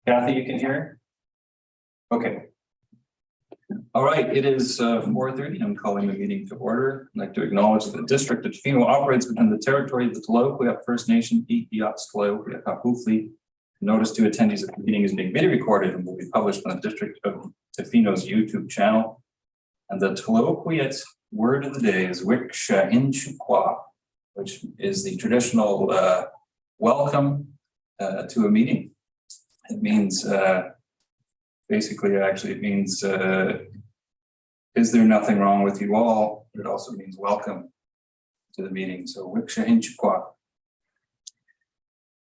Kathy, you can hear? Okay. All right, it is 4:30. I'm calling the meeting to order. I'd like to acknowledge that the District of Tofino operates within the territory of the Tla-o-qui-aht First Nation, Tla-o-qui-aht. Notice to attendees that the meeting is being video recorded and will be published on the District of Tofino's YouTube channel. And the Tla-o-qui-aht word of the day is Wik-sha-in-chu-kwa, which is the traditional welcome to a meeting. It means basically, it means is there nothing wrong with you all? It also means welcome to the meeting. So Wik-sha-in-chu-kwa.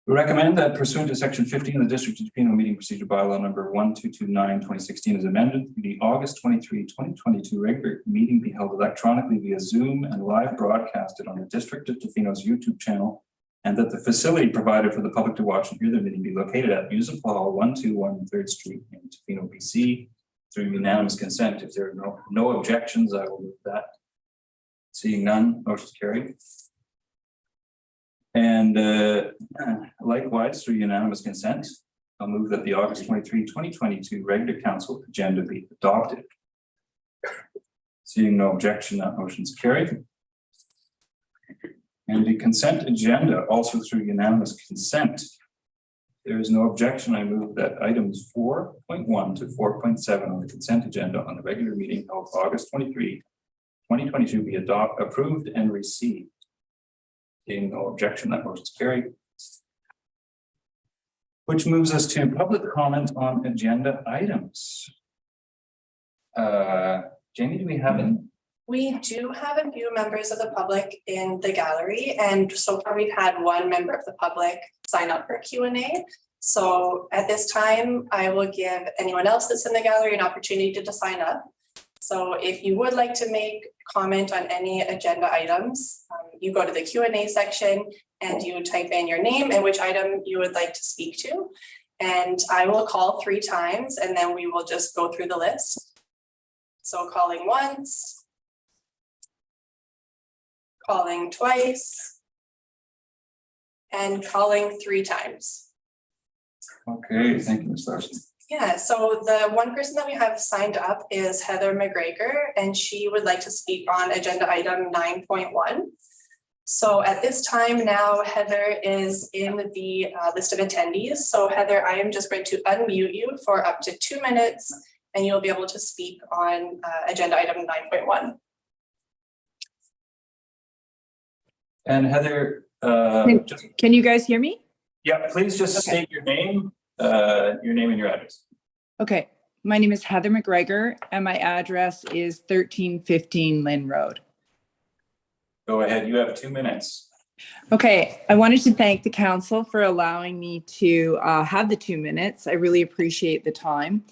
We recommend that pursuant to section 15 of the District of Tofino meeting procedure bylaw number 1229/2016 as amended, the August 23, 2022 regular meeting be held electronically via Zoom and live broadcasted on the District of Tofino's YouTube channel, and that the facility provided for the public to watch and hear the meeting be located at Municipal Hall 121 3rd Street in Tofino, BC, through unanimous consent. If there are no objections, I will move that. Seeing none, motion is carried. And likewise, through unanimous consent, I'll move that the August 23, 2022 regular council agenda be adopted. Seeing no objection, that motion is carried. And the consent agenda, also through unanimous consent. There is no objection. I move that items 4.1 to 4.7 on the consent agenda on the regular meeting held August 23, 2022 be approved and received. Seeing no objection, that motion is carried. Which moves us to public comment on agenda items. Jamie, do we have any? We do have a few members of the public in the gallery, and so far we've had one member of the public sign up for Q&A. So at this time, I will give anyone else that's in the gallery an opportunity to sign up. So if you would like to make comment on any agenda items, you go to the Q&A section and you type in your name and which item you would like to speak to. And I will call 3 times and then we will just go through the list. So calling once, calling twice, and calling 3 times. Okay, thank you, Ms. Larson. Yeah, so the one person that we have signed up is Heather McGregor, and she would like to speak on agenda item 9.1. So at this time now, Heather is in the list of attendees. So Heather, I am just going to unmute you for up to 2 minutes, and you'll be able to speak on agenda item 9.1. And Heather, can you guys hear me? Yeah, please just state your name and your address. Okay, my name is Heather McGregor and my address is 1315 Lynn Road. Go ahead, you have 2 minutes. Okay, I wanted to thank the council for allowing me to have the 2 minutes. I really appreciate the time.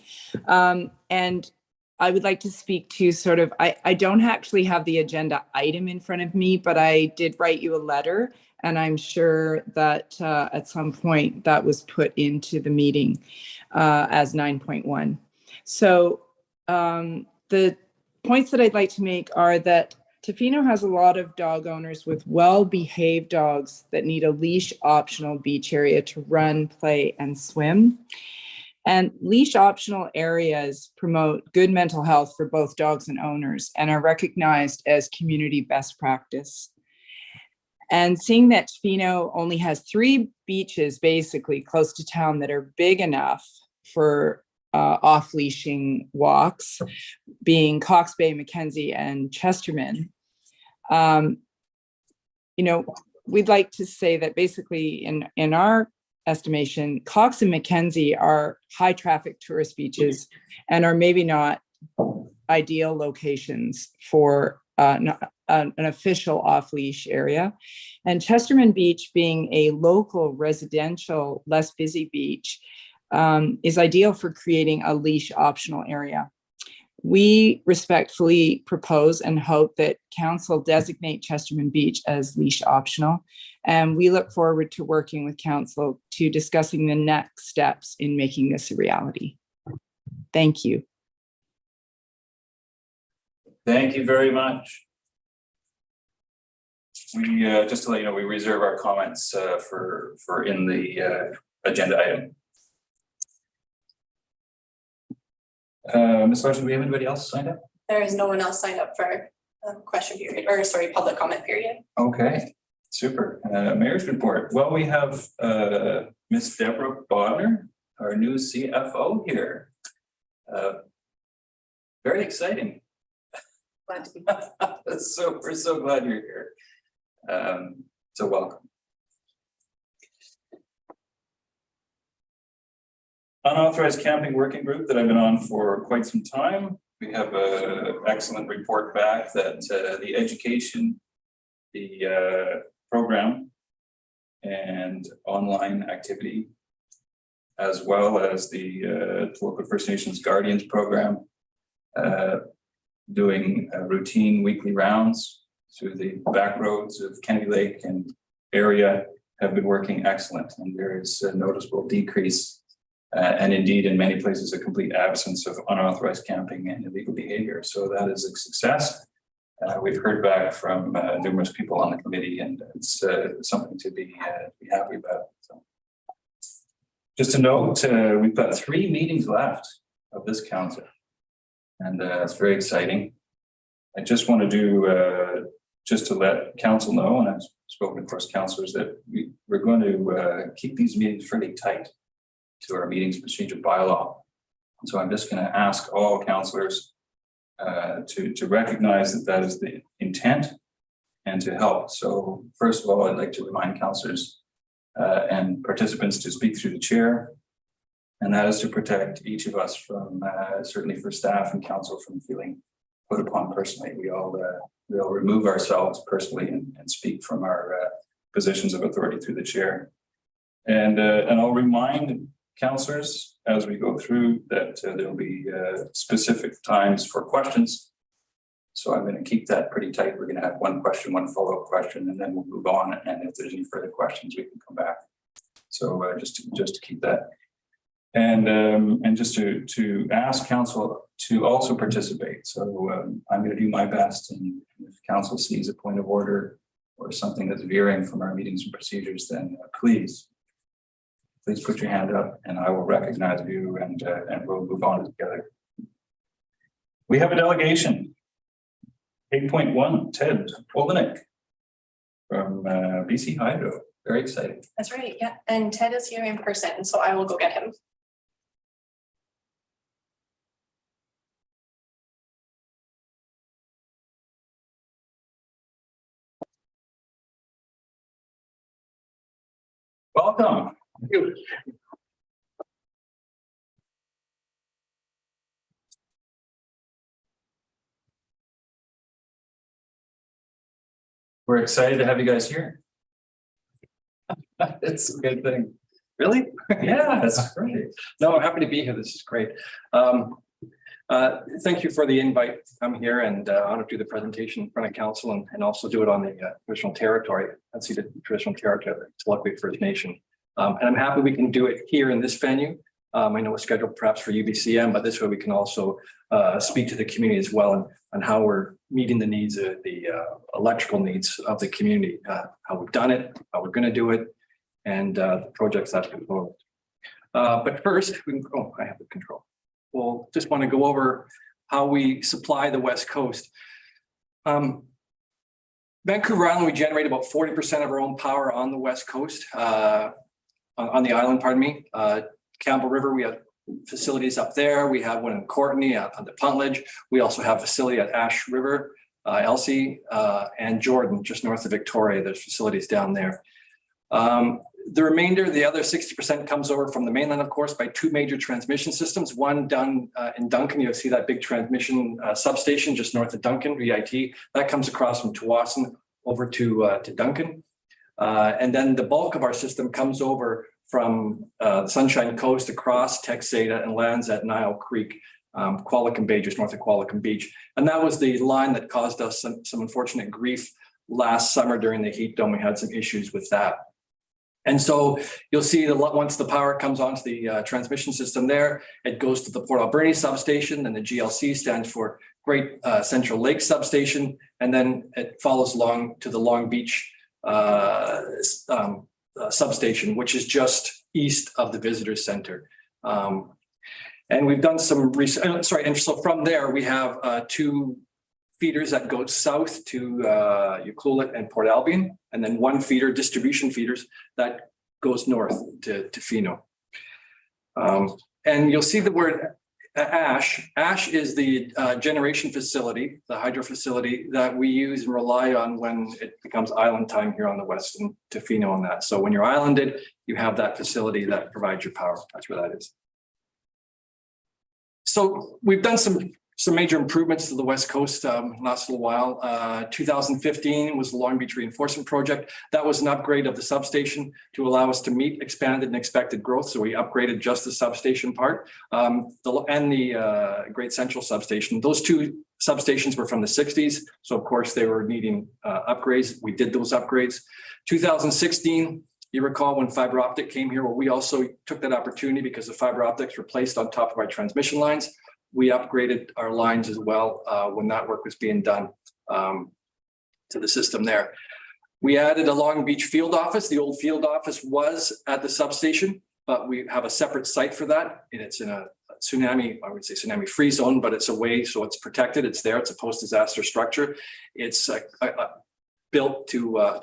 And I would like to speak to sort of, I don't actually have the agenda item in front of me, but I did write you a letter. And I'm sure that at some point that was put into the meeting as 9.1. So the points that I'd like to make are that Tofino has a lot of dog owners with well-behaved dogs that need a leash optional beach area to run, play, and swim. And leash optional areas promote good mental health for both dogs and owners and are recognized as community best practice. And seeing that Tofino only has 3 beaches basically close to town that are big enough for off-leashing walks, being Cox Bay, Mackenzie, and Chesterman, we'd like to say that basically in our estimation, Cox and Mackenzie are high traffic tourist beaches and are maybe not ideal locations for an official off-leash area. And Chesterman Beach, being a local residential, less busy beach, is ideal for creating a leash optional area. We respectfully propose and hope that council designate Chesterman Beach as leash optional. And we look forward to working with council to discussing the next steps in making this a reality. Thank you. Thank you very much. We just to let you know, we reserve our comments for in the agenda item. Ms. Larson, do we have anybody else signed up? There is no one else signed up for question period, or sorry, public comment period. Okay, super. Mayor's report. Well, we have Ms. Deborah Bodner, our new CFO here. Very exciting. Glad to be. So we're so glad you're here. So welcome. Unauthorized camping working group that I've been on for quite some time. We have an excellent report back that the education, the program and online activity, as well as the Tla-o-qui-aht First Nations Guardians program, doing routine weekly rounds through the back roads of Kennedy Lake and area have been working excellent. And there is a noticeable decrease and indeed in many places a complete absence of unauthorized camping and illegal behavior. So that is a success. We've heard back from numerous people on the committee, and it's something to be happy about. So, just to note, we've got 3 meetings left of this council, and it's very exciting. I just want to do, just to let council know, and I've spoken, of course, councillors, that we're going to keep these meetings fairly tight to our meetings procedure bylaw. So I'm just going to ask all councillors to recognize that that is the intent and to help. So first of all, I'd like to remind councillors and participants to speak through the chair, and that is to protect each of us from, certainly for staff and council, from feeling put upon personally. We all remove ourselves personally and speak from our positions of authority through the chair. And I'll remind councillors as we go through that there'll be specific times for questions. So I'm going to keep that pretty tight. We're going to have 1 question, 1 follow-up question, and then we'll move on. And if there's any further questions, we can come back. So just to keep that. And just to ask council to also participate. So I'm going to do my best, and if council sees a point of order or something that's veering from our meetings and procedures, then please put your hand up and I will recognize you, and we'll move on together. We have a delegation. 8.1, Ted Polinick from BC Hydro. Very exciting. That's right, yeah. And Ted is here in person, so I will go get him. Welcome. Thank you. We're excited to have you guys here. It's a good thing. Really? Yeah, that's great. No, I'm happy to be here. This is great. Thank you for the invite to come here, and I want to do the presentation in front of council and also do it on the traditional territory. Let's see the traditional territory of the Tla-o-qui-aht First Nation. And I'm happy we can do it here in this venue. I know it's scheduled perhaps for UBCM, but this way we can also speak to the community as well on how we're meeting the needs of the electrical needs of the community, how we've done it, how we're going to do it, and the projects that we've proposed. But first, we can, I have the control. We'll just want to go over how we supply the West Coast. Vancouver Island, we generate about 40% of our own power on the West Coast, on the island, pardon me. Campbell River, we have facilities up there. We have one in Courtenay on the Puntledge. We also have a facility at Ash River, Elsie, and Jordan, just north of Victoria. There's facilities down there. The remainder, the other 60%, comes over from the mainland, of course, by 2 major transmission systems. One done in Duncan. You'll see that big transmission substation just north of Duncan, VIT. That comes across from Tsawwassen over to Duncan. And then the bulk of our system comes over from the Sunshine Coast across Texada and lands at Nile Creek, Qualicum Bay, just north of Qualicum Beach. And that was the line that caused us some unfortunate grief last summer during the heat dome. We had some issues with that. And so you'll see that once the power comes onto the transmission system there, it goes to the Port Alberni substation, and the GLC stands for Great Central Lake Substation. And then it follows along to the Long Beach substation, which is just east of the visitor center. And we've done some research, and so from there, we have 2 feeders that go south to Clayoquot and Port Albion, and then 1 feeder, distribution feeders, that goes north to Tofino. And you'll see the word ash. Ash is the generation facility, the hydro facility that we use and rely on when it becomes island time here on the west and Tofino on that. So when you're islanded, you have that facility that provides your power. That's where that is. So we've done some major improvements to the West Coast last little while. 2015 was the Long Beach Reinforcement Project. That was an upgrade of the substation to allow us to meet expanded and expected growth. So we upgraded just the substation part and the Great Central substation. Those 2 substations were from the 60s. So of course they were needing upgrades. We did those upgrades. 2016, you recall when fiber optic came here, well, we also took that opportunity because the fiber optics were placed on top of our transmission lines. We upgraded our lines as well when that work was being done to the system there. We added a Long Beach field office. The old field office was at the substation, but we have a separate site for that. And it's in a tsunami, I would say tsunami free zone, but it's away, so it's protected. It's there. It's a post-disaster structure. It's built to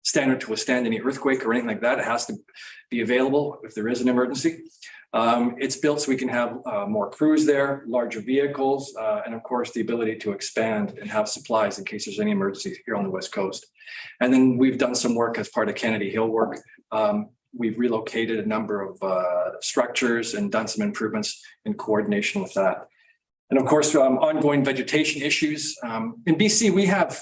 standard to withstand any earthquake or anything like that. It has to be available if there is an emergency. It's built so we can have more crews there, larger vehicles, and of course the ability to expand and have supplies in case there's any emergencies here on the West Coast. And then we've done some work as part of Kennedy Hill work. We've relocated a number of structures and done some improvements in coordination with that. And of course, ongoing vegetation issues. In BC, we have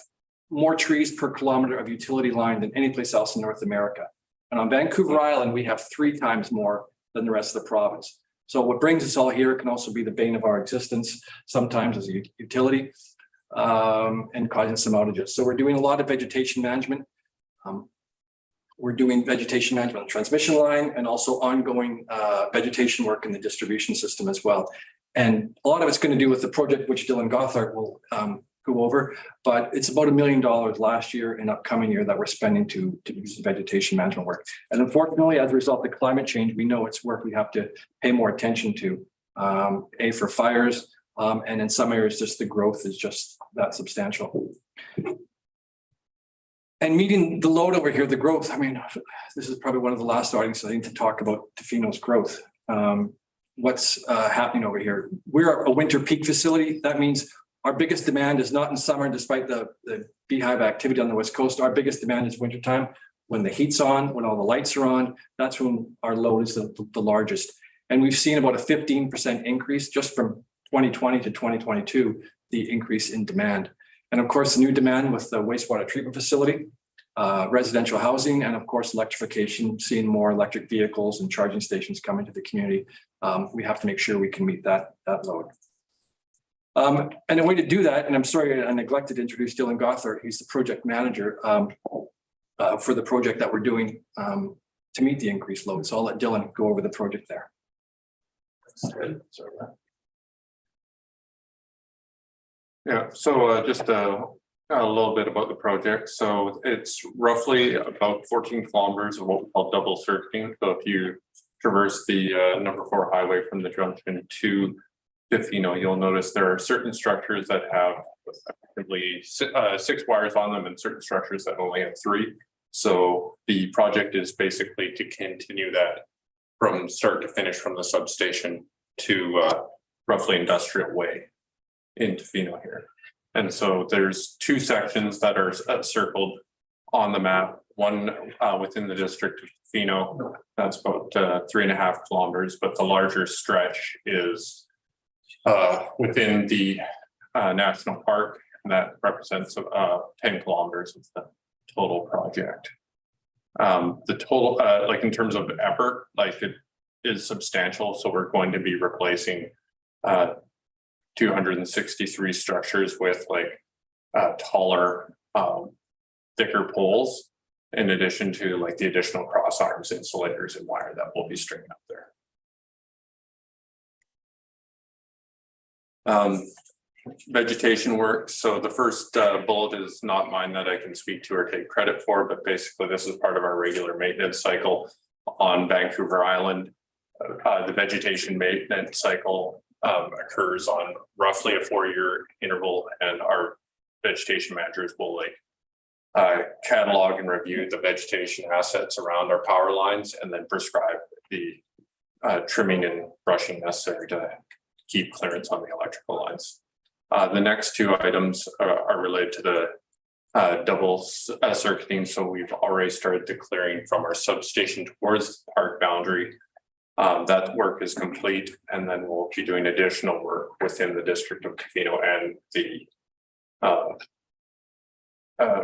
more trees per kilometer of utility line than any place else in North America. And on Vancouver Island, we have 3 times more than the rest of the province. So what brings us all here can also be the bane of our existence, sometimes as a utility, and causing some outages. So we're doing a lot of vegetation management. We're doing vegetation management on the transmission line and also ongoing vegetation work in the distribution system as well. And a lot of it's going to do with the project which Dylan Gothard will go over, but it's about $1 million last year and upcoming year that we're spending to do some vegetation management work. And unfortunately, as a result of climate change, we know it's work we have to pay more attention to, for fires, and in some areas, just the growth is just that substantial. And meeting the load over here, the growth, I mean, this is probably one of the last audiences I think to talk about Tofino's growth. What's happening over here? We're a winter peak facility. That means our biggest demand is not in summer, despite the beehive activity on the West Coast. Our biggest demand is wintertime, when the heat's on, when all the lights are on. That's when our load is the largest. And we've seen about a 15% increase just from 2020 to 2022, the increase in demand. And of course, the new demand with the wastewater treatment facility, residential housing, and of course, electrification, seeing more electric vehicles and charging stations coming to the community. We have to make sure we can meet that load. And a way to do that, and I'm sorry, I neglected to introduce Dylan Gothard. He's the project manager for the project that we're doing to meet the increased load. So I'll let Dylan go over the project there. Sorry. Yeah, so just a little bit about the project. So it's roughly about 14 kilometers of what we call double circuiting. So if you traverse the number 4 highway from the junction to Tofino, you'll notice there are certain structures that have effectively 6 wires on them and certain structures that only have 3. So the project is basically to continue that from start to finish from the substation to roughly Industrial Way in Tofino here. And so there's 2 sections that are circled on the map. One within the district of Tofino, that's about 3.5 kilometers, but the larger stretch is within the national park, and that represents 10 kilometers of the total project. The total, like in terms of effort, like it is substantial. So we're going to be replacing 263 structures with like taller, thicker poles, in addition to like the additional cross arms, insulators, and wire that will be stringing up there. Vegetation work. So the first bullet is not mine that I can speak to or take credit for, but basically this is part of our regular maintenance cycle on Vancouver Island. the vegetation maintenance cycle occurs on roughly a 4-year interval, and our vegetation managers will catalog and review the vegetation assets around our power lines and then prescribe the trimming and brushing necessary to keep clearance on the electrical lines. The next two items are related to the double circuiting. So we've already started the clearing from our substation towards the park boundary. That work is complete, and then we'll be doing additional work within the District of Tofino and the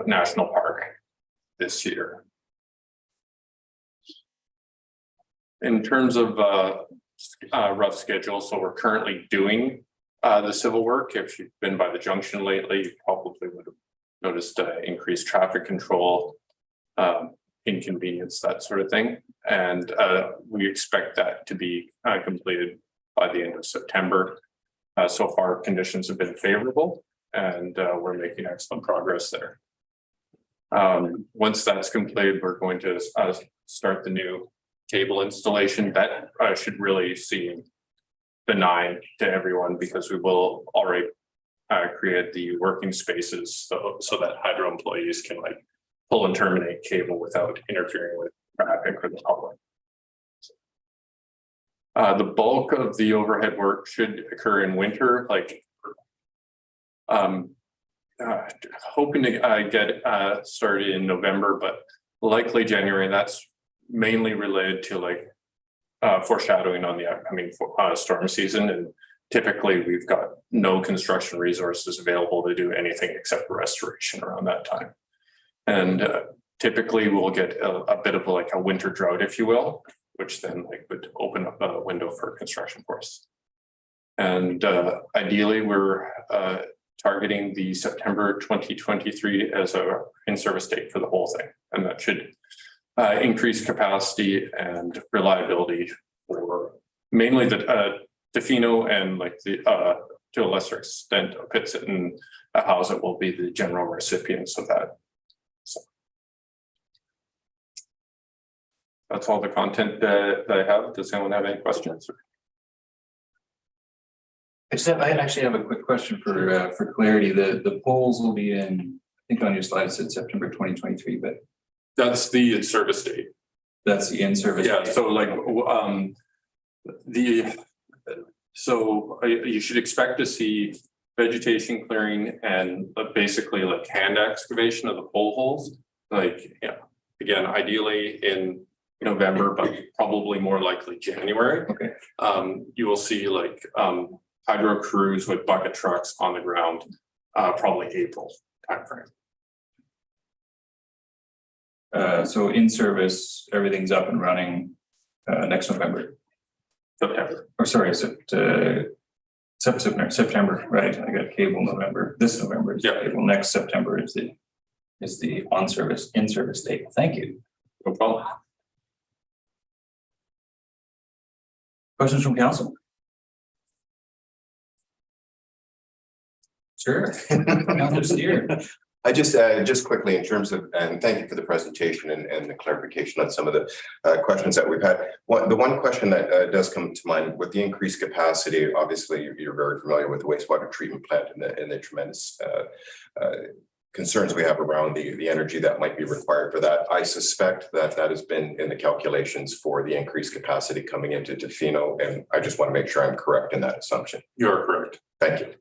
National Park this year. In terms of rough schedule, so we're currently doing the civil work. If you've been by the junction lately, you probably would have noticed increased traffic control, inconvenience, that sort of thing. And we expect that to be completed by the end of September. So far, conditions have been favorable, and we're making excellent progress there. Once that's completed, we're going to start the new cable installation. That should really seem benign to everyone, because we will already create the working spaces so that hydro employees can pull and terminate cable without interfering with traffic or the public. The bulk of the overhead work should occur in winter, hoping to get started in November, but likely January. That's mainly related to foreshadowing on the upcoming storm season. And typically we've got no construction resources available to do anything except restoration around that time. And typically we'll get a bit of a winter drought, if you will, which then would open up a window for construction for us. And ideally we're targeting the September 2023 as a in-service date for the whole thing. And that should increase capacity and reliability for mainly the Tofino and to a lesser extent Pittsett and Howsett will be the general recipients of that. So that's all the content that I have. Does anyone have any questions? I actually have a quick question for clarity. The polls will be in, I think on your slide it said September 2023, but that's the in-service date. That's the in-service. Yeah. date. So you should expect to see vegetation clearing and basically hand excavation of the pole holes. Again, ideally in November, but probably more likely January. Okay. You will see hydro crews with bucket trucks on the ground, probably April timeframe. So in service, everything's up and running next November. September. Or sorry, September, right? I got cable November. This November is cable. Next September is the in-service date. Thank you. No problem. Questions from council? Sure. Councilor Steer. I just quickly in terms of, and thank you for the presentation and the clarification on some of the questions that we've had. The one question that does come to mind with the increased capacity, obviously you're very familiar with the wastewater treatment plant and the tremendous concerns we have around the energy that might be required for that. I suspect that has been in the calculations for the increased capacity coming into Tofino, and I just want to make sure I'm correct in that assumption. You are correct. Thank you.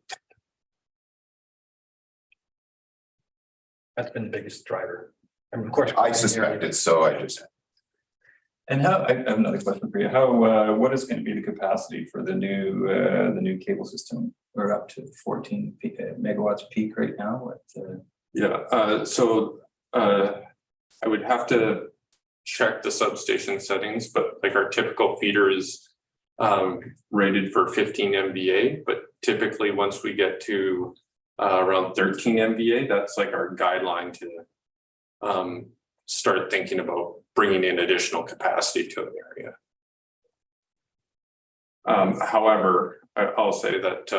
That's been the biggest driver. And of course, I suspected, so I just. And I have another question for you. How what is going to be the capacity for the new cable system? We're up to 14 megawatts peak right now. I would have to check the substation settings, but our typical feeder is rated for 15 MVA, but typically once we get to around 13 MVA, that's our guideline to start thinking about bringing in additional capacity to an area. However, I'll say that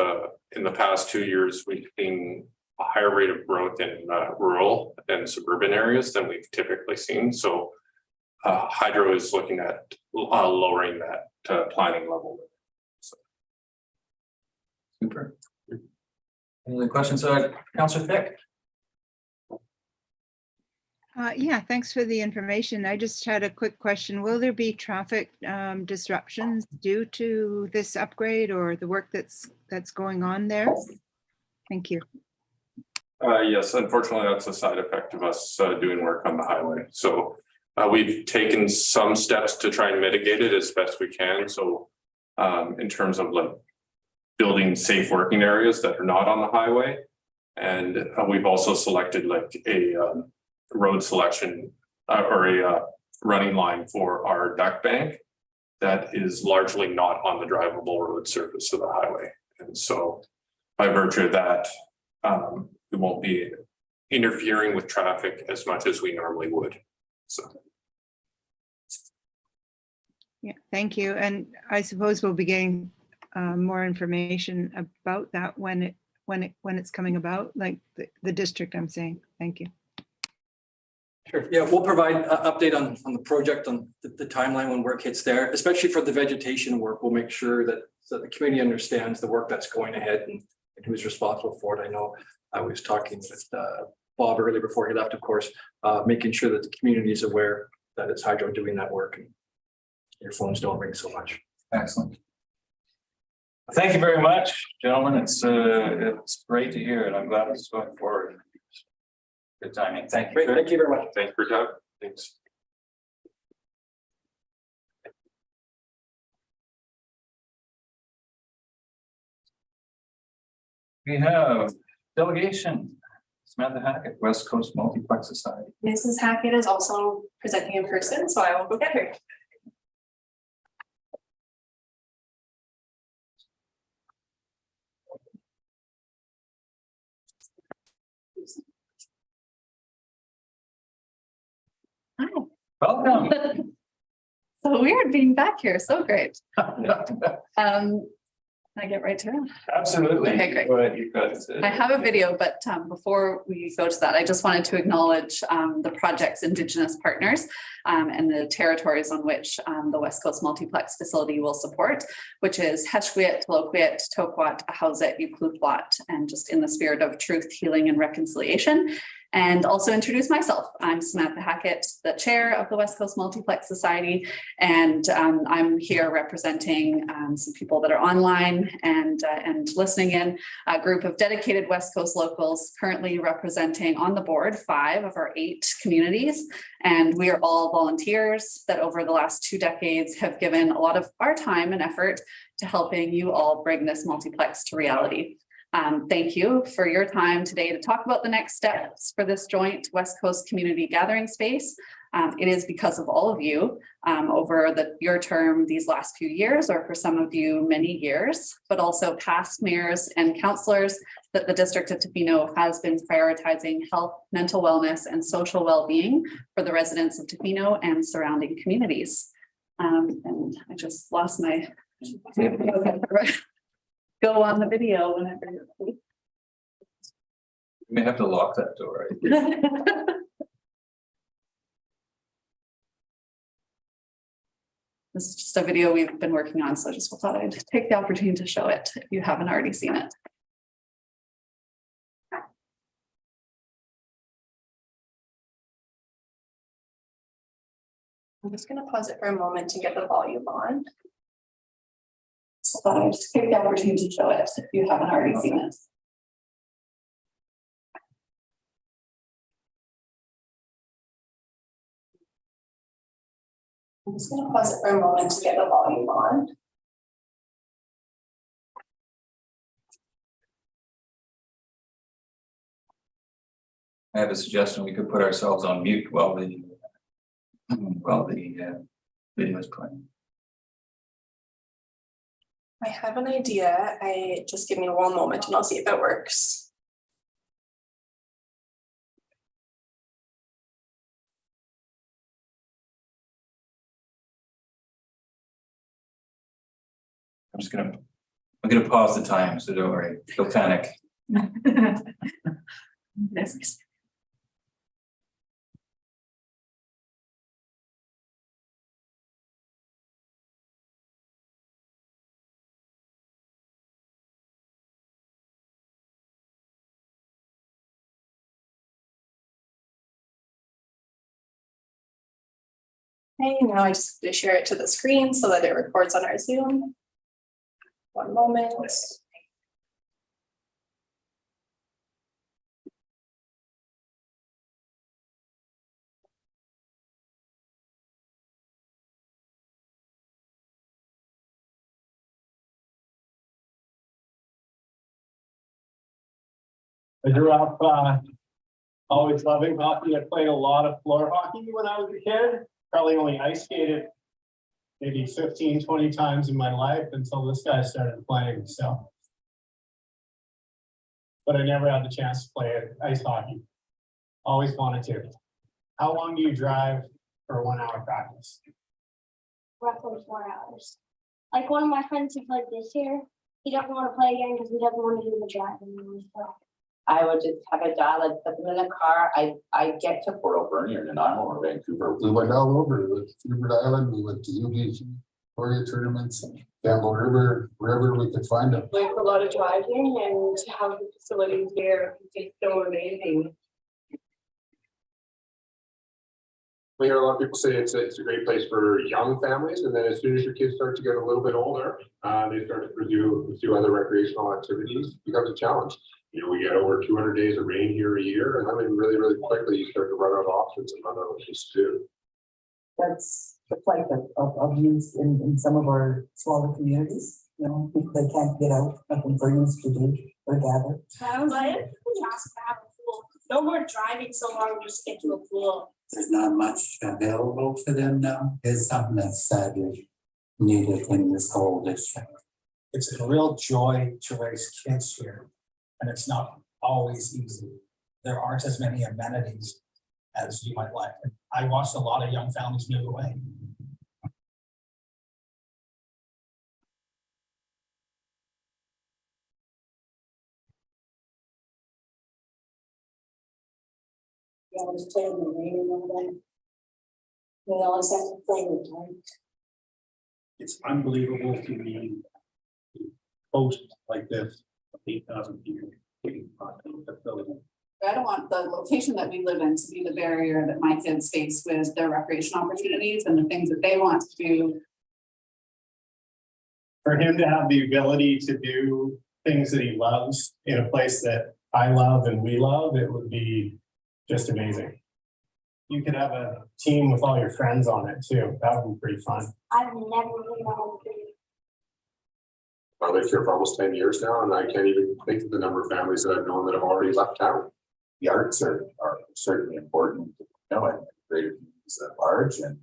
in the past 2 years, we've seen a higher rate of growth in rural and suburban areas than we've typically seen. So Hydro is looking at lowering that planning level. Super. Any other questions, Councillor Thick? Yeah, thanks for the information. I just had a quick question. Will there be traffic disruptions due to this upgrade or the work that's going on there? Thank you. Yes, unfortunately, that's a side effect of us doing work on the highway. So we've taken some steps to try and mitigate it as best we can. So in terms of like building safe working areas that are not on the highway. And we've also selected like a road selection or a running line for our duck bank that is largely not on the drivable road surface of the highway. And so by virtue of that, we won't be interfering with traffic as much as we normally would. So. Yeah, thank you. And I suppose we'll be getting more information about that when it's coming about, like the district, I'm saying. Thank you. Sure. Yeah, we'll provide an update on the project, on the timeline when work hits there, especially for the vegetation work. We'll make sure that the community understands the work that's going ahead and who's responsible for it. I know I was talking with Bob earlier before he left, of course, making sure that the community is aware that it's Hydro doing that work and your phones don't ring so much. Excellent. Thank you very much, gentlemen. It's great to hear it. I'm glad it's going forward. Good timing. Thank you. Great, thank you very much. Thanks for your time. Thanks. We have delegation. Samantha Hackett, West Coast Multiplex Society. Mrs. Hackett is also presenting in person, so I will go get her. Hi. Welcome. So weird being back here. So great. Can I get right to it? Absolutely. Okay, great. Go ahead, you've got I have a video, but before we go to that, I just wanted to acknowledge the project's Indigenous partners and the territories on which the West Coast Multiplex facility will support, which is Tla-o-qui-aht, Clayoquot, Tla-o-qui-aht, and just in the spirit of truth, healing, and reconciliation. And also introduce myself. I'm Samantha Hackett, the chair of the West Coast Multiplex Society, and I'm here representing some people that are online and listening in, a group of dedicated West Coast locals currently representing on the board 5 of our 8 communities. And we are all volunteers that over the last 2 decades have given a lot of our time and effort to helping you all bring this multiplex to reality. Thank you for your time today to talk about the next steps for this joint West Coast community gathering space. It is because of all of you over your term these last few years, or for some of you many years, but also past mayors and councillors, that the District of Tofino has been prioritizing health, mental wellness, and social well-being for the residents of Tofino and surrounding communities. And I just lost my go on the video whenever you're ready. You may have to lock that door. Right? This is just a video we've been working on, so I just thought I'd take the opportunity to show it if you haven't already seen it. I'm just going to pause it for a moment to get the volume on. So I thought I'd just take the opportunity to show it if you haven't already seen it. I'm just going to pause it for a moment to get the volume on. I have a suggestion. We could put ourselves on mute while the video is playing. I have an idea. Just give me 1 moment and I'll see if it works. I'm gonna pause the time, so don't worry. Don't panic. Yes. Okay, now I just need to share it to the screen so that it records on our Zoom. One moment. I grew up always loving hockey. I played a lot of floor hockey when I was a kid. Probably only ice skated maybe 15, 20 times in my life until this guy started playing. So, but I never had the chance to play ice hockey. Always wanted to. How long do you drive for a 1 hour practice? Roughly 4 hours. Like one of my friends who played this year, he doesn't want to play again because he doesn't want to do the driving anymore. So I would just have a dial, I'd put them in a car, I get to Port Alberni or Nanaimo or Vancouver. We went all over, we went to Freebird Island, we went to UBC, Victoria tournaments, Campbell River, wherever we could find them. like a lot of driving and to have the facilities here is so amazing. We hear a lot of people say it's a great place for young families, and then as soon as your kids start to get a little bit older, they start to pursue other recreational activities. It becomes a challenge. You know, we get over 200 days of rain here a year, and I mean, really, really quickly, you start to run out of options and run out of things to do. That's the plight of youth in some of our smaller communities, you know, people they can't get out, nothing for youth to do or gather. I was like, ask to have a pool. No more driving so long just to get to a pool. There's not much available for them now. It's something that's sadly needed in this whole district. It's a real joy to raise kids here, and it's not always easy. There aren't as many amenities as you might like. I watched a lot of young families move away. You always play in the rain and all that. We always have to play with time. It's unbelievable to be host like this, 8,000 people. I don't want the location that we live in to be the barrier that my kids face with their recreation opportunities and the things that they want to do. For him to have the ability to do things that he loves in a place that I love and we love, it would be just amazing. You could have a team with all your friends on it too. That would be pretty fun. I've never been on a tree. I lived here for almost 10 years now, and I can't even think of the number of families that I've known that have already left town. The arts are certainly important, you know, and greater communities at large, and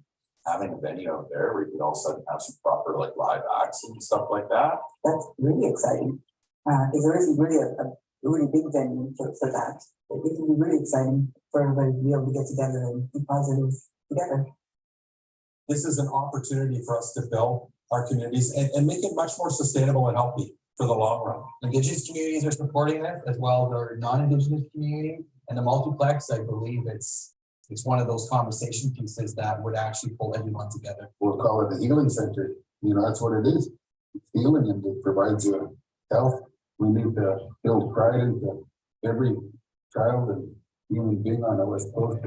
having a venue out there where you could also have some proper like live acts and stuff like that. That's really exciting, because there isn't really a really big venue for that. It can be really exciting for everybody to be able to get together and be positive together. This is an opportunity for us to build our communities and make it much more sustainable and healthy for the long run. Indigenous communities are supporting it as well as our non-Indigenous community, and the multiplex, I believe it's one of those conversation pieces that would actually pull everyone together. We'll call it the healing center. You know, that's what it is. It's healing, and it provides you health. We need to build pride into every child and human being on the West Coast.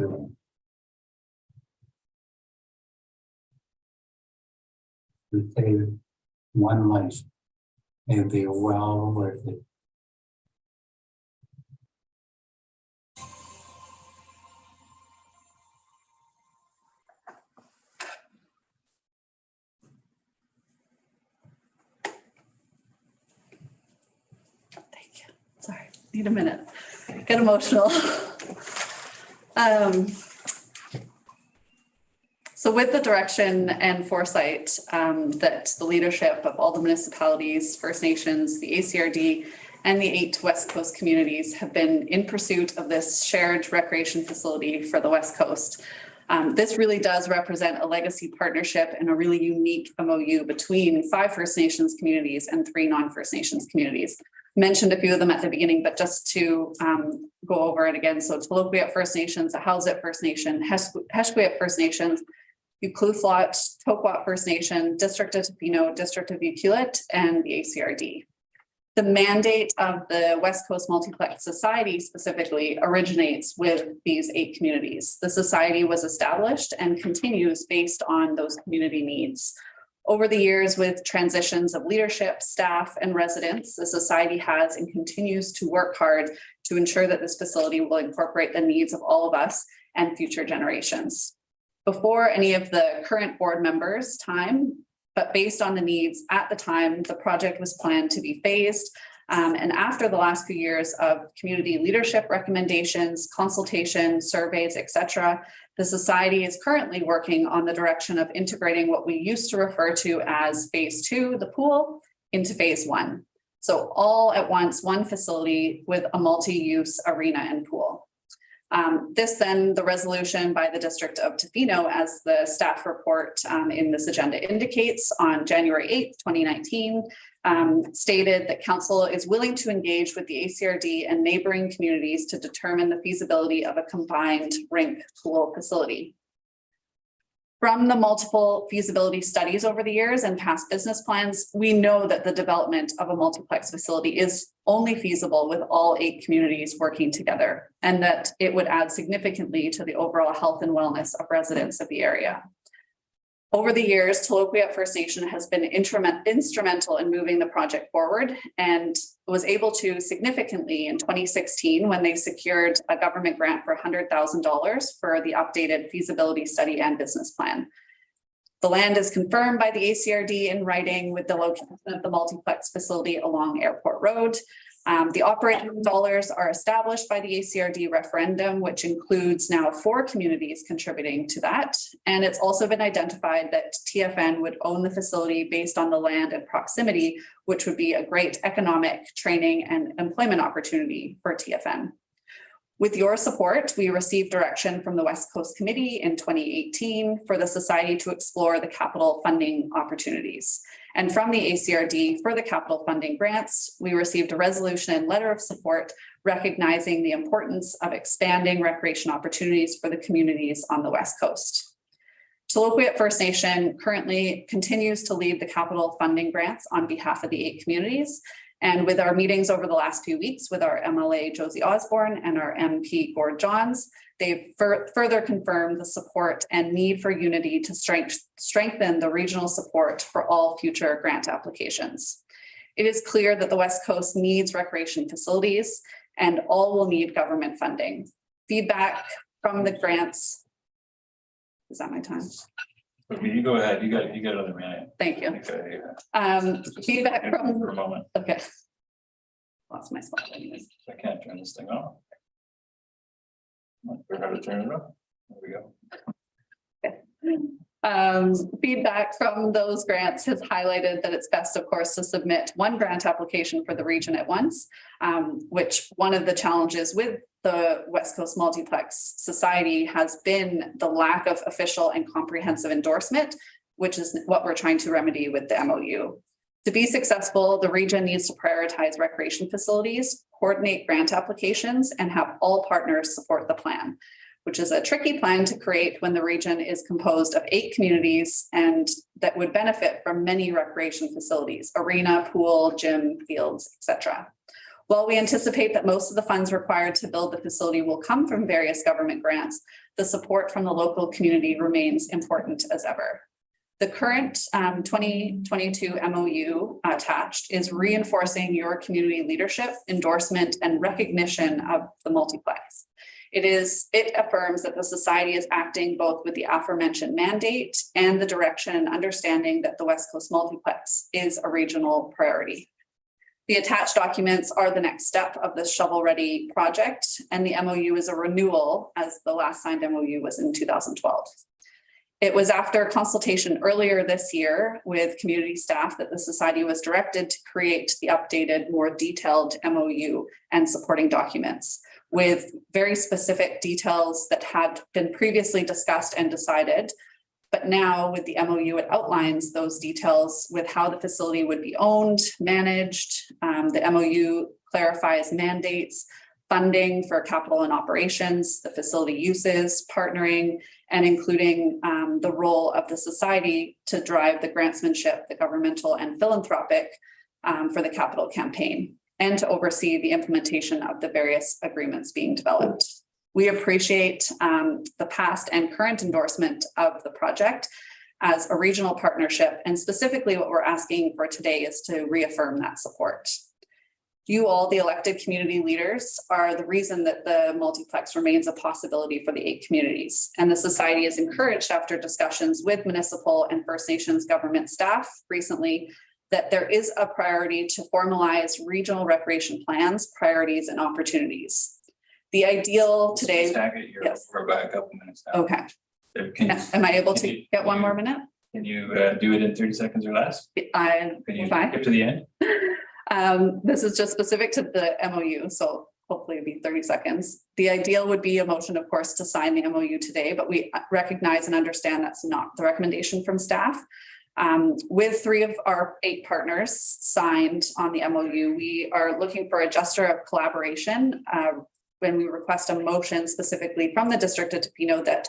We save one life, it'd be well worth it. Thank you. Sorry, need a minute. Get emotional. So with the direction and foresight that the leadership of all the municipalities, First Nations, the ACRD, and the 8 West Coast communities have been in pursuit of this shared recreation facility for the West Coast. This really does represent a legacy partnership and a really unique MOU between 5 First Nations communities and 3 non-First Nations communities. Mentioned a few of them at the beginning, but just to go over it again. So Tla-o-qui-aht First Nations, Attendees First Nation, Heshquiaht First Nations, Tla-o-qui-aht Tokwa First Nation, District of Tofino, District of Tla-o-qui-aht, and the ACRD. The mandate of the West Coast Multiplex Society specifically originates with these 8 communities. The society was established and continues based on those community needs. Over the years, with transitions of leadership, staff, and residents, the society has and continues to work hard to ensure that this facility will incorporate the needs of all of us and future generations. Before any of the current board members' time, but based on the needs at the time, the project was planned to be phased. And after the last few years of community leadership recommendations, consultations, surveys, etc., the society is currently working on the direction of integrating what we used to refer to as phase 2, the pool, into phase 1. So all at once, one facility with a multi-use arena and pool. This then, the resolution by the District of Tofino, as the staff report in this agenda indicates, on January 8th, 2019, stated that council is willing to engage with the ACRD and neighboring communities to determine the feasibility of a combined rink pool facility. From the multiple feasibility studies over the years and past business plans, we know that the development of a multiplex facility is only feasible with all 8 communities working together, and that it would add significantly to the overall health and wellness of residents of the area. Over the years, Tla-o-qui-aht First Nation has been instrumental in moving the project forward and was able to significantly in 2016 when they secured a government grant for $100,000 for the updated feasibility study and business plan. The land is confirmed by the ACRD in writing with the location of the multiplex facility along Airport Road. The operating dollars are established by the ACRD referendum, which includes now 4 communities contributing to that. And it's also been identified that TFN would own the facility based on the land and proximity, which would be a great economic, training, and employment opportunity for TFN. With your support, we received direction from the West Coast Committee in 2018 for the Society to explore the capital funding opportunities. And from the ACRD for the capital funding grants, we received a resolution and letter of support recognizing the importance of expanding recreation opportunities for the communities on the West Coast. Tla-o-qui-aht First Nation currently continues to lead the capital funding grants on behalf of the 8 communities. And with our meetings over the last few weeks with our MLA Josie Osborne and our MP Gord Johns, they've further confirmed the support and need for unity to strengthen the regional support for all future grant applications. It is clear that the West Coast needs recreation facilities and all will need government funding. Feedback from the grants. Is that my time? You go ahead. You got another minute. Thank you. Okay. Feedback from. For a moment. Okay. Lost my spot. Anyways. I can't turn this thing off. Not sure how to turn it off. There we go. Feedback from those grants has highlighted that it's best, of course, to submit one grant application for the region at once, which one of the challenges with the West Coast Multiplex Society has been the lack of official and comprehensive endorsement, which is what we're trying to remedy with the MOU. To be successful, the region needs to prioritize recreation facilities, coordinate grant applications, and have all partners support the plan, which is a tricky plan to create when the region is composed of 8 communities and that would benefit from many recreation facilities, arena, pool, gym, fields, etc. While we anticipate that most of the funds required to build the facility will come from various government grants, the support from the local community remains important as ever. The current 2022 MOU attached is reinforcing your community leadership, endorsement, and recognition of the multiplex. It affirms that the society is acting both with the aforementioned mandate and the direction and understanding that the West Coast Multiplex is a regional priority. The attached documents are the next step of the shovel-ready project, and the MOU is a renewal as the last signed MOU was in 2012. It was after consultation earlier this year with community staff that the society was directed to create the updated, more detailed MOU and supporting documents with very specific details that had been previously discussed and decided. But now with the MOU, it outlines those details with how the facility would be owned, managed. The MOU clarifies mandates, funding for capital and operations, the facility uses, partnering, and including the role of the society to drive the grantsmanship, the governmental and philanthropic for the capital campaign and to oversee the implementation of the various agreements being developed. We appreciate the past and current endorsement of the project as a regional partnership, and specifically what we're asking for today is to reaffirm that support. You all, the elected community leaders, are the reason that the multiplex remains a possibility for the 8 communities. And the society is encouraged after discussions with municipal and First Nations government staff recently that there is a priority to formalize regional recreation plans, priorities, and opportunities. The ideal today. Yes. We're back a couple minutes now. Okay. Can, am I able to get one more minute? Can you do it in 30 seconds or less? Can you fine. Get to the end? This is just specific to the MOU, so hopefully it'll be 30 seconds. The ideal would be a motion, of course, to sign the MOU today, but we recognize and understand that's not the recommendation from staff. With 3 of our 8 partners signed on the MOU, we are looking for a gesture of collaboration when we request a motion specifically from the District of Tofino that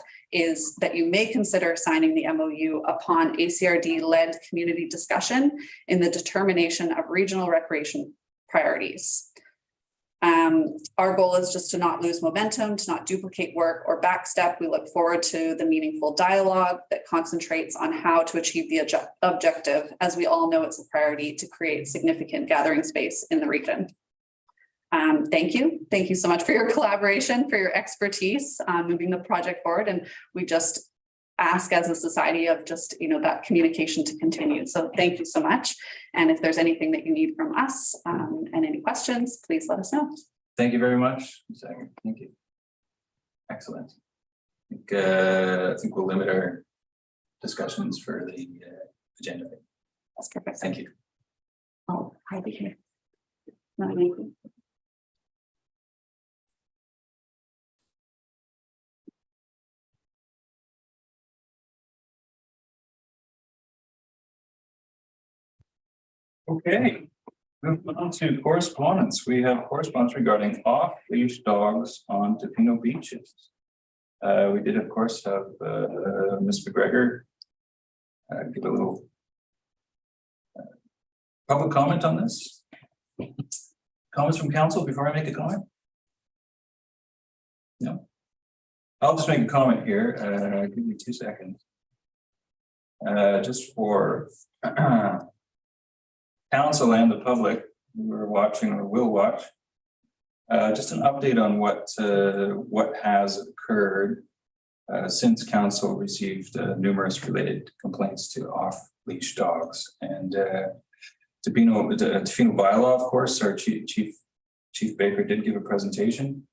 you may consider signing the MOU upon ACRD-led community discussion in the determination of regional recreation priorities. Our goal is just to not lose momentum, to not duplicate work or backstep. We look forward to the meaningful dialogue that concentrates on how to achieve the objective. As we all know, it's a priority to create significant gathering space in the region. Thank you. Thank you so much for your collaboration, for your expertise moving the project forward. And we just ask as a society of just, that communication to continue. So thank you so much. And if there's anything that you need from us and any questions, please let us know. Thank you very much. Thank you. Excellent. I think we'll limit our discussions for the agenda. That's perfect. Thank you. Oh, I'll be here. No, thank you. Okay, moving on to correspondence. We have correspondence regarding off-leash dogs on Tofino beaches. We did, of course, have Ms. McGregor give a little public comment on this. Comments from council before I make a comment? No. I'll just make a comment here. Give me 2 seconds. Just for council and the public who are watching or will watch, just an update on what has occurred since council received numerous related complaints to off-leash dogs. And Tofino bylaw, of course, our Chief Baker did give a presentation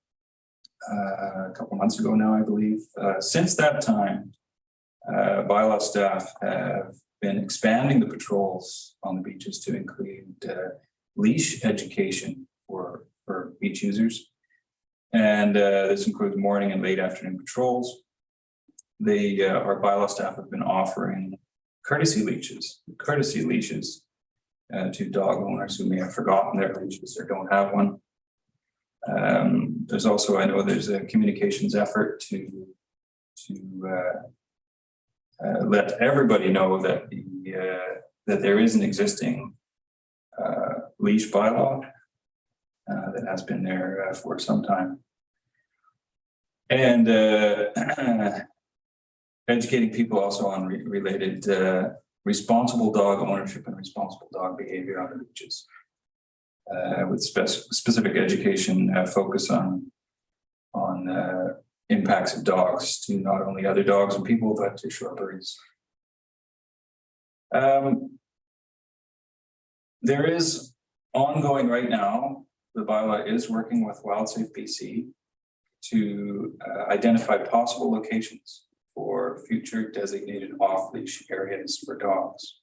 a couple months ago now, I believe. Since that time, bylaw staff have been expanding the patrols on the beaches to include leash education for beach users. And this includes morning and late afternoon patrols. Our bylaw staff have been offering courtesy leashes to dog owners who may have forgotten their leashes or don't have one. There's also, I know there's a communications effort to let everybody know that that there is an existing leash bylaw that has been there for some time, and educating people also on related responsible dog ownership and responsible dog behavior on the beaches, with specific education focus on impacts of dogs to not only other dogs and people, but to shorebirds. There is ongoing right now, the bylaw is working with WildSafe BC to identify possible locations for future designated off-leash areas for dogs.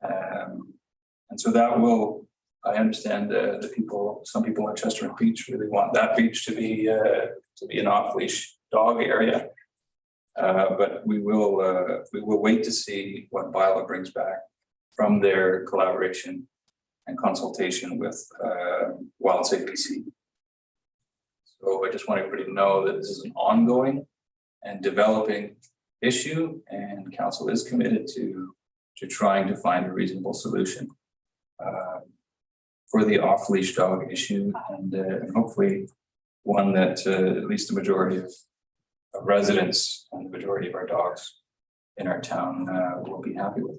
And so that will, I understand some people at Chester and Beach really want that beach to be an off-leash dog area. But we will wait to see what bylaw brings back from their collaboration and consultation with WildSafe BC. So I just want everybody to know that this is an ongoing and developing issue, and council is committed to trying to find a reasonable solution for the off-leash dog issue, and hopefully one that at least the majority of residents and the majority of our dogs in our town will be happy with.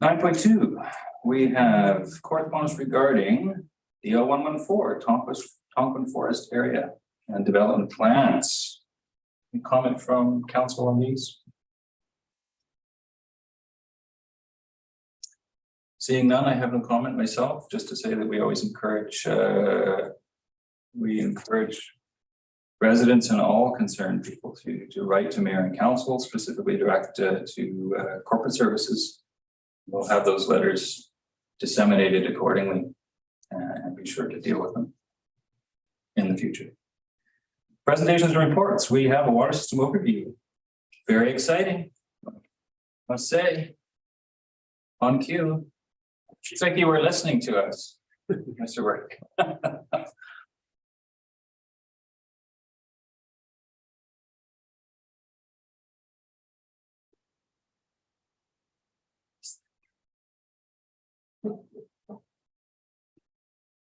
9.2, we have correspondence regarding the L114 Tonquin Forest area and development plans. Any comment from council on these? Seeing none, I have no comment myself, just to say that we always encourage residents and all concerned people to write to mayor and council, specifically direct to corporate services. We'll have those letters disseminated accordingly and be sure to deal with them in the future. Presentations and reports. We have a water system overview. Very exciting, I must say. On cue. It's like you were listening to us, Mr. Work.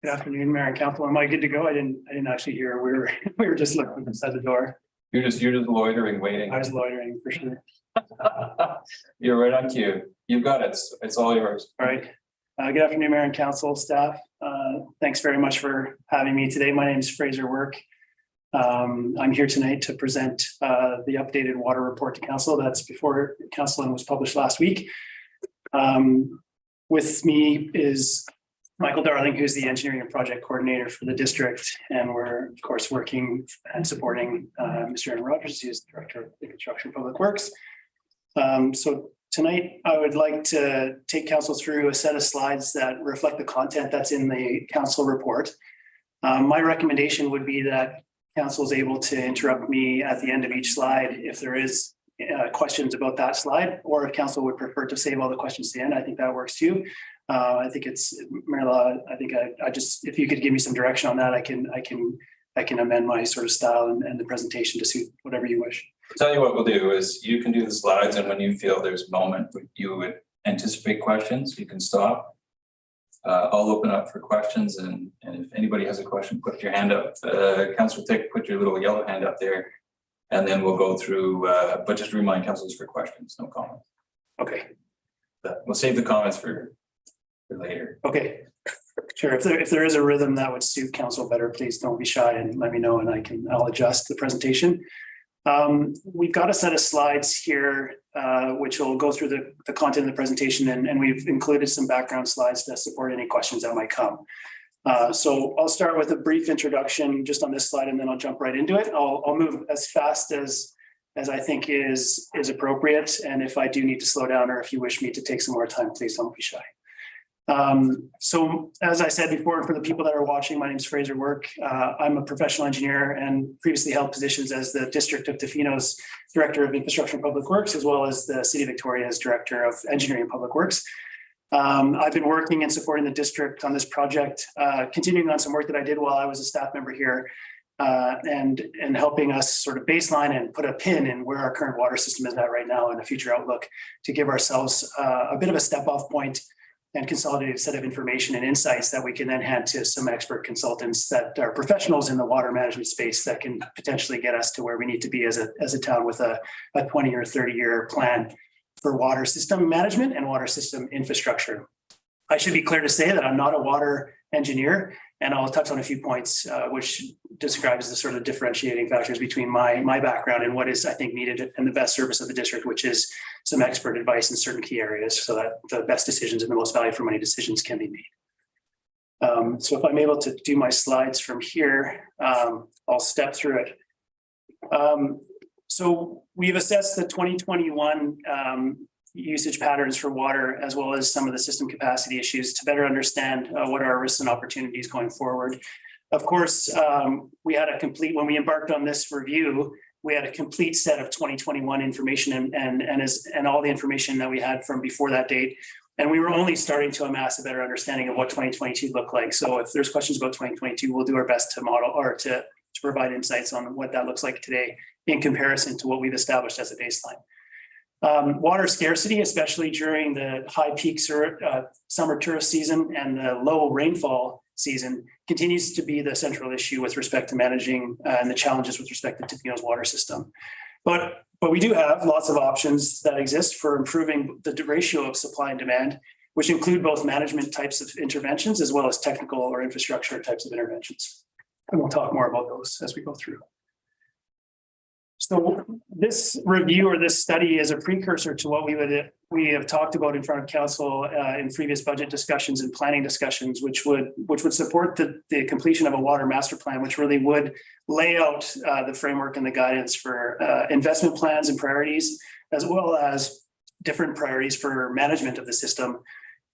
Good afternoon, Mayor and Council. Am I good to go? I didn't actually hear. We were just looking inside the door. You're just loitering, waiting. I was loitering for sure. You're right on cue. You've got it. It's all yours. All right. Good afternoon, Mayor and Council staff. Thanks very much for having me today. My name is Fraser Work. I'm here tonight to present the updated water report to council. That's before council and was published last week. With me is Michael Darling, who's the engineering and project coordinator for the district. And we're of course working and supporting Mr. Aaron Rogers, who's the director of the construction public works. So tonight I would like to take council through a set of slides that reflect the content that's in the council report. My recommendation would be that council is able to interrupt me at the end of each slide if there is questions about that slide, or if council would prefer to save all the questions to the end. I think that works too. I think it's Marilla. I think I just, if you could give me some direction on that, I can amend my sort of style and the presentation to suit whatever you wish. I'll tell you what we'll do is you can do the slides, and when you feel there's a moment you would anticipate questions, you can stop. I'll open up for questions, and if anybody has a question, put your hand up. Councillor Thick, put your little yellow hand up there, and then we'll go through. But just remind councillors for questions, no comments. Okay. We'll save the comments for later. Okay, sure. If there is a rhythm that would suit council better, please don't be shy and let me know, and I'll adjust the presentation. We've got a set of slides here which will go through the content of the presentation, and we've included some background slides to support any questions that might come. So I'll start with a brief introduction just on this slide, and then I'll jump right into it. I'll move as fast as I think is appropriate, and if I do need to slow down or if you wish me to take some more time, please don't be shy. So as I said before, for the people that are watching, my name is Fraser Work. I'm a professional engineer and previously held positions as the District of Tofino's Director of Infrastructure and Public Works, as well as the City of Victoria's Director of Engineering and Public Works. I've been working and supporting the district on this project, continuing on some work that I did while I was a staff member here, and helping us sort of baseline and put a pin in where our current water system is at right now and a future outlook to give ourselves a bit of a step off point and consolidated set of information and insights that we can then hand to some expert consultants that are professionals in the water management space that can potentially get us to where we need to be as a town with a 20 or 30-year plan for water system management and water system infrastructure. I should be clear to say that I'm not a water engineer, and I'll touch on a few points which describes the sort of differentiating factors between my background and what is, I think, needed and the best service of the district, which is some expert advice in certain key areas so that the best decisions and the most value for money decisions can be made. So if I'm able to do my slides from here, I'll step through it. So we've assessed the 2021 usage patterns for water, as well as some of the system capacity issues to better understand what are our risks and opportunities going forward. Of course, we had when we embarked on this review, we had a complete set of 2021 information and all the information that we had from before that date. And we were only starting to amass a better understanding of what 2022 looked like. So if there's questions about 2022, we'll do our best to model or to provide insights on what that looks like today in comparison to what we've established as a baseline. Water scarcity, especially during the high peak summer tourist season and the low rainfall season, continues to be the central issue with respect to managing and the challenges with respect to Tofino's water system. But we do have lots of options that exist for improving the ratio of supply and demand, which include both management types of interventions as well as technical or infrastructure types of interventions. And we'll talk more about those as we go through. So this review or this study is a precursor to what we have talked about in front of council in previous budget discussions and planning discussions, which would support the completion of a water master plan, which really would lay out the framework and the guidance for investment plans and priorities, as well as different priorities for management of the system.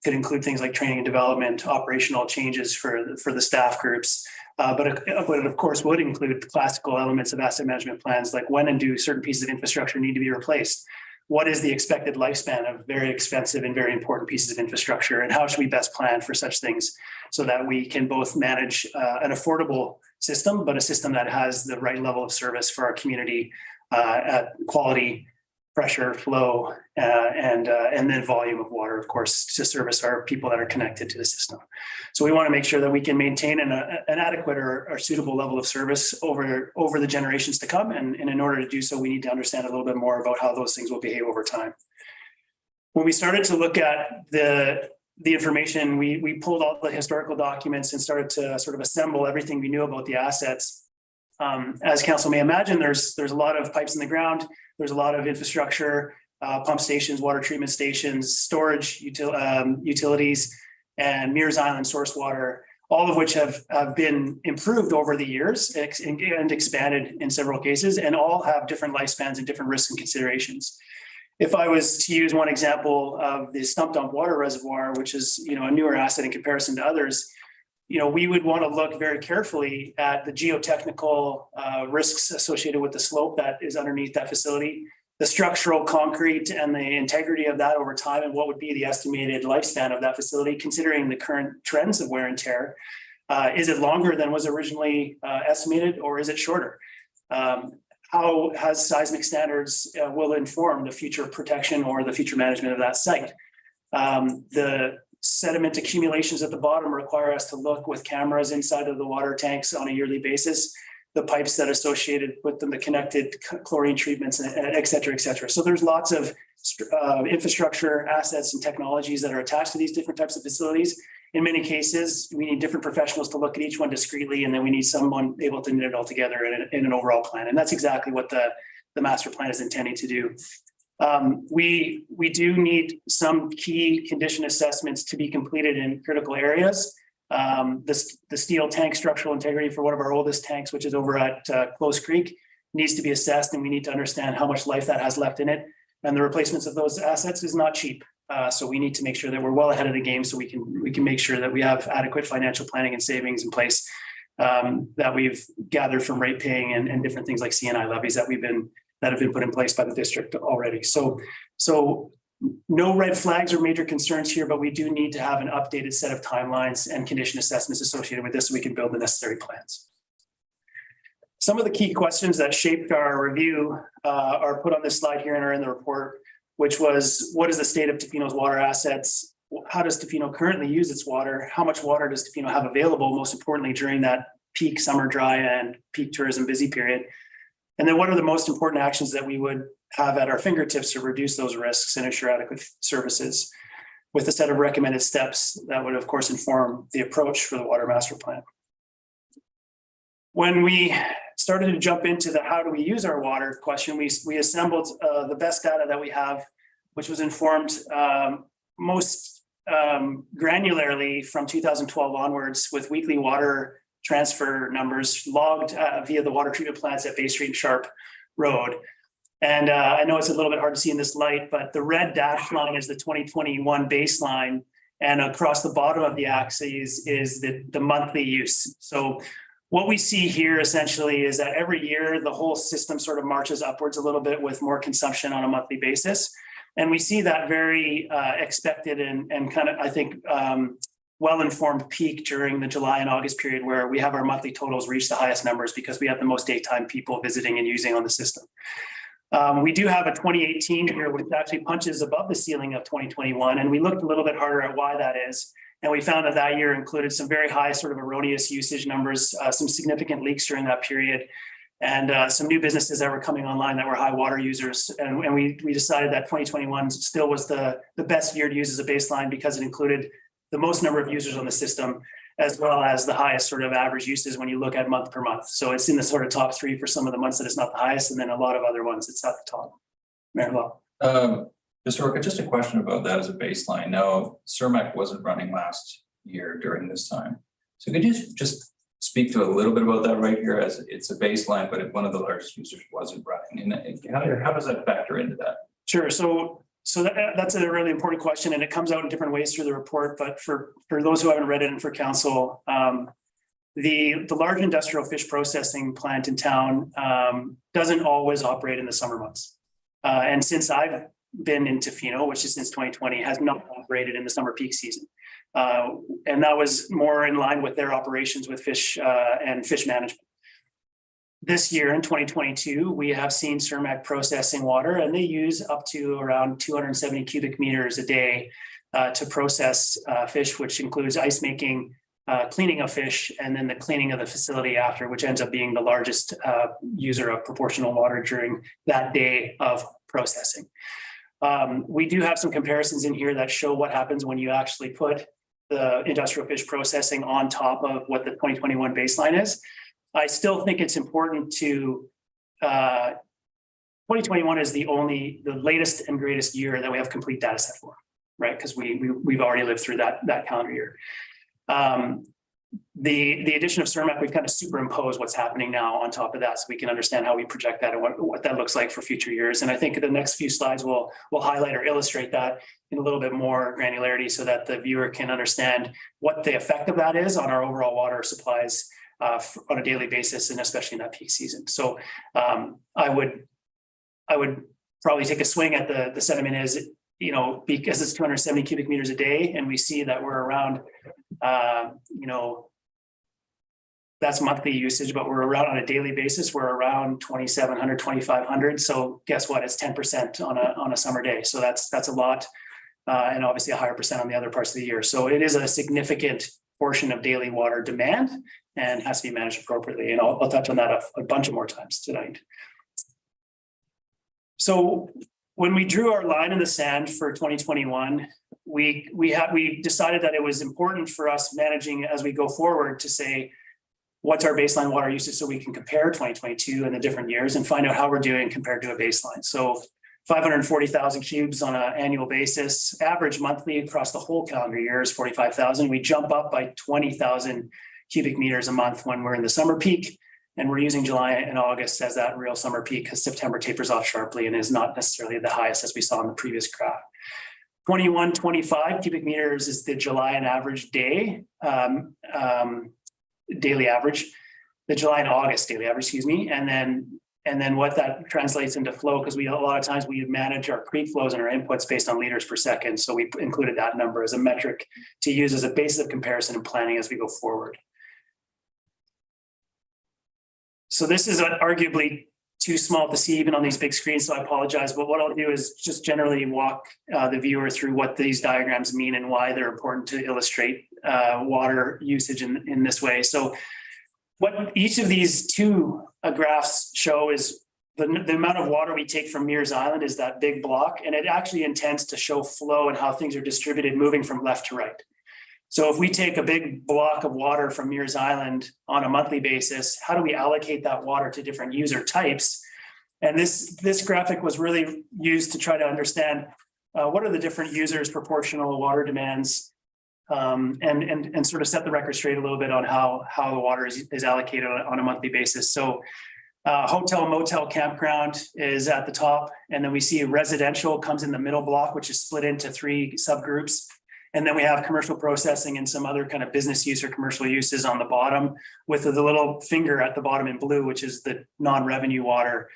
Could include things like training and development, operational changes for the staff groups, but it of course would include classical elements of asset management plans, like when and do certain pieces of infrastructure need to be replaced? What is the expected lifespan of very expensive and very important pieces of infrastructure, and how should we best plan for such things so that we can both manage an affordable system, but a system that has the right level of service for our community at quality, pressure, flow, and then volume of water, of course, to service our people that are connected to the system. So we want to make sure that we can maintain an adequate or suitable level of service over the generations to come. And in order to do so, we need to understand a little bit more about how those things will behave over time. When we started to look at the information, we pulled all the historical documents and started to sort of assemble everything we knew about the assets. As council may imagine, there's a lot of pipes in the ground. There's a lot of infrastructure, pump stations, water treatment stations, storage utilities, and Mears Island source water, all of which have been improved over the years and expanded in several cases, and all have different lifespans and different risks and considerations. If I was to use one example of the Stump Dump Water Reservoir, which is a newer asset in comparison to others, we would want to look very carefully at the geotechnical risks associated with the slope that is underneath that facility, the structural concrete and the integrity of that over time, and what would be the estimated lifespan of that facility, considering the current trends of wear and tear. Is it longer than was originally estimated, or is it shorter? How has seismic standards will inform the future protection or the future management of that site? The sediment accumulations at the bottom require us to look with cameras inside of the water tanks on a yearly basis, the pipes that are associated with them, the connected chlorine treatments, et cetera, et cetera. So there's lots of infrastructure assets and technologies that are attached to these different types of facilities. In many cases, we need different professionals to look at each one discreetly, and then we need someone able to knit it all together in an overall plan. And that's exactly what the master plan is intending to do. We do need some key condition assessments to be completed in critical areas. The steel tank structural integrity for one of our oldest tanks, which is over at Close Creek, needs to be assessed, and we need to understand how much life that has left in it. And the replacements of those assets is not cheap. So we need to make sure that we're well ahead of the game, so we can make sure that we have adequate financial planning and savings in place that we've gathered from rate paying and different things like CNI levies that have been put in place by the district already. So no red flags or major concerns here, but we do need to have an updated set of timelines and condition assessments associated with this so we can build the necessary plans. Some of the key questions that shaped our review are put on this slide here and are in the report, which was, what is the state of Tofino's water assets? How does Tofino currently use its water? How much water does Tofino have available, most importantly, during that peak summer dry and peak tourism busy period? And then what are the most important actions that we would have at our fingertips to reduce those risks and ensure adequate services, with a set of recommended steps that would, of course, inform the approach for the water master plan. When we started to jump into the how do we use our water question, we assembled the best data that we have, which was informed most granularly from 2012 onwards, with weekly water transfer numbers logged via the water treatment plants at Bay Street and Sharp Road. And I know it's a little bit hard to see in this light, but the red dashed line is the 2021 baseline, and across the bottom of the axis is the monthly use. So what we see here essentially is that every year the whole system sort of marches upwards a little bit with more consumption on a monthly basis. And we see that very expected and kind of, I think, well-informed peak during the July and August period, where we have our monthly totals reach the highest numbers because we have the most daytime people visiting and using on the system. We do have a 2018 here, which actually punches above the ceiling of 2021. And we looked a little bit harder at why that is. And we found that that year included some very high sort of erroneous usage numbers, some significant leaks during that period, and some new businesses that were coming online that were high water users. And we decided that 2021 still was the best year to use as a baseline because it included the most number of users on the system, as well as the highest sort of average uses when you look at month per month. So it's in the sort of top three for some of the months that it's not the highest, and then a lot of other ones it's at the top. Mayor Law. Mr. Orca, just a question about that as a baseline. Now, CERMAC wasn't running last year during this time. So could you just speak to a little bit about that right here, as it's a baseline, but if one of the largest users wasn't running, and how does that factor into that? Sure. So that's a really important question, and it comes out in different ways through the report. But for those who haven't read it and for council, the large industrial fish processing plant in town doesn't always operate in the summer months. And since I've been in Tofino, which is since 2020, has not operated in the summer peak season. And that was more in line with their operations with fish and fish management. This year in 2022, we have seen CERMAC processing water, and they use up to around 270 cubic meters a day to process fish, which includes ice making, cleaning of fish, and then the cleaning of the facility after, which ends up being the largest user of proportional water during that day of processing. We do have some comparisons in here that show what happens when you actually put the industrial fish processing on top of what the 2021 baseline is. I still think it's important to 2021 is the latest and greatest year that we have complete data set for, right? Because we've already lived through that calendar year. The addition of CERMAC, we've kind of superimposed what's happening now on top of that, so we can understand how we project that and what that looks like for future years. And I think the next few slides will highlight or illustrate that in a little bit more granularity, so that the viewer can understand what the effect of that is on our overall water supplies on a daily basis, and especially in that peak season. So I would probably take a swing at the sentiment is, you know, because it's 270 cubic meters a day, and we see that we're around, you know, that's monthly usage, but we're around on a daily basis, we're around 2,700, 2,500. So guess what? It's 10% on a summer day. So that's a lot, and obviously a higher percent on the other parts of the year. So it is a significant portion of daily water demand and has to be managed appropriately. And I'll touch on that a bunch of more times tonight. So when we drew our line in the sand for 2021, we decided that it was important for us managing as we go forward to say, what's our baseline water usage, so we can compare 2022 and the different years and find out how we're doing compared to a baseline. So 540,000 cubes on an annual basis, average monthly across the whole calendar year is 45,000. We jump up by 20,000 cubic meters a month when we're in the summer peak. And we're using July and August as that real summer peak, because September tapers off sharply and is not necessarily the highest as we saw in the previous graph. 2125 cubic meters is the July and average day, daily average, the July and August daily average, excuse me. And then what that translates into flow, because a lot of times we manage our creek flows and our inputs based on liters per second. So we included that number as a metric to use as a basis of comparison and planning as we go forward. So this is arguably too small to see even on these big screens, so I apologize. But what I'll do is just generally walk the viewer through what these diagrams mean and why they're important to illustrate water usage in this way. So what each of these two graphs show is the amount of water we take from Mears Island is that big block, and it actually intends to show flow and how things are distributed moving from left to right. So if we take a big block of water from Mears Island on a monthly basis, how do we allocate that water to different user types? And this graphic was really used to try to understand what are the different users' proportional water demands, and sort of set the record straight a little bit on how the water is allocated on a monthly basis. So hotel, motel, campground is at the top, and then we see residential comes in the middle block, which is split into three subgroups. And then we have commercial processing and some other kind of business use or commercial uses on the bottom, with the little finger at the bottom in blue, which is the non-revenue water.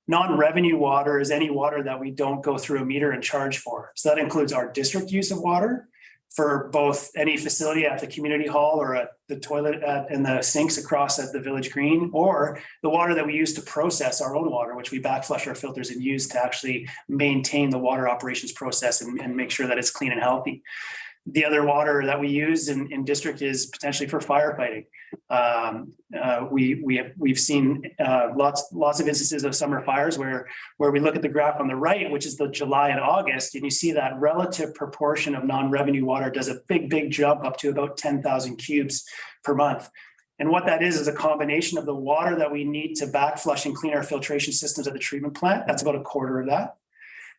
Non-revenue water is any water that we don't go through a meter and charge for. So that includes our district use of water, for both any facility at the community hall or at the toilet and the sinks across at the village green, or the water that we use to process our own water, which we backflush our filters and use to actually maintain the water operations process and make sure that it's clean and healthy. The other water that we use in district is potentially for firefighting. We've seen lots of instances of summer fires where we look at the graph on the right, which is the July and August, and you see that relative proportion of non-revenue water does a big jump up to about 10,000 cubes per month. And what that is a combination of the water that we need to backflush and clean our filtration systems at the treatment plant. That's about a quarter of that.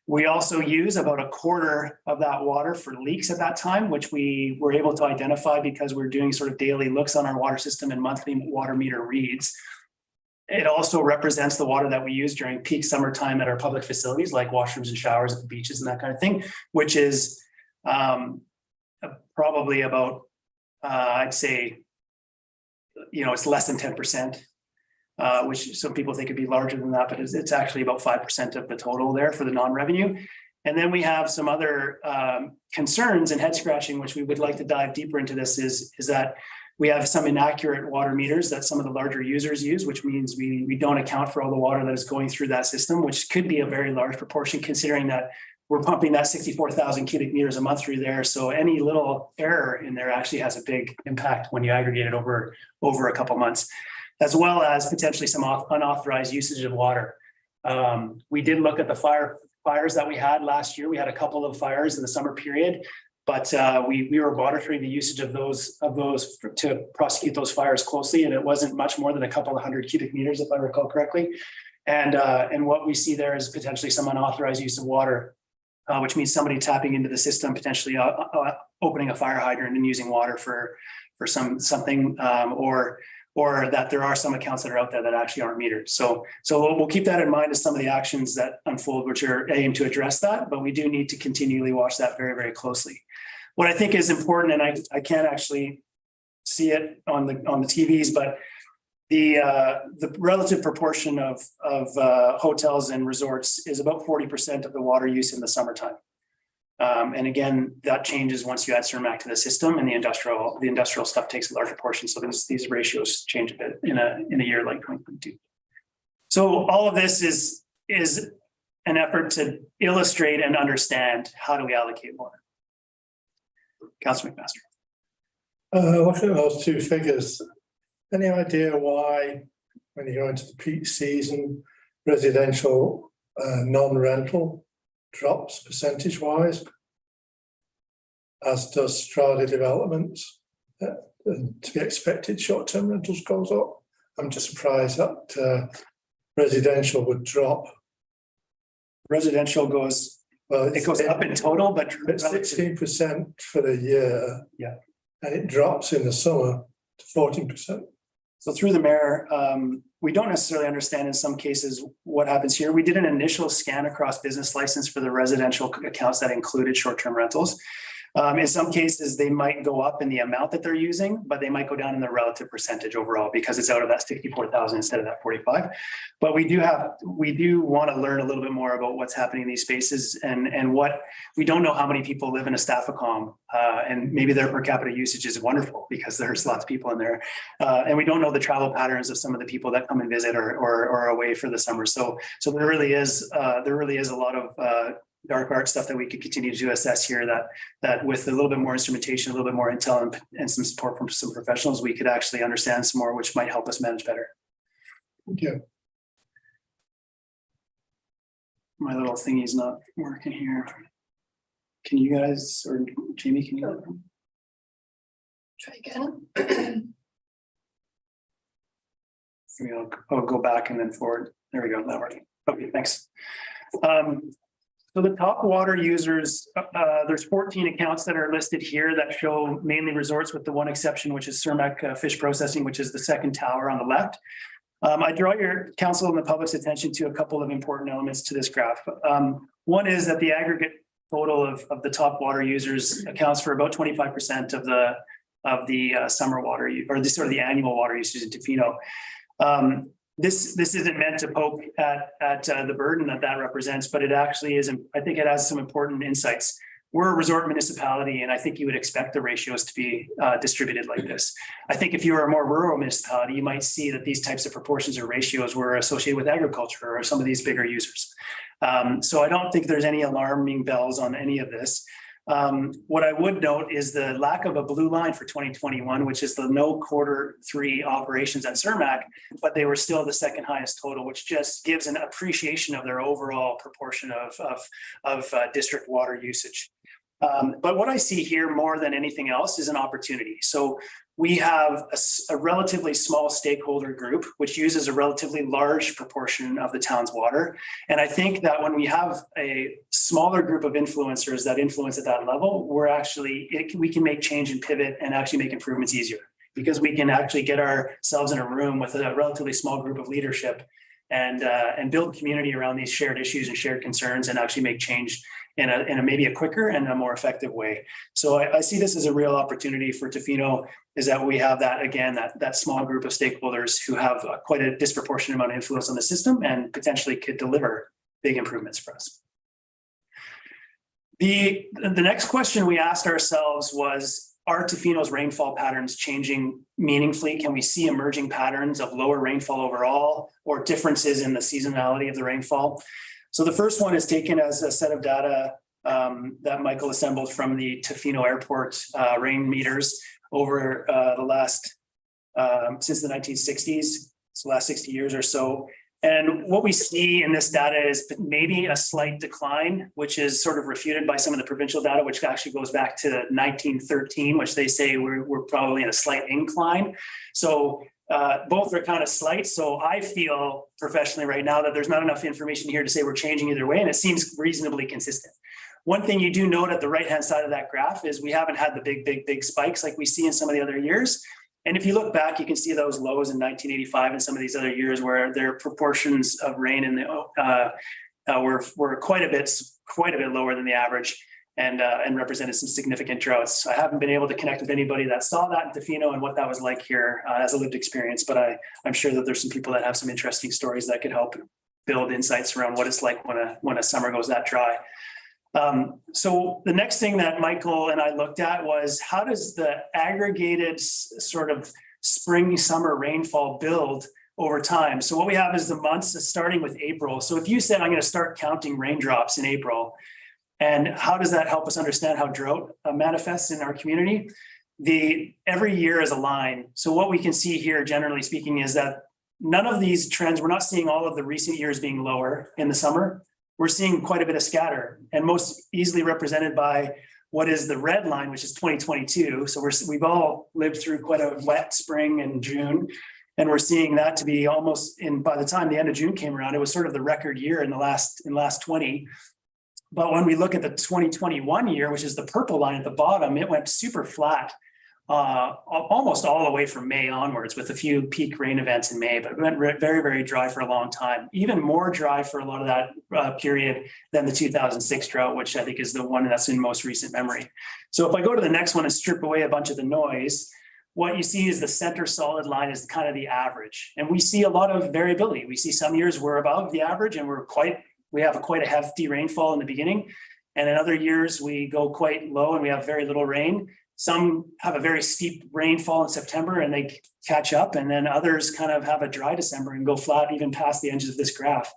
We also use about a quarter of that water for leaks at that time, which we were able to identify because we're doing sort of daily looks on our water system and monthly water meter reads. It also represents the water that we use during peak summertime at our public facilities, like washrooms and showers at the beaches and that kind of thing, which is probably about, I'd say, it's less than 10%. Which some people think could be larger than that, but it's actually about 5% of the total there for the non-revenue. And then we have some other concerns and head scratching, which we would like to dive deeper into. This is that we have some inaccurate water meters that some of the larger users use, which means we don't account for all the water that is going through that system, which could be a very large proportion considering that we're pumping that 64,000 cubic meters a month through there. So any little error in there actually has a big impact when you aggregate it over a couple months, as well as potentially some unauthorized usage of water. We did look at the fires that we had last year. We had a couple of fires in the summer period, but we were monitoring the usage of those to prosecute those fires closely, and it wasn't much more than a couple of hundred cubic meters, if I recall correctly. And what we see there is potentially some unauthorized use of water, which means somebody tapping into the system, potentially opening a fire hydrant and using water for something, or that there are some accounts that are out there that actually aren't metered. So we'll keep that in mind as some of the actions that unfold, which are aimed to address that, but we do need to continually watch that very, very closely. What I think is important, and I can't actually see it on the TVs, but the relative proportion of hotels and resorts is about 40% of the water use in the summertime. And again, that changes once you add Cermak to the system, and the industrial stuff takes a larger portion. So these ratios change a bit in a year like 2022. So all of this is an effort to illustrate and understand how do we allocate water. Councillor McMaster. Looking at those two figures, any idea why, when you go into the peak season, residential non-rental drops percentage-wise, as does strata developments? To be expected, short-term rentals goes up. I'm just surprised that residential would drop. Residential goes, well, it goes up in total, but 16% for the year. Yeah. And it drops in the summer to 14%. So through the mayor, we don't necessarily understand in some cases what happens here. We did an initial scan across business license for the residential accounts that included short-term rentals. In some cases, they might go up in the amount that they're using, but they might go down in the relative percentage overall because it's out of that 64,000 instead of that 45. But we do want to learn a little bit more about what's happening in these spaces and what we don't know how many people live in a Staffacom, and maybe their per capita usage is wonderful because there's lots of people in there, and we don't know the travel patterns of some of the people that come and visit or are away for the summer. So there really is a lot of dark art stuff that we could continue to assess here that with a little bit more instrumentation, a little bit more intel and some support from some professionals, we could actually understand some more, which might help us manage better. Thank you. My little thingy's not working here. Can you guys, or Jamie, can you? Try again. Maybe I'll go back and then forward. There we go, that working. Okay, thanks. So the top water users, there's 14 accounts that are listed here that show mainly resorts, with the one exception, which is Cermak Fish Processing, which is the second tower on the left. I draw your council and the public's attention to a couple of important elements to this graph. One is that the aggregate total of the top water users accounts for about 25% of the summer water, or the annual water usage in Tofino. This isn't meant to poke at the burden that represents, but it actually is. I think it has some important insights. we're a resort municipality, and I think you would expect the ratios to be distributed like this. I think if you were a more rural municipality, you might see that these types of proportions or ratios were associated with agriculture or some of these bigger users. So I don't think there's any alarming bells on any of this. What I would note is the lack of a blue line for 2021, which is the no Q3 operations at Cermak, but they were still the second highest total, which just gives an appreciation of their overall proportion of district water usage. But what I see here more than anything else is an opportunity. So we have a relatively small stakeholder group, which uses a relatively large proportion of the town's water. And I think that when we have a smaller group of influencers that influence at that level, we can make change and pivot and actually make improvements easier, because we can actually get ourselves in a room with a relatively small group of leadership and build community around these shared issues and shared concerns and actually make change in a maybe a quicker and a more effective way. So I see this as a real opportunity for Tofino, is that we have that, again, that small group of stakeholders who have quite a disproportionate amount of influence on the system and potentially could deliver big improvements for us. The next question we asked ourselves was, are Tofino's rainfall patterns changing meaningfully? Can we see emerging patterns of lower rainfall overall or differences in the seasonality of the rainfall? So the first one is taken as a set of data that Michael assembled from the Tofino Airport rain meters over the last, since the 1960s, so last 60 years or so. And what we see in this data is maybe a slight decline, which is sort of refuted by some of the provincial data, which actually goes back to 1913, which they say we're probably in a slight incline. So both are kind of slight. So I feel professionally right now that there's not enough information here to say we're changing either way, and it seems reasonably consistent. One thing you do note at the right-hand side of that graph is we haven't had the big spikes like we see in some of the other years. And if you look back, you can see those lows in 1985 and some of these other years where their proportions of rain in the were quite a bit lower than the average, and represented some significant droughts. I haven't been able to connect with anybody that saw that in Tofino and what that was like here as a lived experience, but I'm sure that there's some people that have some interesting stories that could help build insights around what it's like when a summer goes that dry. So the next thing that Michael and I looked at was, how does the aggregated sort of spring, summer rainfall build over time? So what we have is the months starting with April. So if you said, I'm going to start counting raindrops in April, and how does that help us understand how drought manifests in our community? Every year is a line. So what we can see here, generally speaking, is that none of these trends, we're not seeing all of the recent years being lower in the summer. We're seeing quite a bit of scatter, and most easily represented by what is the red line, which is 2022. So we've all lived through quite a wet spring and June, and we're seeing that to be almost by the time the end of June came around, it was sort of the record year in the last 20. But when we look at the 2021 year, which is the purple line at the bottom, it went super flat almost all the way from May onwards, with a few peak rain events in May, but it went very, very dry for a long time, even more dry for a lot of that period than the 2006 drought, which I think is the one that's in most recent memory. So if I go to the next one and strip away a bunch of the noise, what you see is the center solid line is kind of the average. And we see a lot of variability. We see some years we're above the average and we have quite a hefty rainfall in the beginning. And in other years we go quite low and we have very little rain. Some have a very steep rainfall in September and they catch up, and then others kind of have a dry December and go flat even past the edges of this graph.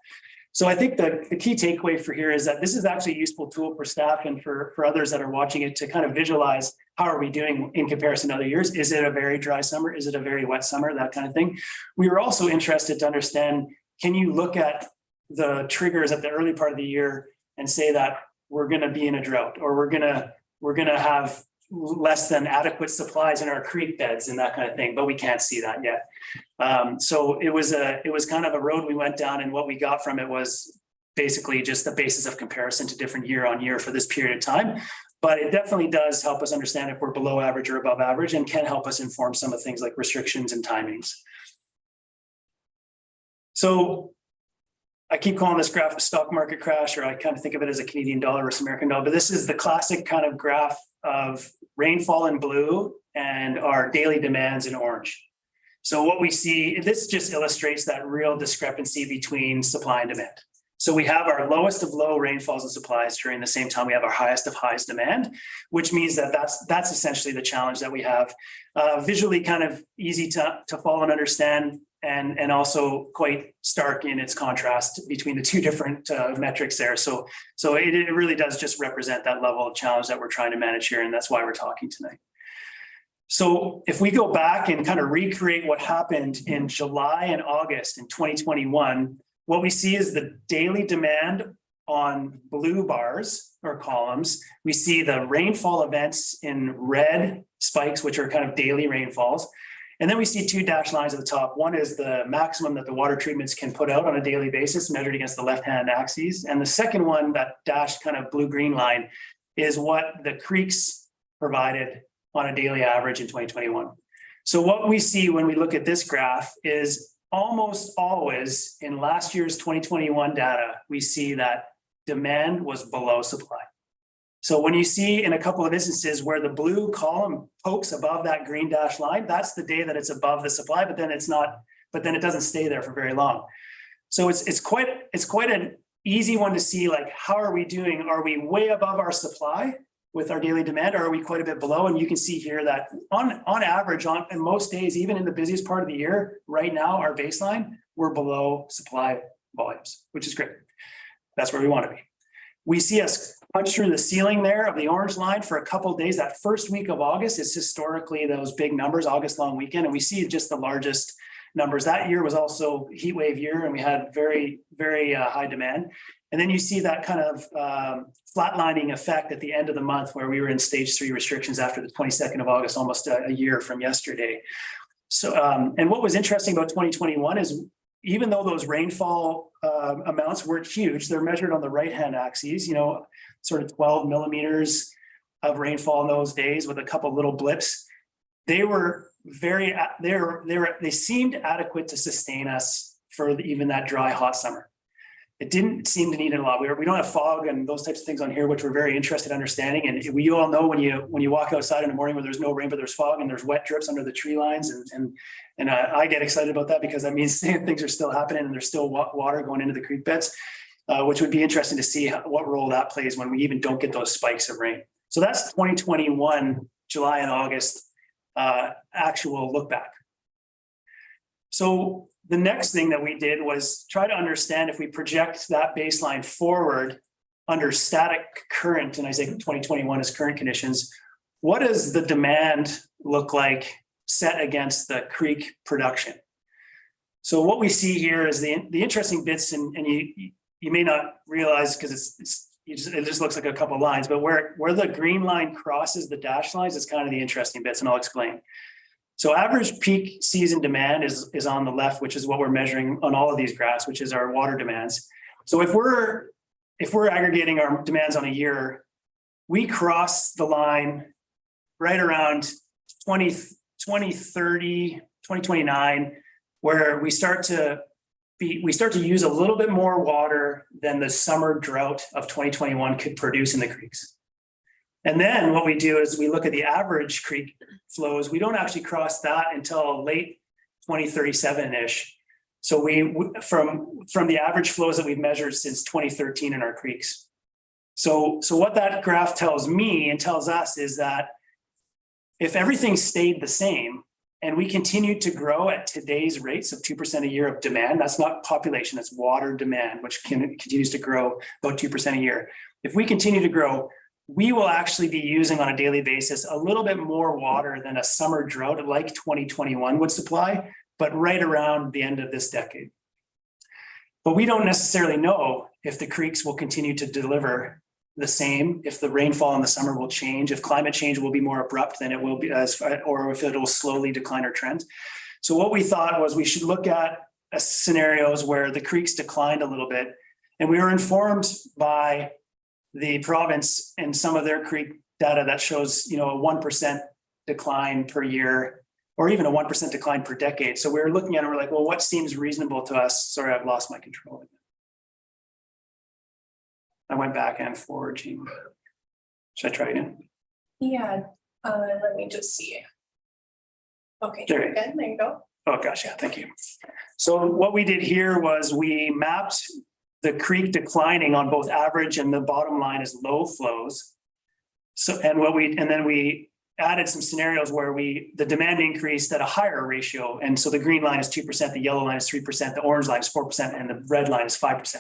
So I think the key takeaway for here is that this is actually a useful tool for staff and for others that are watching it to kind of visualize how are we doing in comparison to other years. Is it a very dry summer? Is it a very wet summer? That kind of thing. We were also interested to understand, can you look at the triggers at the early part of the year and say that we're going to be in a drought, or we're going to have less than adequate supplies in our creek beds and that kind of thing, but we can't see that yet. So it was kind of a road we went down, and what we got from it was basically just the basis of comparison to different year on year for this period of time. But it definitely does help us understand if we're below average or above average, and can help us inform some of things like restrictions and timings. So I keep calling this graph a stock market crash, or I kind of think of it as a Canadian dollar versus American dollar, but this is the classic kind of graph of rainfall in blue and our daily demands in orange. So what we see, this just illustrates that real discrepancy between supply and demand. So we have our lowest of low rainfalls and supplies during the same time we have our highest of highs demand, which means that that's essentially the challenge that we have. Visually kind of easy to follow and understand, and also quite stark in its contrast between the two different metrics there. So it really does just represent that level of challenge that we're trying to manage here, and that's why we're talking tonight. So if we go back and kind of recreate what happened in July and August in 2021, what we see is the daily demand on blue bars or columns. We see the rainfall events in red spikes, which are kind of daily rainfalls. And then we see two dashed lines at the top. One is the maximum that the water treatments can put out on a daily basis measured against the left-hand axes. And the second one, that dashed kind of blue-green line, is what the creeks provided on a daily average in 2021. So what we see when we look at this graph is almost always in last year's 2021 data, we see that demand was below supply. So when you see in a couple of instances where the blue column pokes above that green dashed line, that's the day that it's above the supply, but then it's not, but then it doesn't stay there for very long. So it's quite an easy one to see, like, how are we doing? Are we way above our supply with our daily demand, or are we quite a bit below? And you can see here that on average, in most days, even in the busiest part of the year, right now, our baseline, we're below supply volumes, which is great. That's where we want to be. We see us punch through the ceiling there of the orange line for a couple of days. That first week of August is historically those big numbers, August long weekend, and we see just the largest numbers. That year was also heat wave year, and we had very, very high demand. And then you see that kind of flatlining effect at the end of the month where we were in stage 3 restrictions after the 22nd of August, almost a year from yesterday. So, and what was interesting about 2021 is even though those rainfall amounts weren't huge, they're measured on the right-hand axes, you know, sort of 12 millimeters of rainfall in those days with a couple little blips. They were they seemed adequate to sustain us for even that dry, hot summer. It didn't seem to need it a lot. We don't have fog and those types of things on here, which we're very interested in understanding. And you all know when you walk outside in the morning where there's no rain, but there's fog and there's wet drips under the tree lines. And I get excited about that because that means things are still happening and there's still water going into the creek beds, which would be interesting to see what role that plays when we even don't get those spikes of rain. So that's 2021, July and August actual look back. So the next thing that we did was try to understand if we project that baseline forward under static current, and I say 2021 is current conditions, what does the demand look like set against the creek production? So what we see here is the interesting bits, and you may not realize because it just looks like a couple lines, but where the green line crosses the dashed lines is kind of the interesting bits, and I'll explain. So average peak season demand is on the left, which is what we're measuring on all of these graphs, which is our water demands. So if we're aggregating our demands on a year, we cross the line right around 2030, 2029, where we start to use a little bit more water than the summer drought of 2021 could produce in the creeks. And then what we do is we look at the average creek flows. We don't actually cross that until late 2037-ish. So from the average flows that we've measured since 2013 in our creeks. So what that graph tells me and tells us is that if everything stayed the same and we continued to grow at today's rates of 2% a year of demand, that's not population, that's water demand, which continues to grow about 2% a year. If we continue to grow, we will actually be using on a daily basis a little bit more water than a summer drought like 2021 would supply, but right around the end of this decade. But we don't necessarily know if the creeks will continue to deliver the same, if the rainfall in the summer will change, if climate change will be more abrupt than it will be, or if it will slowly decline or trend. So what we thought was we should look at scenarios where the creeks declined a little bit, and we were informed by the province and some of their creek data that shows, you know, a 1% decline per year, or even a 1% decline per decade. So we were looking at it, we're like, well, what seems reasonable to us? Sorry, I've lost my control again. I went back and forward, Jean. Should I try again? Yeah, let me just see. Okay, there you go. Oh gosh, yeah, thank you. So what we did here was we mapped the creek declining on both average and the bottom line is low flows. So, and then we added some scenarios where the demand increased at a higher ratio. And so the green line is 2%, the yellow line is 3%, the orange line is 4%, and the red line is 5%.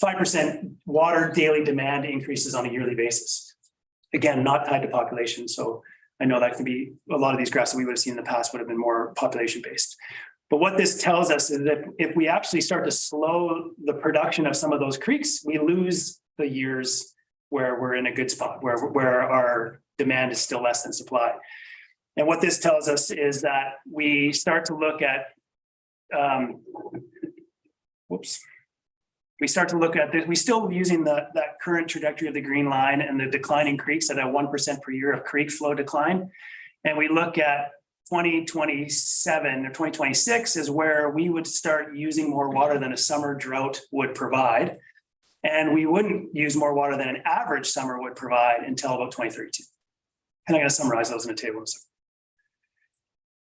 5% water daily demand increases on a yearly basis. Again, not tied to population. So I know that can be, a lot of these graphs that we would have seen in the past would have been more population based. But what this tells us is that if we actually start to slow the production of some of those creeks, we lose the years where we're in a good spot, where our demand is still less than supply. And what this tells us is that we start to look at, we start to look at this, we still using that current trajectory of the green line and the declining creeks at a 1% per year of creek flow decline. And we look at 2027 or 2026 is where we would start using more water than a summer drought would provide. And we wouldn't use more water than an average summer would provide until about 2032. And I'm going to summarize those in a table.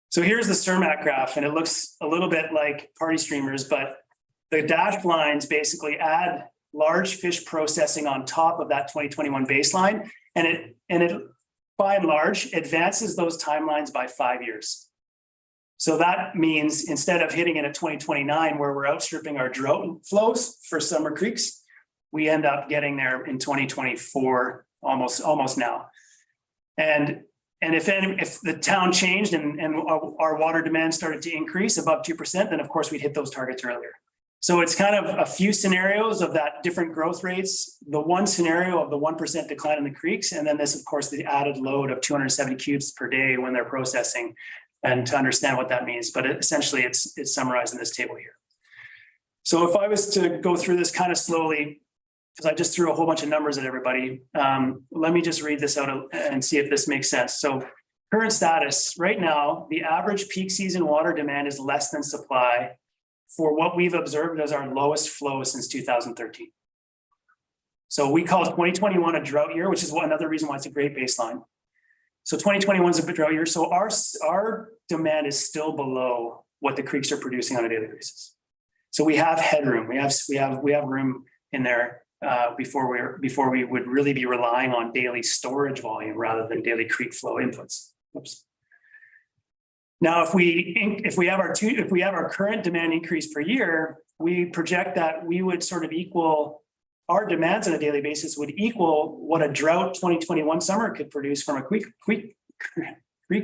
So here's the CERMAC graph, and it looks a little bit like party streamers, but the dashed lines basically add large fish processing on top of that 2021 baseline. And it by and large advances those timelines by 5 years. So that means instead of hitting it at 2029, where we're outstripping our drought flows for summer creeks, we end up getting there in 2024, almost now. And if the town changed and our water demand started to increase above 2%, then of course we'd hit those targets earlier. So it's kind of a few scenarios of that different growth rates, the one scenario of the 1% decline in the creeks, and then this, of course, the added load of 270 cubes per day when they're processing, and to understand what that means. But essentially it's summarized in this table here. So if I was to go through this kind of slowly, because I just threw a whole bunch of numbers at everybody, let me just read this out and see if this makes sense. So current status, right now, the average peak season water demand is less than supply for what we've observed as our lowest flow since 2013. So we call 2021 a drought year, which is another reason why it's a great baseline. So 2021 is a drought year. So our demand is still below what the creeks are producing on a daily basis. So we have headroom. We have room in there before we would really be relying on daily storage volume rather than daily creek flow inputs. Oops. Now, if we have our current demand increase per year, we project that we would sort of equal our demands on a daily basis would equal what a drought 2021 summer could produce from a creek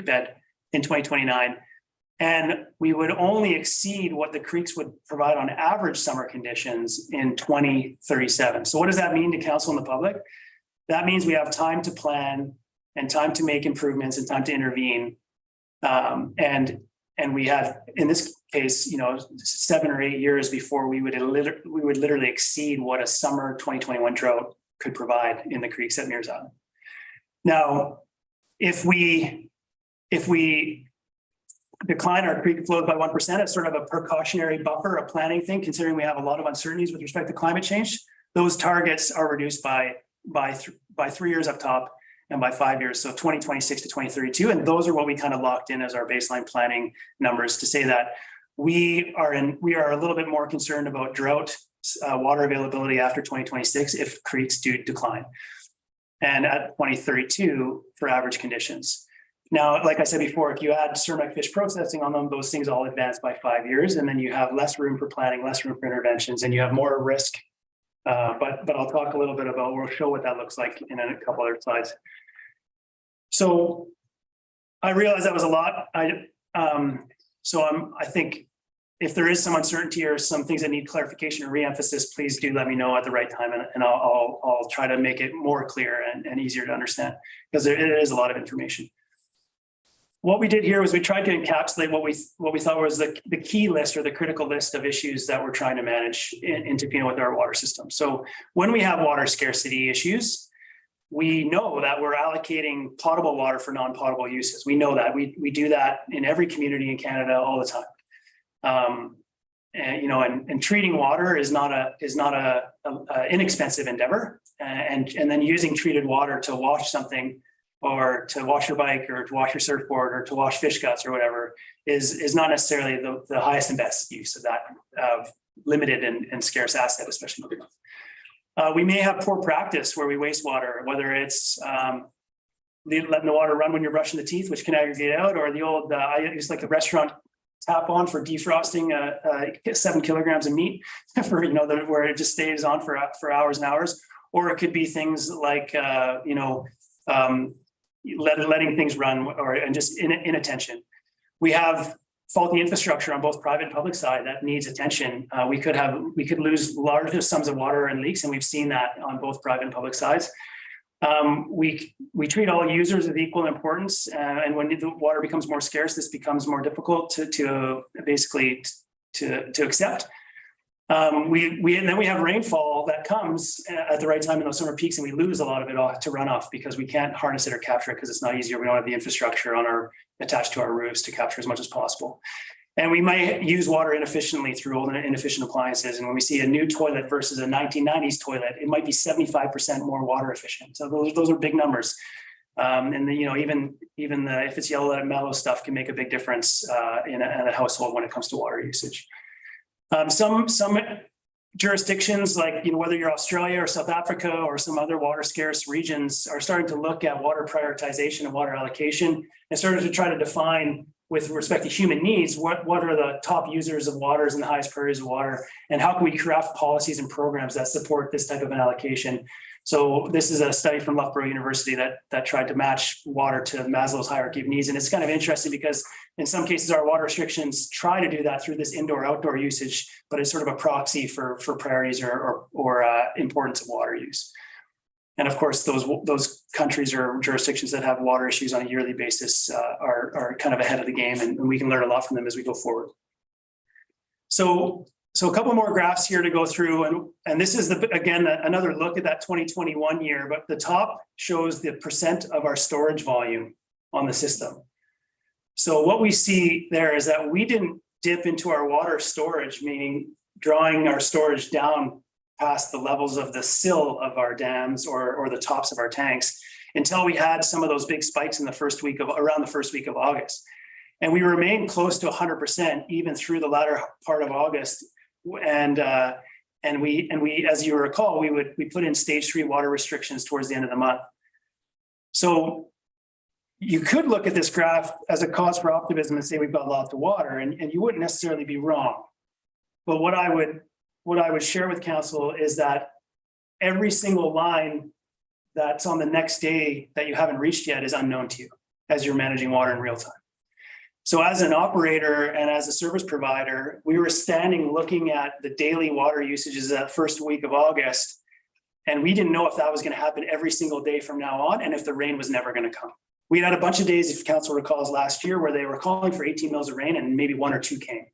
bed in 2029. And we would only exceed what the creeks would provide on average summer conditions in 2037. So what does that mean to council and the public? That means we have time to plan and time to make improvements and time to intervene. And we have, in this case, 7 or 8 years before we would literally exceed what a summer 2021 drought could provide in the creeks at Mears Island. Now, if we decline our creek flows by 1% as sort of a precautionary buffer, a planning thing, considering we have a lot of uncertainties with respect to climate change, those targets are reduced by 3 years up top and by 5 years, so 2026 to 2032. And those are what we kind of locked in as our baseline planning numbers to say that we are a little bit more concerned about drought water availability after 2026 if creeks do decline, and at 2032 for average conditions. Now, like I said before, if you add CERMAC fish processing on them, those things all advance by 5 years, and then you have less room for planning, less room for interventions, and you have more risk. But I'll talk a little bit about, we'll show what that looks like in a couple other slides. So I realize that was a lot. I think if there is some uncertainty or some things that need clarification or re-emphasis, please do let me know at the right time, and I'll try to make it more clear and easier to understand, because it is a lot of information. What we did here was we tried to encapsulate what we thought was the key list or the critical list of issues that we're trying to manage in Tofino with our water system. So when we have water scarcity issues, we know that we're allocating potable water for non-potable uses. We know that we do that in every community in Canada all the time. And treating water is not a inexpensive endeavor. And then using treated water to wash something, or to wash your bike, or to wash your surfboard, or to wash fish guts or whatever is not necessarily the highest and best use of limited and scarce asset, especially moving on. We may have poor practice where we waste water, whether it's letting the water run when you're brushing the teeth, which can aggregate out, or the old, I use like the restaurant tap on for defrosting 7 kilograms of meat for, where it just stays on for hours and hours. Or it could be things like, letting things run and just inattention. We have faulty infrastructure on both private and public side that needs attention. We could lose large sums of water and leaks, and we've seen that on both private and public sides. We treat all users of equal importance, and when the water becomes more scarce, this becomes more difficult to accept. And then we have rainfall that comes at the right time in those summer peaks, and we lose a lot of it off to runoff because we can't harness it or capture it because it's not easier. We don't have the infrastructure attached to our roofs to capture as much as possible. And we might use water inefficiently through old and inefficient appliances. And when we see a new toilet versus a 1990s toilet, it might be 75% more water efficient. So those are big numbers. Even if it's yellow and mellow stuff can make a big difference in a household when it comes to water usage. Some jurisdictions, like whether you're Australia or South Africa or some other water scarce regions, are starting to look at water prioritization and water allocation and starting to try to define, with respect to human needs, what are the top users of waters and the highest priorities of water, and how can we craft policies and programs that support this type of an allocation. So this is a study from Loughborough University that tried to match water to Maslow's hierarchy of needs. And it's kind of interesting because in some cases our water restrictions try to do that through this indoor-outdoor usage, but it's sort of a proxy for priorities or importance of water use. And of course, those countries or jurisdictions that have water issues on a yearly basis are kind of ahead of the game, and we can learn a lot from them as we go forward. So a couple more graphs here to go through, and this is again another look at that 2021 year, but the top shows the percent of our storage volume on the system. So what we see there is that we didn't dip into our water storage, meaning drawing our storage down past the levels of the sill of our dams or the tops of our tanks until we had some of those big spikes in around the first week of August. And we remained close to 100% even through the latter part of August. And we, as you recall, we put in stage 3 water restrictions towards the end of the month. So you could look at this graph as a cause for optimism and say we've got lots of water, and you wouldn't necessarily be wrong. But what I would share with council is that every single line that's on the next day that you haven't reached yet is unknown to you as you're managing water in real time. So as an operator and as a service provider, we were standing looking at the daily water usages that first week of August, and we didn't know if that was going to happen every single day from now on, and if the rain was never going to come. We had a bunch of days, if council recalls last year, where they were calling for 18 mils of rain and maybe 1 or 2 came.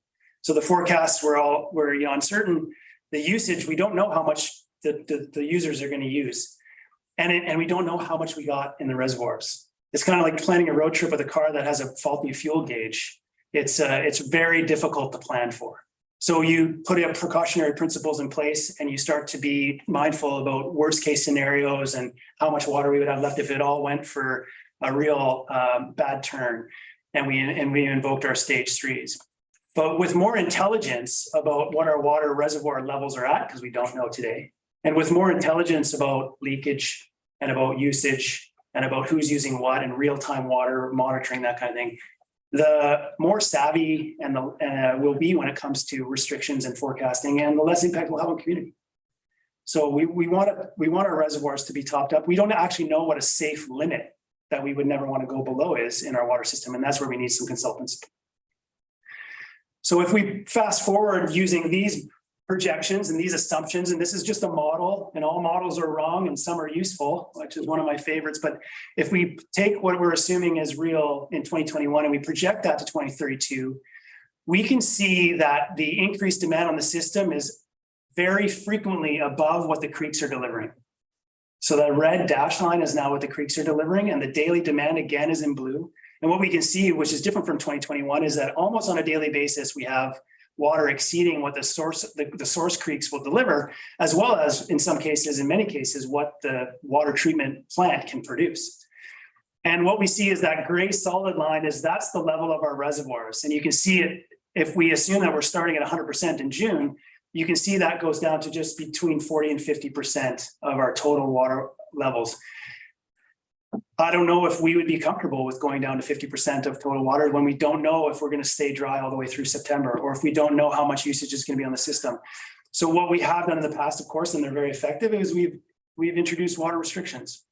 So the forecasts were uncertain. The usage, we don't know how much the users are going to use. And we don't know how much we got in the reservoirs. It's kind of like planning a road trip with a car that has a faulty fuel gauge. It's very difficult to plan for. So you put in precautionary principles in place, and you start to be mindful about worst case scenarios and how much water we would have left if it all went for a real bad turn. And we invoked our stage 3s. But with more intelligence about what our water reservoir levels are at, because we don't know today, and with more intelligence about leakage and about usage and about who's using what and real-time water monitoring, that kind of thing, the more savvy and will be when it comes to restrictions and forecasting, and the less impact we'll have on community. So we want our reservoirs to be topped up. We don't actually know what a safe limit that we would never want to go below is in our water system, and that's where we need some consultants. So if we fast forward using these projections and these assumptions, and this is just a model, and all models are wrong and some are useful, which is one of my favorites. But if we take what we're assuming is real in 2021 and we project that to 2032, we can see that the increased demand on the system is very frequently above what the creeks are delivering. So that red dashed line is now what the creeks are delivering, and the daily demand again is in blue. And what we can see, which is different from 2021, is that almost on a daily basis, we have water exceeding what the source creeks will deliver, as well as in some cases, in many cases, what the water treatment plant can produce. And what we see is that gray solid line that's the level of our reservoirs. And you can see it if we assume that we're starting at 100% in June, you can see that goes down to just between 40 and 50% of our total water levels. I don't know if we would be comfortable with going down to 50% of total water when we don't know if we're going to stay dry all the way through September, or if we don't know how much usage is going to be on the system. So what we have done in the past, of course, and they're very effective, is we've introduced water restrictions.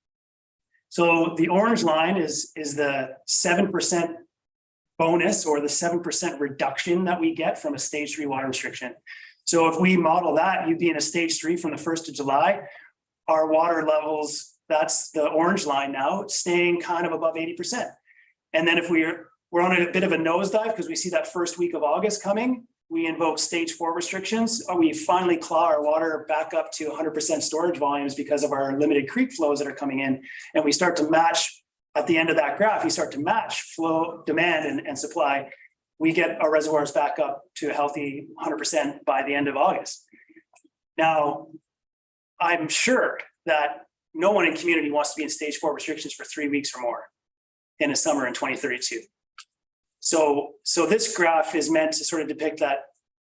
So the orange line is the 7% bonus, or the 7% reduction that we get from a stage 3 water restriction. So if we model that, you'd be in a stage 3 from the 1st of July, our water levels, that's the orange line now, staying kind of above 80%. And then if we're on a bit of a nosedive because we see that first week of August coming, we invoke stage 4 restrictions, or we finally claw our water back up to 100% storage volumes because of our limited creek flows that are coming in. And we start to match, at the end of that graph, you start to match flow, demand and supply. We get our reservoirs back up to a healthy 100% by the end of August. Now, I'm sure that no one in community wants to be in stage 4 restrictions for 3 weeks or more in a summer in 2032. So this graph is meant to sort of depict that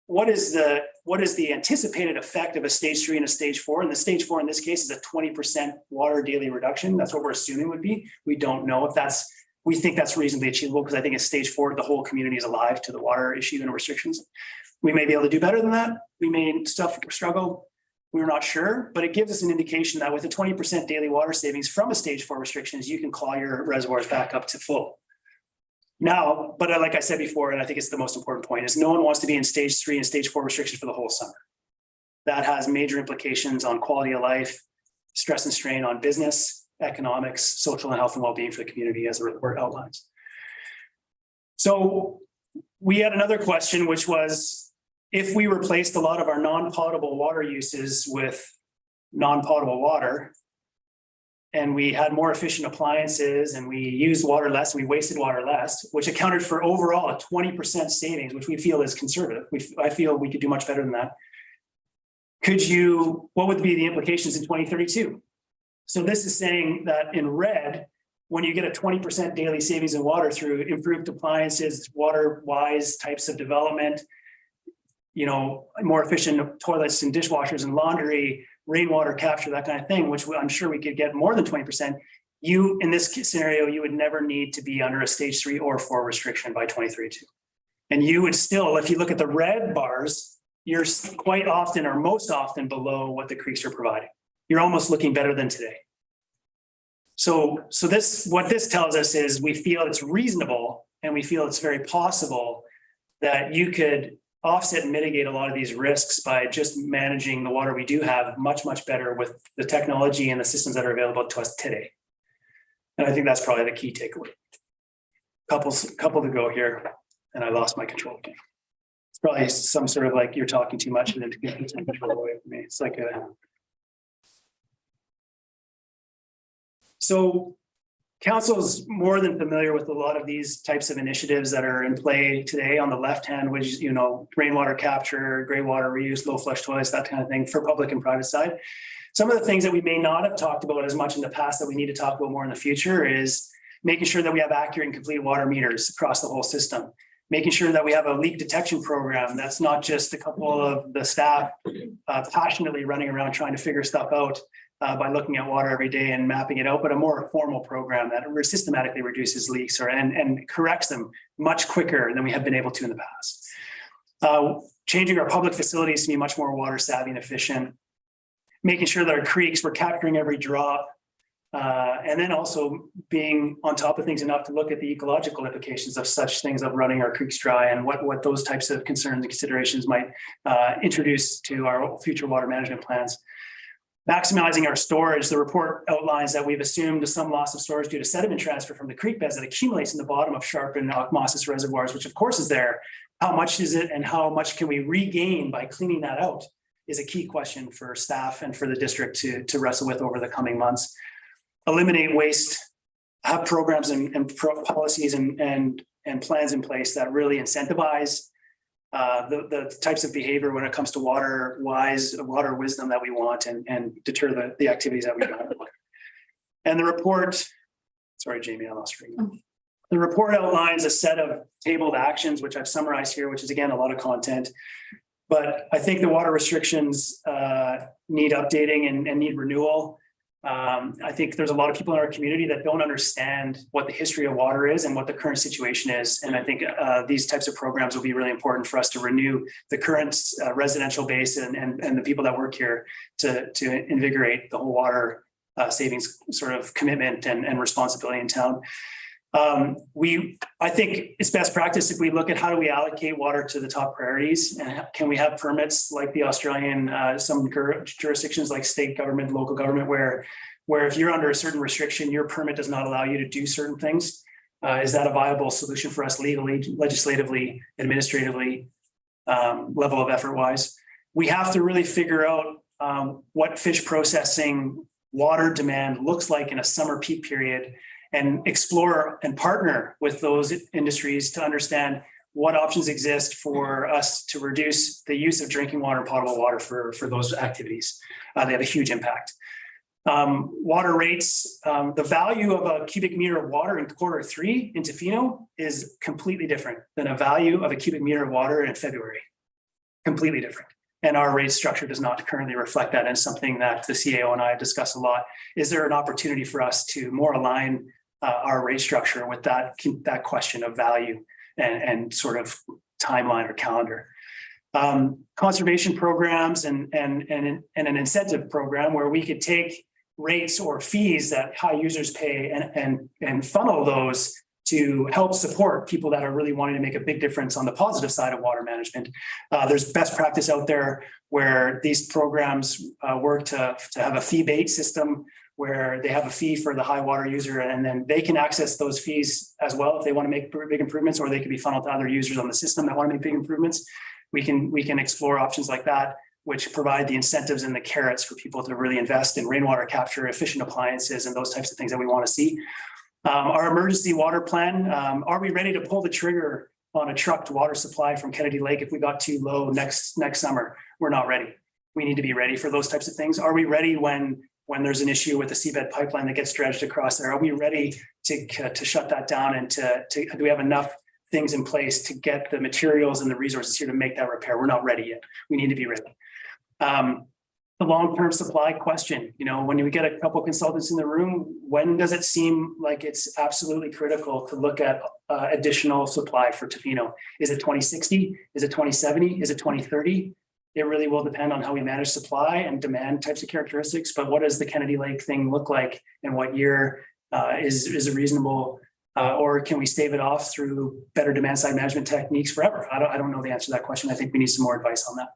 what is the anticipated effect of a stage 3 and a stage 4? And the stage 4 in this case is a 20% water daily reduction. That's what we're assuming would be. We don't know if we think that's reasonably achievable, because I think at stage 4, the whole community is alive to the water issue and restrictions. We may be able to do better than that. We may struggle. We're not sure, but it gives us an indication that with a 20% daily water savings from a stage 4 restrictions, you can claw your reservoirs back up to full. Now, but like I said before, and I think it's the most important point, is no one wants to be in stage 3 and stage 4 restrictions for the whole summer. That has major implications on quality of life, stress and strain on business, economics, social and health and well-being for the community, as the report outlines. So we had another question, which was, if we replaced a lot of our non-potable water uses with non-potable water, and we had more efficient appliances, and we used water less, and we wasted water less, which accounted for overall a 20% savings, which we feel is conservative. I feel we could do much better than that. What would be the implications in 2032? So this is saying that in red, when you get a 20% daily savings in water through improved appliances, water-wise types of development, more efficient toilets and dishwashers and laundry, rainwater capture, that kind of thing, which I'm sure we could get more than 20%. In this scenario, you would never need to be under a stage 3 or 4 restriction by 2032. And you would still, if you look at the red bars, you're quite often or most often below what the creeks are providing. You're almost looking better than today. So what this tells us is we feel it's reasonable, and we feel it's very possible that you could offset and mitigate a lot of these risks by just managing the water we do have much, much better with the technology and the systems that are available to us today. And I think that's probably the key takeaway. Couple to go here, and I lost my control again. It's probably some sort of like you're talking too much and then to get the control away from me. It's like so council's more than familiar with a lot of these types of initiatives that are in play today. On the left hand, which rainwater capture, gray water reuse, low flush toilets, that kind of thing for public and private side. Some of the things that we may not have talked about as much in the past that we need to talk about more in the future is making sure that we have accurate and complete water meters across the whole system. Making sure that we have a leak detection program that's not just a couple of the staff passionately running around trying to figure stuff out by looking at water every day and mapping it out, but a more formal program that systematically reduces leaks and corrects them much quicker than we have been able to in the past. Changing our public facilities to be much more water savvy and efficient. Making sure that our creeks, we're capturing every drop. And then also being on top of things enough to look at the ecological implications of such things of running our creeks dry and what those types of concerns and considerations might introduce to our future water management plans. Maximizing our storage, the report outlines that we've assumed some loss of storage due to sediment transfer from the creek beds that accumulates in the bottom of sharp and osmosis reservoirs, which of course is there. How much is it and how much can we regain by cleaning that out is a key question for staff and for the district to wrestle with over the coming months. Eliminate waste, have programs and policies and plans in place that really incentivize the types of behavior when it comes to water wisdom that we want and deter the activities that we don't want. And the report, sorry, Jamie, I lost you. The report outlines a set of tabled actions, which I've summarized here, which is again, a lot of content. But I think the water restrictions need updating and need renewal. I think there's a lot of people in our community that don't understand what the history of water is and what the current situation is. And I think these types of programs will be really important for us to renew the current residential base and the people that work here to invigorate the whole water savings sort of commitment and responsibility in town. I think it's best practice if we look at how do we allocate water to the top priorities, and can we have permits like the Australian, some jurisdictions like state government, local government, where if you're under a certain restriction, your permit does not allow you to do certain things. Is that a viable solution for us legally, legislatively, administratively, level of effort wise? We have to really figure out what fish processing water demand looks like in a summer peak period, and explore and partner with those industries to understand what options exist for us to reduce the use of drinking water and potable water for those activities. They have a huge impact. Water rates, the value of a cubic meter of water in Q3 in Tofino is completely different than a value of a cubic meter of water in February. Completely different. And our rate structure does not currently reflect that, and something that the CAO and I discuss a lot. Is there an opportunity for us to more align our rate structure with that question of value and sort of timeline or calendar? Conservation programs and an incentive program where we could take rates or fees that high users pay and funnel those to help support people that are really wanting to make a big difference on the positive side of water management. There's best practice out there where these programs work to have a fee-based system where they have a fee for the high water user, and then they can access those fees as well if they want to make big improvements, or they can be funneled to other users on the system that want to make big improvements. We can explore options like that, which provide the incentives and the carrots for people to really invest in rainwater capture, efficient appliances, and those types of things that we want to see. Our emergency water plan, are we ready to pull the trigger on a trucked water supply from Kennedy Lake if we got too low next summer? We're not ready. We need to be ready for those types of things. Are we ready when there's an issue with the seabed pipeline that gets dredged across there? Are we ready to shut that down, and do we have enough things in place to get the materials and the resources here to make that repair? We're not ready yet. We need to be ready. The long-term supply question, when we get a couple consultants in the room, when does it seem like it's absolutely critical to look at additional supply for Tofino? Is it 2060? Is it 2070? Is it 2030? It really will depend on how we manage supply and demand types of characteristics. But what does the Kennedy Lake thing look like, and what year is a reasonable, or can we stave it off through better demand side management techniques forever? I don't know the answer to that question. I think we need some more advice on that.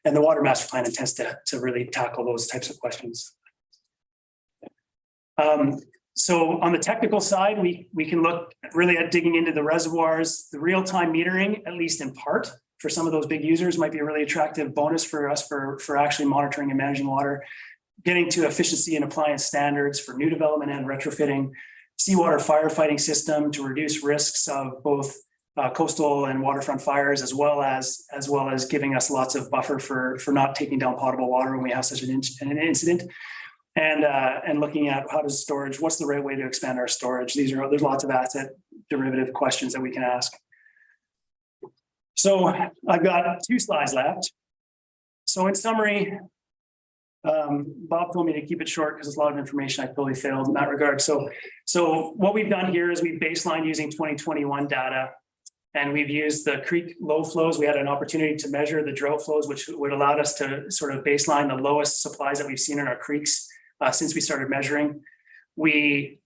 And the water master plan intends to really tackle those types of questions. So on the technical side, we can look really at digging into the reservoirs. The real-time metering, at least in part, for some of those big users, might be a really attractive bonus for us for actually monitoring and managing water. Getting to efficiency and appliance standards for new development and retrofitting. Seawater firefighting system to reduce risks of both coastal and waterfront fires, as well as giving us lots of buffer for not taking down potable water when we have such an incident. And looking at how does storage, what's the right way to expand our storage? There's lots of asset derivative questions that we can ask. So I've got 2 slides left. So in summary, Bob told me to keep it short because it's a lot of information. I totally failed in that regard. So what we've done here is we've baselined using 2021 data, and we've used the creek low flows. We had an opportunity to measure the drought flows, which would allow us to sort of baseline the lowest supplies that we've seen in our creeks since we started measuring. We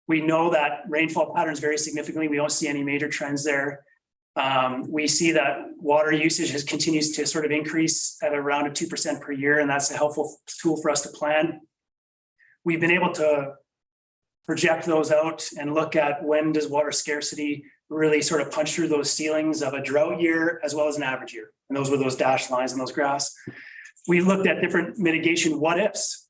know that rainfall patterns vary significantly. We don't see any major trends there. We see that water usage continues to sort of increase at around 2% per year, and that's a helpful tool for us to plan. We've been able to project those out and look at when does water scarcity really sort of punch through those ceilings of a drought year as well as an average year. And those were those dashed lines and those graphs. We looked at different mitigation what ifs,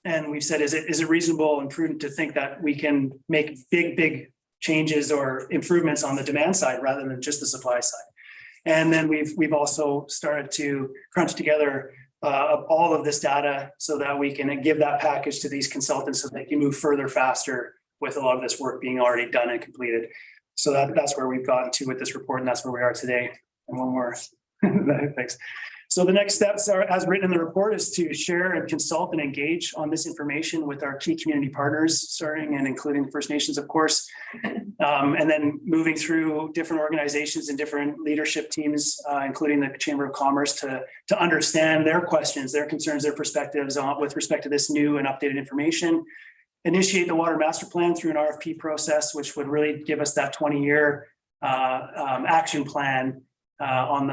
and we've said, is it reasonable and prudent to think that we can make big changes or improvements on the demand side rather than just the supply side? And then we've also started to crunch together all of this data so that we can give that package to these consultants so they can move further faster with a lot of this work being already done and completed. So that's where we've gotten to with this report, and that's where we are today. And one more, thanks. So the next steps are, as written in the report, is to share and consult and engage on this information with our key community partners, starting and including First Nations, of course. And then moving through different organizations and different leadership teams, including the Chamber of Commerce, to understand their questions, their concerns, their perspectives on with respect to this new and updated information. Initiate the water master plan through an RFP process, which would really give us that 20-year action plan on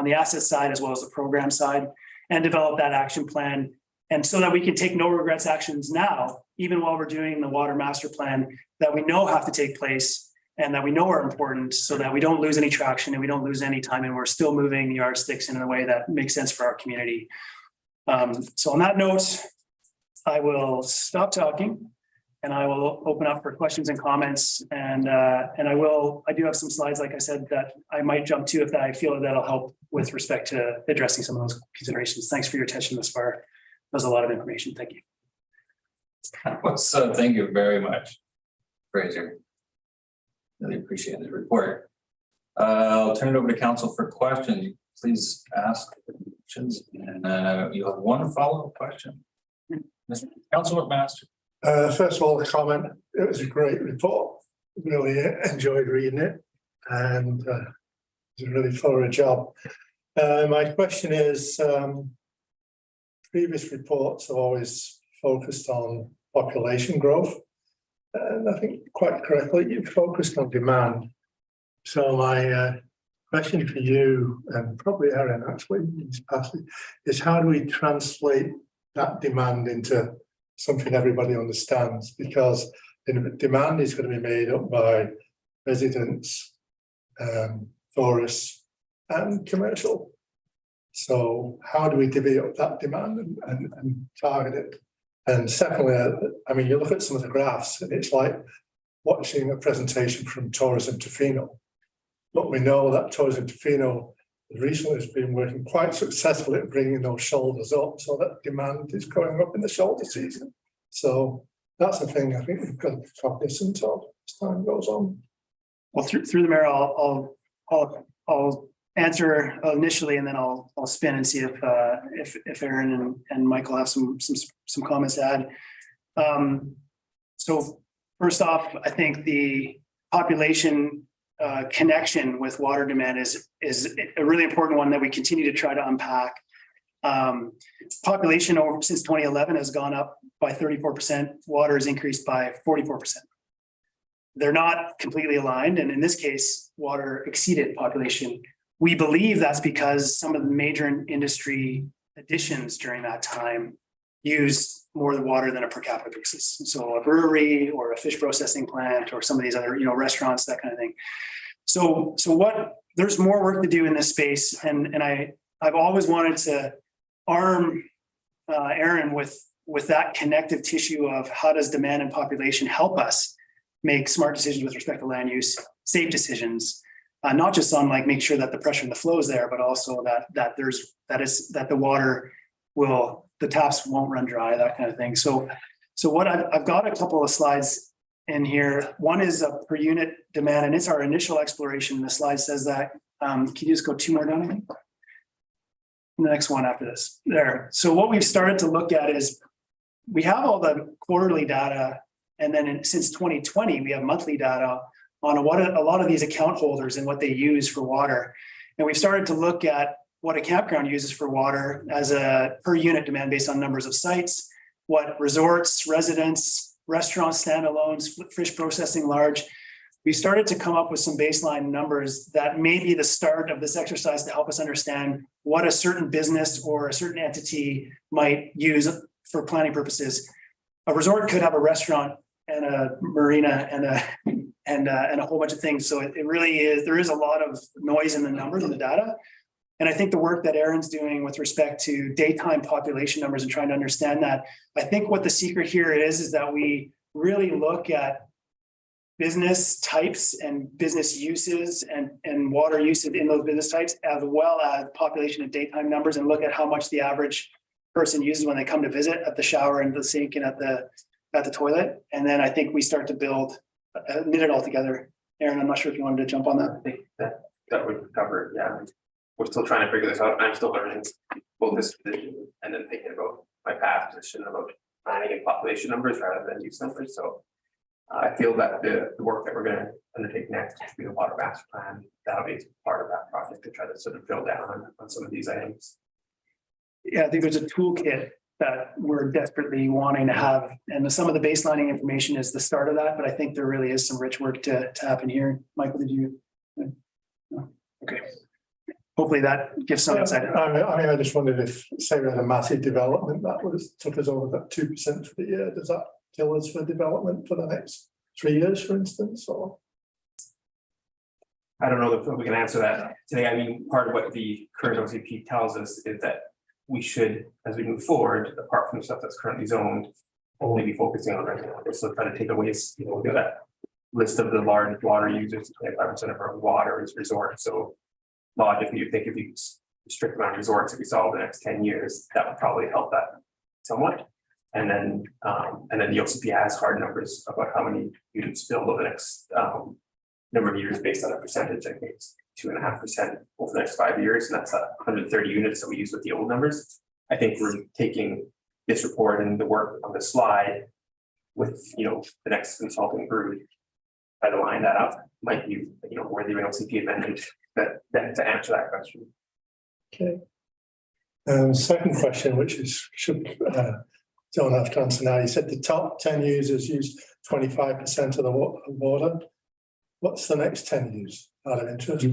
the asset side as well as the program side, and develop that action plan. And so that we can take no regrets actions now, even while we're doing the water master plan, that we know have to take place and that we know are important, so that we don't lose any traction and we don't lose any time, and we're still moving yardsticks in a way that makes sense for our community. So on that note, I will stop talking and I will open up for questions and comments. And I do have some slides, like I said, that I might jump to if I feel that that'll help with respect to addressing some of those considerations. Thanks for your attention thus far. That was a lot of information. Thank you. So thank you very much, Fraser. Really appreciate the report. I'll turn it over to council for questions. Please ask questions, and you have one follow-up question. Mr. Councilor Master. First of all, the comment, it was a great report. Really enjoyed reading it, and it was a really thorough job. My question is, previous reports have always focused on population growth, and I think quite correctly you've focused on demand. So my question for you, and probably Erin actually, is how do we translate that demand into something everybody understands? Because demand is going to be made up by residents, tourists, and commercial. So how do we divvy up that demand and target it? And secondly, I mean, you look at some of the graphs and it's like watching a presentation from Tourism Tofino. But we know that Tourism Tofino recently has been working quite successfully at bringing those shoulders up, so that demand is going up in the shoulder season. So that's the thing I think we've got to be cognizant of as time goes on. Well, through the mayor, I'll answer initially, and then I'll spin and see if Erin and Michael have some comments to add. So first off, I think the population connection with water demand is a really important one that we continue to try to unpack. Population since 2011 has gone up by 34%. Water has increased by 44%. They're not completely aligned, and in this case, water exceeded population. We believe that's because some of the major industry additions during that time used more water than a per capita basis. So a brewery or a fish processing plant or some of these other, restaurants, that kind of thing. So there's more work to do in this space. And I've always wanted to arm Erin with that connective tissue of how does demand and population help us make smart decisions with respect to land use, safe decisions, not just on make sure that the pressure and the flow is there, but also that the taps won't run dry, that kind of thing. So what I've got a couple of slides in here. One is a per unit demand, and it's our initial exploration. The slide says that. Can you just go two more down? I think? The next one after this. There. So what we've started to look at is we have all the quarterly data, and then since 2020, we have monthly data on what a lot of these account holders and what they use for water. And we've started to look at what a campground uses for water as a per unit demand based on numbers of sites, what resorts, residents, restaurants, standalones, fish processing large. We started to come up with some baseline numbers that may be the start of this exercise to help us understand what a certain business or a certain entity might use for planning purposes. A resort could have a restaurant and a marina and a whole bunch of things. So it really is, there is a lot of noise in the numbers and the data. And I think the work that Erin's doing with respect to daytime population numbers and trying to understand that, I think what the secret here is that we really look at business types and business uses and water usage in those business types, as well as population and daytime numbers, and look at how much the average person uses when they come to visit at the shower and the sink and at the toilet. And then I think we start to knit it all together. Erin, I'm not sure if you wanted to jump on that. I think that would cover it, yeah. we're still trying to figure this out. I'm still learning both this position and then thinking about my past position about planning and population numbers rather than use numbers. So I feel that the work that we're going to undertake next to be the water master plan, that'll be part of that project to try to sort of drill down on some of these items. Yeah, I think there's a toolkit that we're desperately wanting to have, and some of the baselining information is the start of that, but I think there really is some rich work to happen here. Michael, did you? No? Okay. Hopefully that gives some insight. I just wondered if, say we had a massive development that was took us over that 2% for the year, does that kill us for development for the next 3 years, for instance, or? I don't know if we can answer that today. I mean, part of what the current OCP tells us is that we should, as we move forward, apart from the stuff that's currently zoned, only be focusing on residential. So try to take away, that list of the large water users. 25% of our water is resort. So logically, you think if you restrict the amount of resorts that we saw over the next 10 years, that would probably help that somewhat. And then the OCP has hard numbers about how many units build over the next number of years based on a percentage. I think it's 2.5% over the next 5 years, and that's 130 units that we use with the old numbers. I think we're taking this report and the work on the slide with the next consulting group, try to line that up. Might be worthy of an OCP amendment that to answer that question. Okay. Second question, which is don't have to answer now. You said the top 10 users use 25% of the water. What's the next 10 use out of interest?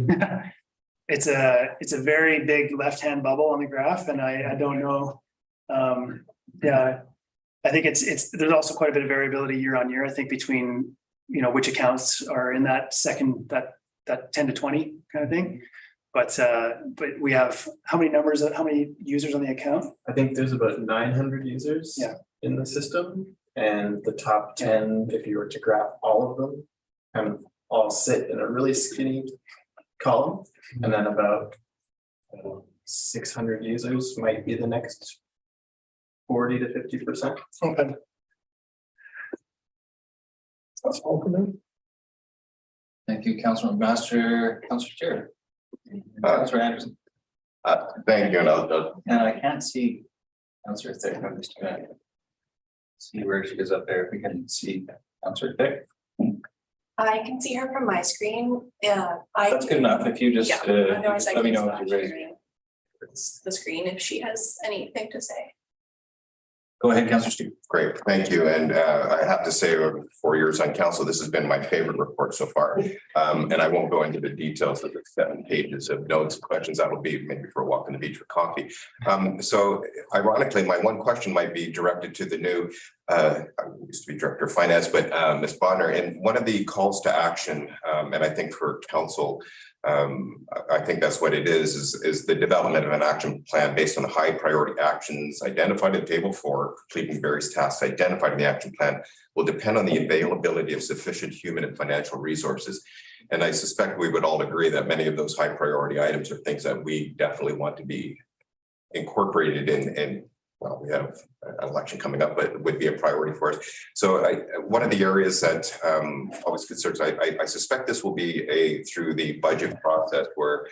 It's a very big left-hand bubble on the graph, and I don't know. Yeah, I think it's there's also quite a bit of variability year on year. I think between which accounts are in that second that 10 to 20 kind of thing. But we have how many users on the account? I think there's about 900 users in the system, and the top 10, if you were to graph all of them, kind of all sit in a really skinny column, and then about 600 users might be the next 40 to 50%. Okay. That's all for me. Thank you, Councilor Master. Councilor Chair. Councilor Anderson. Thank you, and I can't see Councilor Thick. I'm just gonna see where she is up there. If we can see Councilor Thick. I can see her from my screen. That's good enough. If you just let me know if you're ready. The screen if she has anything to say. Go ahead, Councilor Stu. Great, thank you. And I have to say, over 4 years on council, this has been my favorite report so far. And I won't go into the details of the 7 pages of notes and questions. That will be maybe for a walk on the beach with coffee. So ironically, my one question might be directed to the new, I used to be Director of Finance, but Ms. Bonner. And one of the calls to action, and I think for council, I think that's what it is the development of an action plan based on the high priority actions identified in table 4, completing various tasks identified in the action plan will depend on the availability of sufficient human and financial resources. And I suspect we would all agree that many of those high priority items are things that we definitely want to be incorporated in. Well, we have an election coming up, but it would be a priority for us. So one of the areas that always concerns, I suspect this will be through the budget process where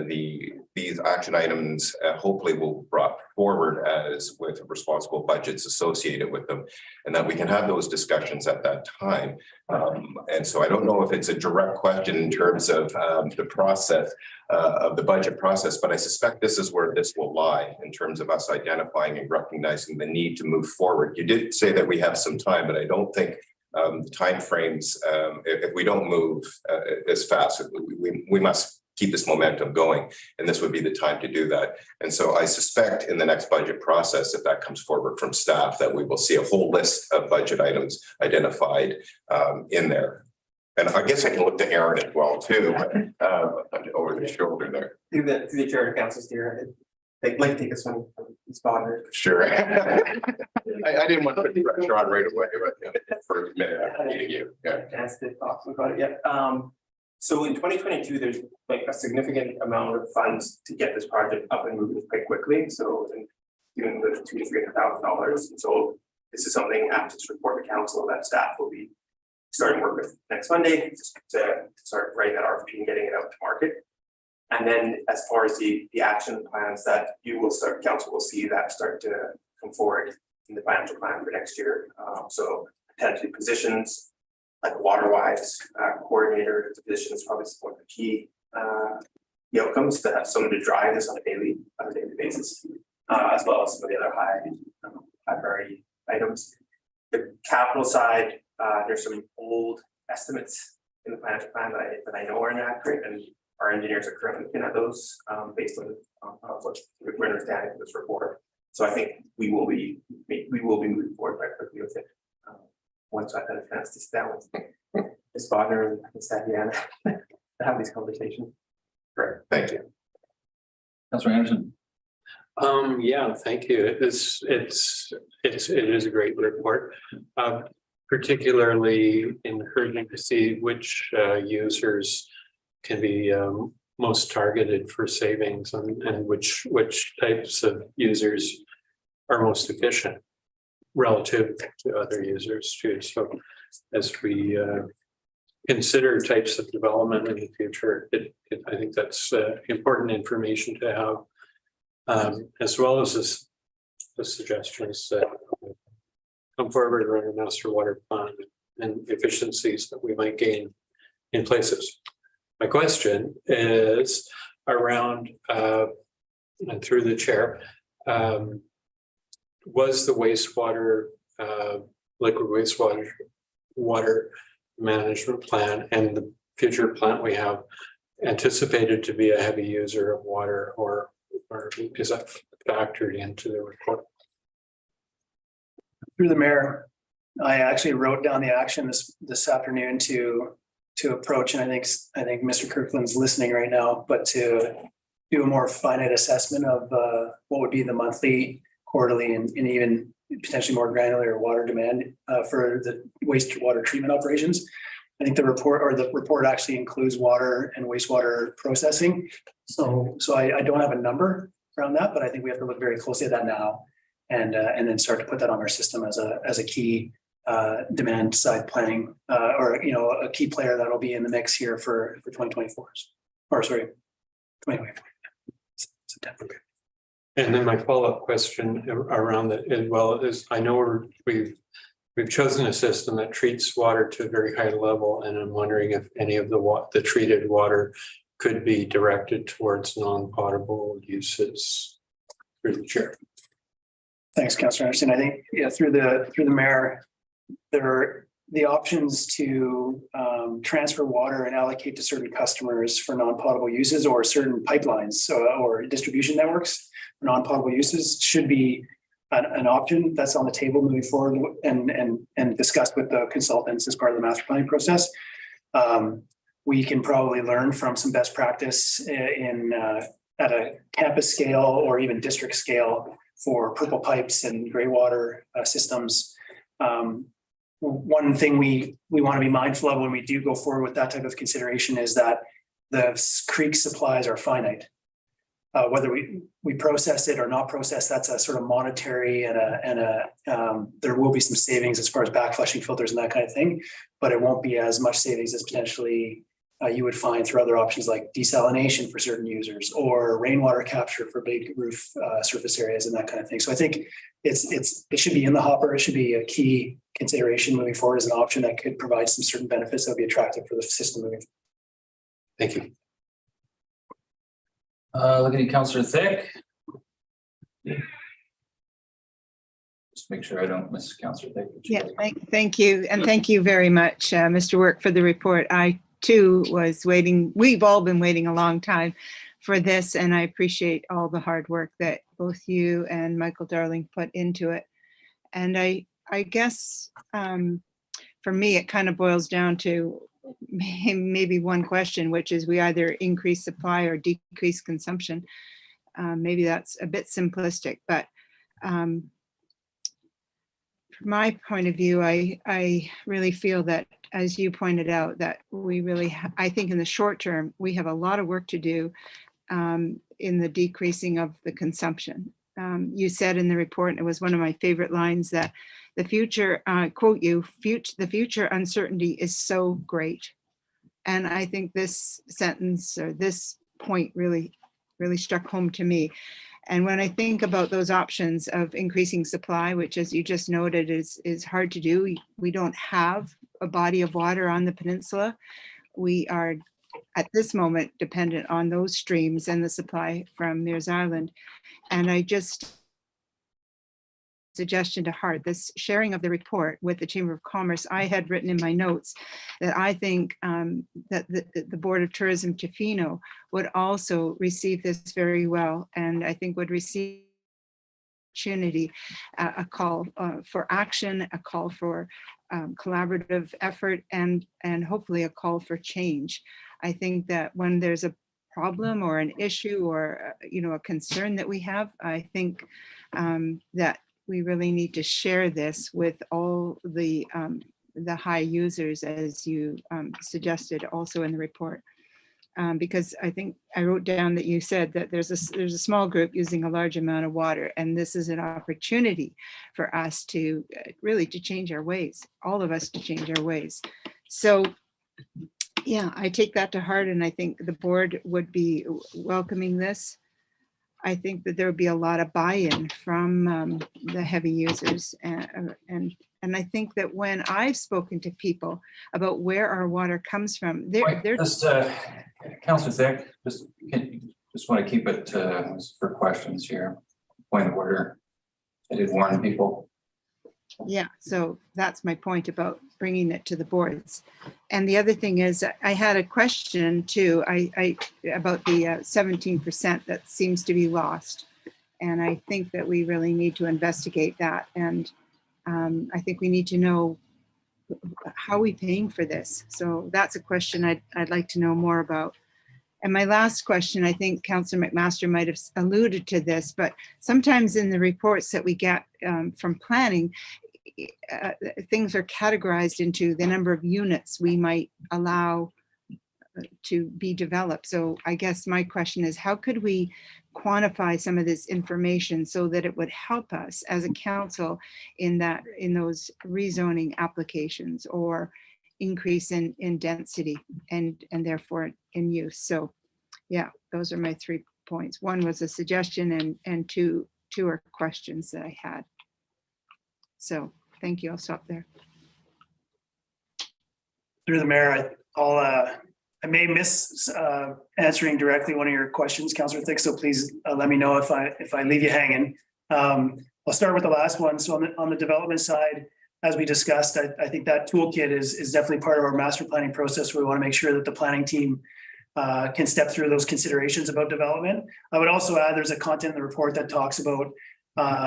these action items hopefully will be brought forward as with responsible budgets associated with them, and that we can have those discussions at that time. And so I don't know if it's a direct question in terms of the process of the budget process, but I suspect this is where this will lie in terms of us identifying and recognizing the need to move forward. You did say that we have some time, but I don't think the timeframes, if we don't move as fast, we must keep this momentum going, and this would be the time to do that. And so I suspect in the next budget process, if that comes forward from staff, that we will see a whole list of budget items identified in there. And I guess I can look to Aaron as well too, over the shoulder there. Through the chair of council steer, I'd like to take this one from Ms. Bonner. Sure. I didn't want to put the pressure on right away, but for a minute after meeting you. Yeah. Chance to talk about it yet. So in 2022, there's like a significant amount of funds to get this project up and moving quite quickly. So even with $200,000 to $300,000. And so this is something after this report to council that staff will be starting work with next Monday to start writing that RFP and getting it out to market. And then as far as the action plans that council will see that start to come forward in the financial plan for next year. So potentially positions like water-wise coordinator position is probably one of the key the outcomes to have someone to drive this on a daily basis, as well as some of the other high priority items. The capital side, there's some old estimates in the financial plan that I know are inaccurate, and our engineers are currently looking at those based on what we're understanding of this report. So I think we will be moving forward very quickly with it once I've had a chance to sit down with Ms. Bodner and Ms. Diana to have these conversations. Great, thank you. Councilor Anderson. Yeah, thank you. It is a great report. Particularly encouraging to see which users can be most targeted for savings and which types of users are most efficient relative to other users too. So as we consider types of development in the future, I think that's important information to have, as well as the suggestions that come forward around a master water plan and efficiencies that we might gain in places. My question is around, and through the chair, was the wastewater, liquid water management plan and the future plant we have anticipated to be a heavy user of water, or is that factored into the report? Through the mayor, I actually wrote down the action this afternoon to approach, and I think Mr. Kirkland's listening right now, but to do a more finite assessment of what would be the monthly, quarterly, and even potentially more granular water demand for the wastewater treatment operations. I think the report actually includes water and wastewater processing. So I don't have a number around that, but I think we have to look very closely at that now, and then start to put that on our system as a key demand side planning, or a key player that'll be in the mix here for 2024, or sorry, 2024 September. And then my follow-up question around that as well is, I know we've chosen a system that treats water to a very high level, and I'm wondering if any of the treated water could be directed towards non-potable uses through the chair. Thanks, Councilor Anderson. I think through the mayor, there are the options to transfer water and allocate to certain customers for non-potable uses, or certain pipelines or distribution networks for non-potable uses should be an option that's on the table moving forward and discussed with the consultants as part of the master planning process. We can probably learn from some best practice at a campus scale or even district scale for purple pipes and gray water systems. One thing we want to be mindful of when we do go forward with that type of consideration is that the creek supplies are finite. Whether we process it or not process, that's a sort of monetary and there will be some savings as far as backflushing filters and that kind of thing, but it won't be as much savings as potentially you would find through other options like desalination for certain users, or rainwater capture for big roof surface areas and that kind of thing. So I think it should be in the hopper. It should be a key consideration moving forward as an option that could provide some certain benefits that would be attractive for the system moving forward. Thank you. Looking at Councillor Thick. Just make sure I don't miss Councillor Thick. Yeah, thank you. And thank you very much, Mr. Work, for the report. I too was waiting. We've all been waiting a long time for this, and I appreciate all the hard work that both you and Michael Darling put into it. And I guess for me, it kind of boils down to maybe one question, which is we either increase supply or decrease consumption. Maybe that's a bit simplistic, but from my point of view, I really feel that, as you pointed out, that we really, I think in the short term, we have a lot of work to do in the decreasing of the consumption. You said in the report, and it was one of my favorite lines, that the future, quote you, the future uncertainty is so great. And I think this sentence or this point really struck home to me. And when I think about those options of increasing supply, which as you just noted is hard to do, we don't have a body of water on the peninsula. We are at this moment dependent on those streams and the supply from Mears Island. And I just suggestion to heart, this sharing of the report with the Chamber of Commerce, I had written in my notes that I think that the Board of Tourism Tofino would also receive this very well, and I think would receive opportunity, a call for action, a call for collaborative effort, and hopefully a call for change. I think that when there's a problem or an issue or a concern that we have, I think that we really need to share this with all the high users, as you suggested also in the report. Because I think I wrote down that you said that there's a small group using a large amount of water, and this is an opportunity for us to really to change our ways, all of us to change our ways. So yeah, I take that to heart, and I think the board would be welcoming this. I think that there would be a lot of buy-in from the heavy users, and I think that when I've spoken to people about where our water comes from, they're just Councillor Thick, just want to keep it for questions here. Point of order. I did warn people. Yeah, so that's my point about bringing it to the boards. And the other thing is, I had a question too, about the 17% that seems to be lost. And I think that we really need to investigate that. And I think we need to know how are we paying for this? So that's a question I'd like to know more about. And my last question, I think Councillor McMaster might have alluded to this, but sometimes in the reports that we get from planning, things are categorized into the number of units we might allow to be developed. So I guess my question is, how could we quantify some of this information so that it would help us as a council in those rezoning applications or increase in density and therefore in use? So yeah, those are my 3 points. One was a suggestion and two are questions that I had. So thank you. I'll stop there. Through the mayor, I may miss answering directly one of your questions, Councillor Thick, so please let me know if I leave you hanging. I'll start with the last one. So on the development side, as we discussed, I think that toolkit is definitely part of our master planning process. We want to make sure that the planning team can step through those considerations about development. I would also add there's a content in the report that talks about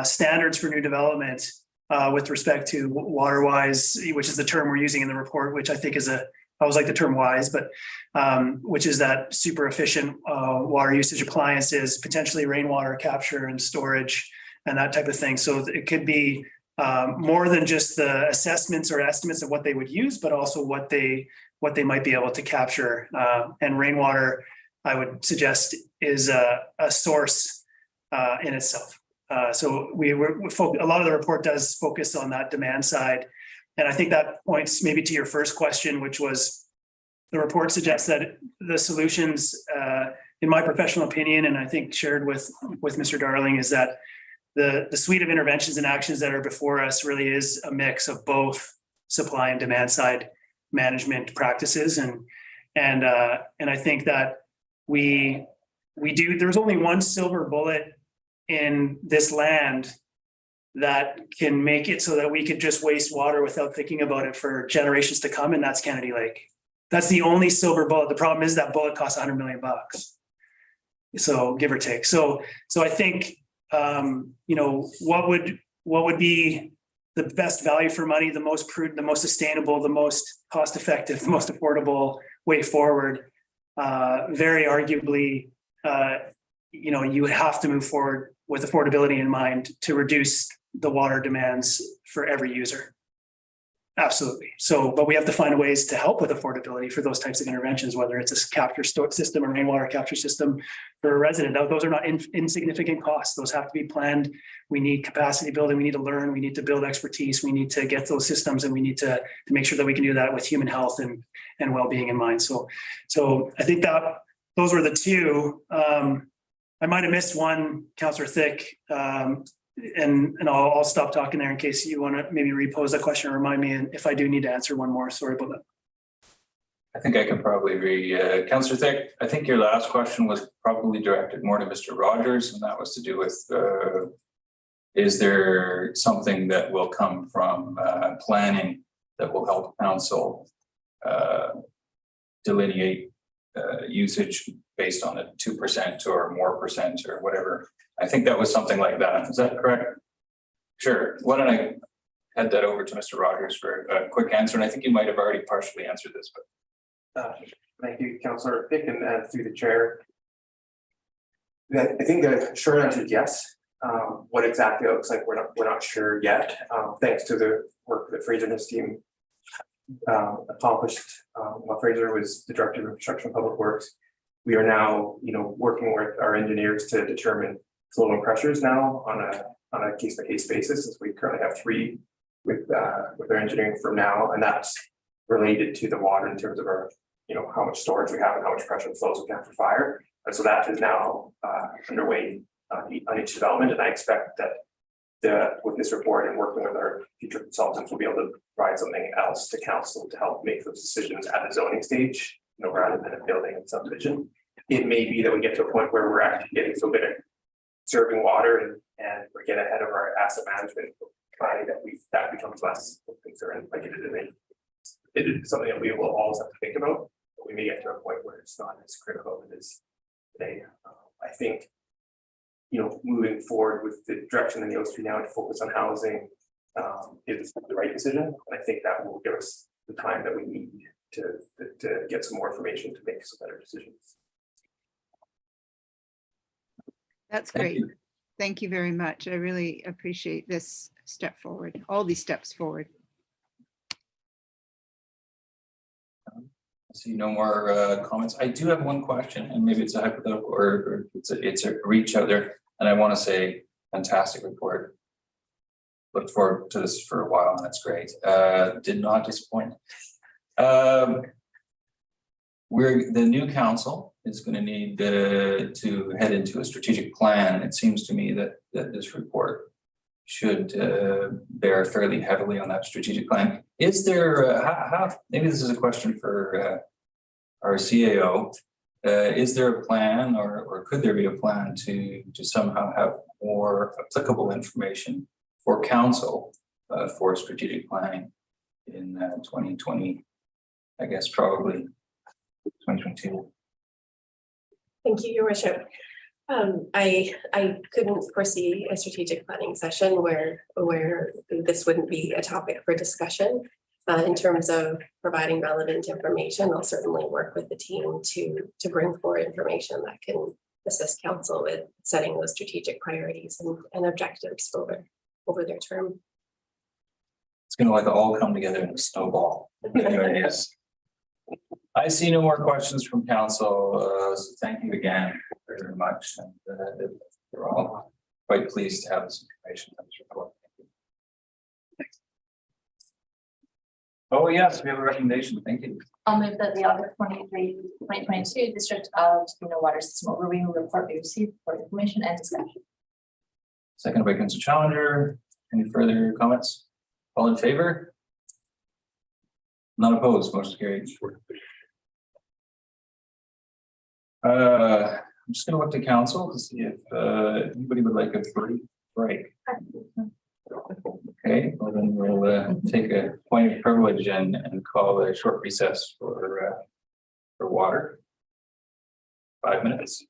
standards for new development with respect to water-wise, which is the term we're using in the report, which I think is I always like the term wise, but which is that super efficient water usage appliances, potentially rainwater capture and storage and that type of thing. So it could be more than just the assessments or estimates of what they would use, but also what they might be able to capture. And rainwater, I would suggest, is a source in itself. So a lot of the report does focus on that demand side. And I think that points maybe to your first question, which was the report suggests that the solutions, in my professional opinion, and I think shared with Mr. Darling, is that the suite of interventions and actions that are before us really is a mix of both supply and demand side management practices. And I think that there's only one silver bullet in this land that can make it so that we could just waste water without thinking about it for generations to come, and that's Kennedy Lake. That's the only silver bullet. The problem is that bullet costs $100 million, so give or take. So I think what would be the best value for money, the most prudent, the most sustainable, the most cost effective, the most affordable way forward. Very arguably, you would have to move forward with affordability in mind to reduce the water demands for every user. Absolutely. So, but we have to find ways to help with affordability for those types of interventions, whether it's a capture store system or rainwater capture system for a resident. Those are not insignificant costs. Those have to be planned. We need capacity building. We need to learn. We need to build expertise. We need to get those systems, and we need to make sure that we can do that with human health and well-being in mind. So I think that those were the two. I might have missed one, Councillor Thick, and I'll stop talking there in case you want to maybe repose that question or remind me, and if I do need to answer one more, sorry about that. I think I can probably Councillor Thick, I think your last question was probably directed more to Mr. Rogers, and that was to do with is there something that will come from planning that will help council delineate usage based on a 2% or more percent or whatever. I think that was something like that. Is that correct? Sure. Why don't I head that over to Mr. Rogers for a quick answer? And I think you might have already partially answered this, but. Thank you, Councillor Thick, and through the chair. I think the short answer is yes. What exactly it looks like, we're not sure yet. Thanks to the work that Fraser and his team accomplished while Fraser was the Director of Infrastructure and Public Works. We are now, working with our engineers to determine flow and pressures now on a case-by-case basis, as we currently have 3 with our engineering firm now, and that's related to the water in terms of our, how much storage we have and how much pressure flows we have for fire. And so that is now underway on each development, and I expect that with this report and working with our future consultants, we'll be able to provide something else to council to help make those decisions at the zoning stage, rather than a building and subdivision. It may be that we get to a point where we're actually getting so good at serving water and we're getting ahead of our asset management planning that becomes less concern. Like it is something that we will always have to think about, but we may get to a point where it's not as critical as it is today. I think, moving forward with the direction in the OSP now to focus on housing is the right decision. And I think that will give us the time that we need to get some more information to make some better decisions. That's great. Thank you very much. I really appreciate this step forward, all these steps forward. I see no more comments. I do have one question, and maybe it's a hypothetical or it's a reach out there. And I want to say, fantastic report. Looked forward to this for a while, and that's great. Did not disappoint. The new council is going to need to head into a strategic plan. It seems to me that this report should bear fairly heavily on that strategic plan. Is there maybe this is a question for our CAO. Is there a plan, or could there be a plan to somehow have more applicable information for council for strategic planning in 2020? I guess probably 2022. Thank you, Your Worship. I couldn't foresee a strategic planning session where this wouldn't be a topic for discussion. In terms of providing relevant information, I'll certainly work with the team to bring forward information that can assist council with setting those strategic priorities and objectives over their term. It's going to all come together in a snowball. Yes. I see no more questions from council. So thank you again very much. And we're all quite pleased to have this information. Oh, yes, we have a recommendation. Thank you. I'll move that the August 23, 2022 District of Tofino Water System Overview Report be received for information and discussion. Second by Councillor Challenger. Any further comments? All in favor? None opposed. Motion carried. I'm just going to look to council to see if anybody would like a brief break. Okay, well then we'll take a point of privilege and call a short recess for water. 5 minutes.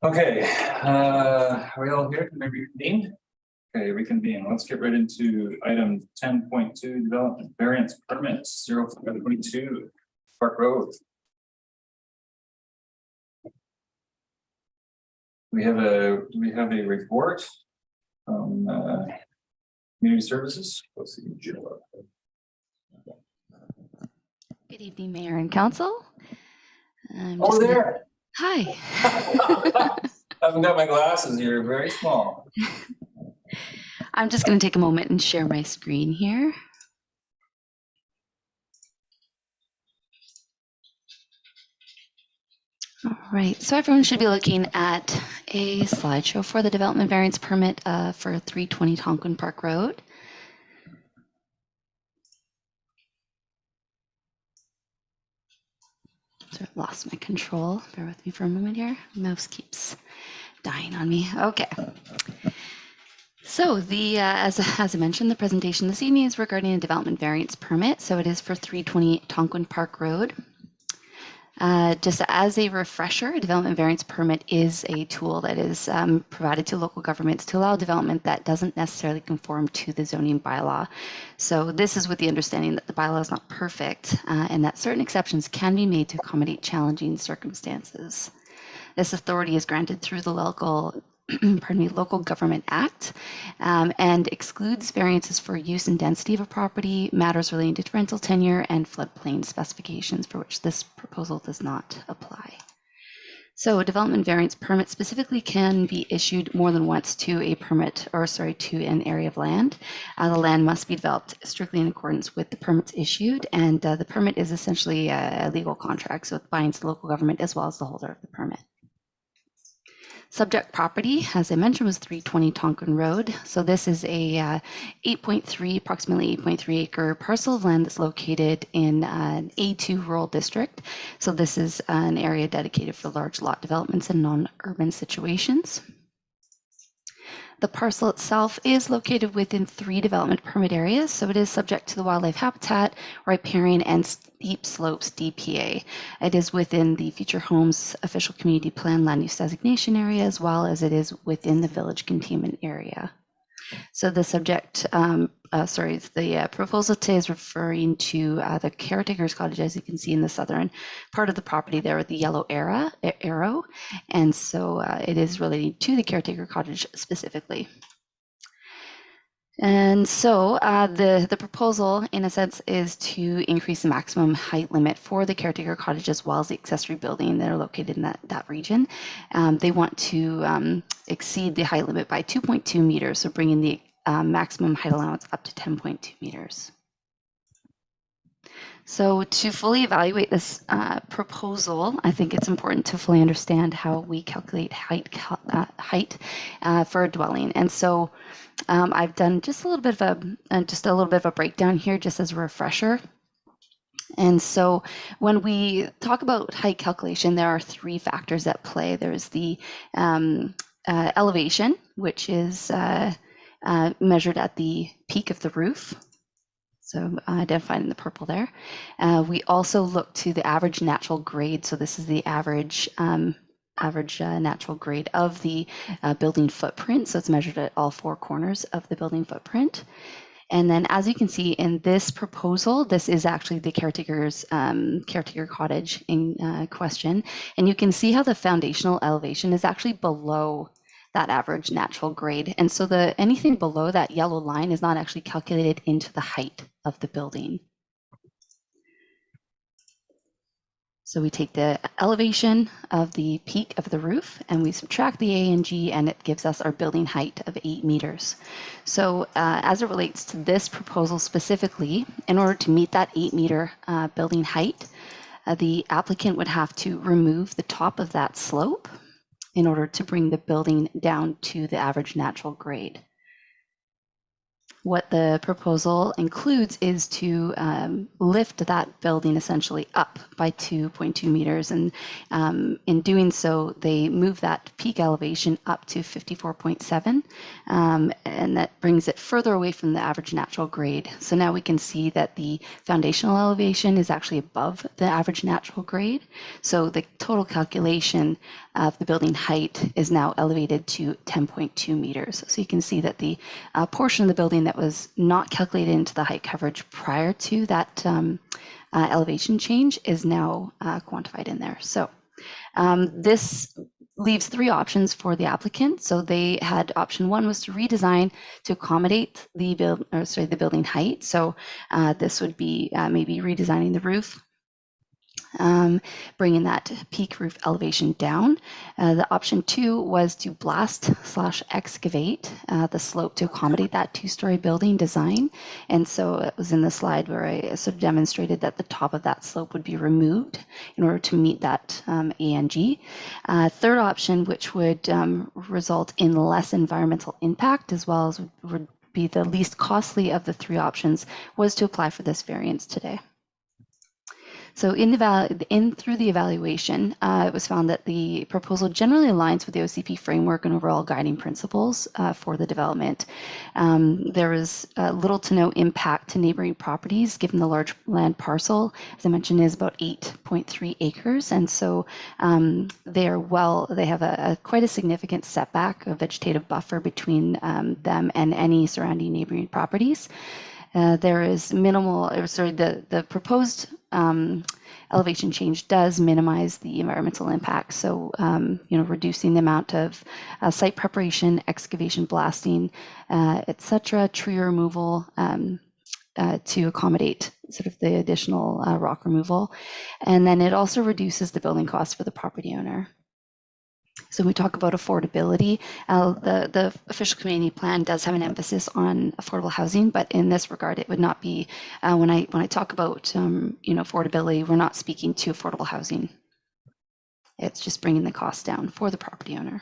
Okay, are we all here? Can we reconvene? Okay, reconvene. Let's get right into item 10.2, development variance permits 0522 Park Road. Do we have a report from community services? Let's see. Good evening, Mayor and Council. Oh, there. Hi. I haven't got my glasses here, very small. I'm just going to take a moment and share my screen here. All right, so everyone should be looking at a slideshow for the development variance permit for 320 Tonquin Park Road. Sort of lost my control. Bear with me for a moment here. Mouse keeps dying on me. Okay. So as I mentioned, the presentation this evening is regarding a development variance permit. So it is for 320 Tonquin Park Road. Just as a refresher, a development variance permit is a tool that is provided to local governments to allow development that doesn't necessarily conform to the zoning bylaw. So this is with the understanding that the bylaw is not perfect and that certain exceptions can be made to accommodate challenging circumstances. This authority is granted through the local Local Government Act and excludes variances for use and density of a property, matters relating to rental tenure, and floodplain specifications for which this proposal does not apply. So a development variance permit specifically can be issued more than once to a permit, or sorry, to an area of land. The land must be developed strictly in accordance with the permits issued, and the permit is essentially a legal contract, so it binds the local government as well as the holder of the permit. Subject property, as I mentioned, was 320 Tonquin Road. So this is a approximately 8.3 acre parcel of land that's located in an A2 rural district. So this is an area dedicated for large lot developments in non-urban situations. The parcel itself is located within 3 development permit areas, so it is subject to the wildlife habitat, riparian, and steep slopes DPA. It is within the Future Homes Official Community Plan land use designation area, as well as it is within the village containment area. So the proposal today is referring to the caretaker's cottage, as you can see in the southern part of the property there with the yellow arrow. And so it is relating to the caretaker cottage specifically. And so the proposal, in a sense, is to increase the maximum height limit for the caretaker cottage as well as the accessory building that are located in that region. They want to exceed the height limit by 2.2 meters, so bringing the maximum height allowance up to 10.2 meters. So to fully evaluate this proposal, I think it's important to fully understand how we calculate height for a dwelling. And so I've done just a little bit of a breakdown here, just as a refresher. And so when we talk about height calculation, there are 3 factors at play. There's the elevation, which is measured at the peak of the roof. So identified in the purple there. We also look to the average natural grade. So this is the average natural grade of the building footprint. So it's measured at all 4 corners of the building footprint. And then, as you can see in this proposal, this is actually the caretaker cottage in question. And you can see how the foundational elevation is actually below that average natural grade. And so anything below that yellow line is not actually calculated into the height of the building. So we take the elevation of the peak of the roof and we subtract the A and G, and it gives us our building height of 8 meters. So as it relates to this proposal specifically, in order to meet that 8-meter building height, the applicant would have to remove the top of that slope in order to bring the building down to the average natural grade. What the proposal includes is to lift that building essentially up by 2.2 meters. And in doing so, they move that peak elevation up to 54.7. And that brings it further away from the average natural grade. So now we can see that the foundational elevation is actually above the average natural grade. So the total calculation of the building height is now elevated to 10.2 meters. So you can see that the portion of the building that was not calculated into the height coverage prior to that elevation change is now quantified in there. So this leaves three options for the applicant. So they had option one was to redesign to accommodate the building height. So this would be maybe redesigning the roof, bringing that peak roof elevation down. The option two was to blast/excavate the slope to accommodate that two-story building design. And so it was in the slide where I sort of demonstrated that the top of that slope would be removed in order to meet that ANG. Third option, which would result in less environmental impact, as well as would be the least costly of the three options, was to apply for this variance today. So through the evaluation, it was found that the proposal generally aligns with the OCP framework and overall guiding principles for the development. There is little to no impact to neighboring properties, given the large land parcel, as I mentioned, is about 8.3 acres. And so they have quite a significant setback, a vegetative buffer between them and any surrounding neighboring properties. There is minimal, the proposed elevation change does minimize the environmental impact. So, reducing the amount of site preparation, excavation, blasting, etc., tree removal to accommodate sort of the additional rock removal. And then it also reduces the building costs for the property owner. So when we talk about affordability, the official community plan does have an emphasis on affordable housing, but in this regard, it would not be, when I talk about, affordability, we're not speaking to affordable housing. It's just bringing the cost down for the property owner.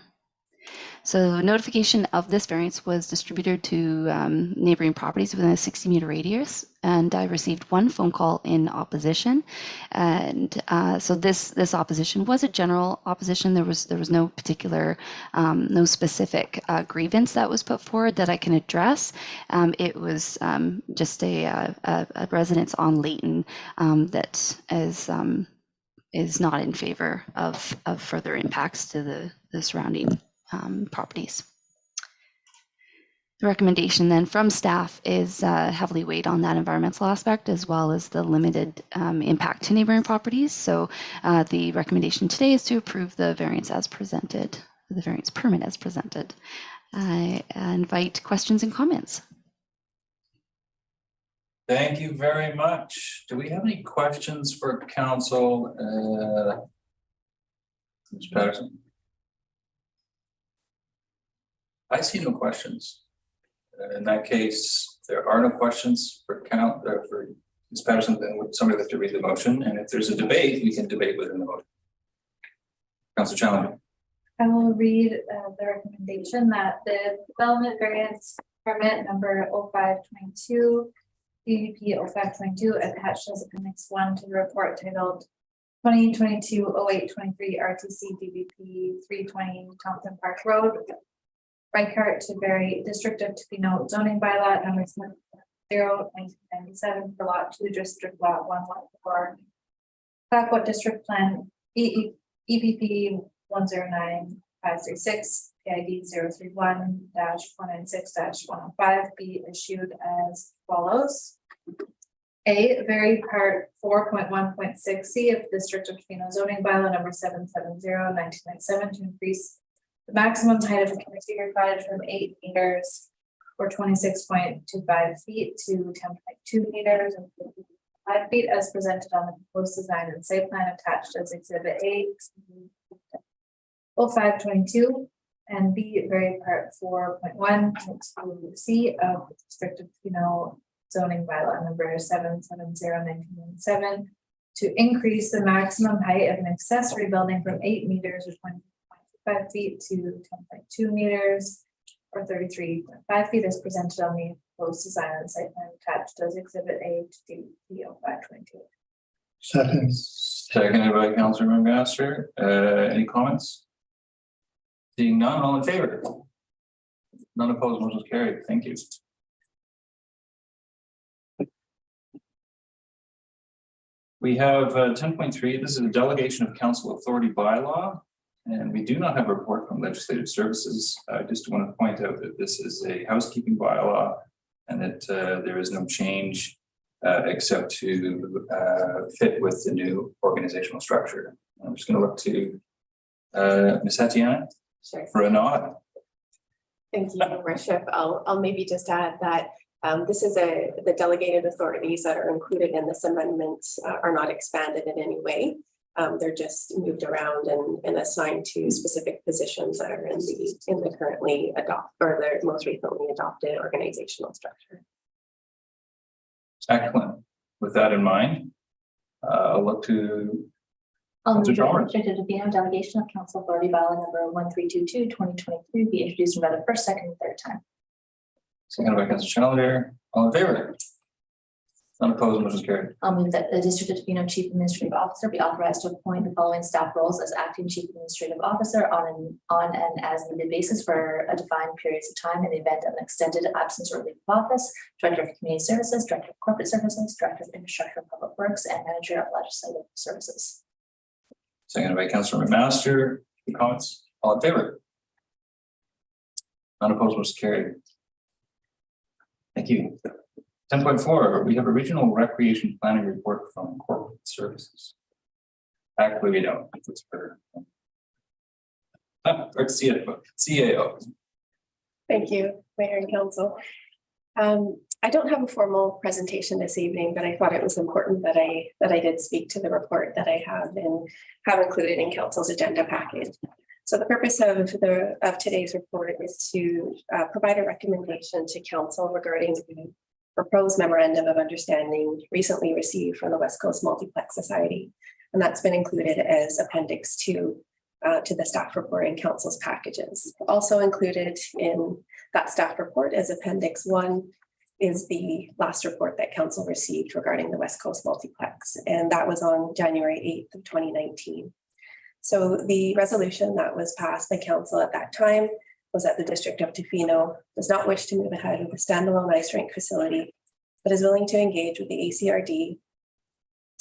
So notification of this variance was distributed to neighboring properties within a 60-meter radius, and I received one phone call in opposition. And so this opposition was a general opposition. There was no particular, no specific grievance that was put forward that I can address. It was just a residence on Layton that is not in favor of further impacts to the surrounding properties. The recommendation then from staff is heavily weighed on that environmental aspect, as well as the limited impact to neighboring properties. So the recommendation today is to approve the variance as presented, the variance permit as presented. I invite questions and comments. Thank you very much. Do we have any questions for council? Ms. Patterson? I see no questions. In that case, there are no questions for Ms. Patterson, then would somebody like to read the motion? And if there's a debate, we can debate within the motion. Councilor Challenger. I will read the recommendation that the development variance permit number 0522, DVP 0522, attached as Appendix 1 to the report titled 2022-08-23 RTC DVP 320 Thompson Park Road, Clayoquot to vary District of Tofino zoning bylaw number 7/1997 for lot 2, District Lot 114, Clayoquot District Plan EPP 109536, PID 031-496-105 be issued as follows. A, vary part 4.1.6C of District of Tofino zoning bylaw number 770/1997 to increase the maximum height of the community cottage from 8 meters or 26.25 feet to 10.2 meters and 5 feet as presented on the proposed design and site plan attached as Exhibit A, 0522, and B, vary part 4.1.2C of the District of Tofino zoning bylaw number 770/1997 to increase the maximum height of an accessory building from 8 meters or 20.25 feet to 10.2 meters or 33.5 feet as presented on the proposed design and site plan attached as Exhibit A to DVP 0522. Second. Seconded by Councilor McMaster. Any comments? Seeing none, all in favor? None opposed, motion is carried. Thank you. We have 10.3. This is a delegation of council authority bylaw. And we do not have a report from Legislative Services. I just want to point out that this is a housekeeping bylaw and that there is no change except to fit with the new organizational structure. I'm just going to look to Ms. Tatiana for a nod. Thank you, Your Worship. I'll maybe just add that this is the delegated authorities that are included in this amendment are not expanded in any way. They're just moved around and assigned to specific positions that are in the currently the most recently adopted organizational structure. Excellent. With that in mind, I'll look to I'll move Councilor the Chalmers. District of Tofino delegation of council authority bylaw number 1322/2023 be introduced and read the first, second, and third time. Second by Councilor Challenger. All in favor? None opposed, motion is carried. I'll move that the District of Tofino Chief Administrative Officer be authorized to appoint the following staff roles as acting Chief Administrative Officer on an as needed basis for a defined periods of time in the event of an extended absence or leave of office: Director of Community Services, Director of Corporate Services, Director of Infrastructure and Public Works, and Manager of Legislative Services. Seconded by Councilor McMaster. Any comments? All in favor? None opposed, motion carried. Thank you. 10.4, we have a regional recreation planning report from Corporate Services. Actually, we don't. It's for or CAO. Thank you, Mayor and Council. I don't have a formal presentation this evening, but I thought it was important that I did speak to the report that I have included in Council's agenda package. So the purpose of today's report is to provide a recommendation to Council regarding the proposed memorandum of understanding recently received from the West Coast Multiplex Society, and that's been included as Appendix 2 to the staff report in Council's packages. Also included in that staff report as Appendix 1 is the last report that Council received regarding the West Coast Multiplex, and that was on January 8th of 2019. So the resolution that was passed by Council at that time was that the District of Tofino does not wish to move ahead with a standalone ice rink facility, but is willing to engage with the ACRD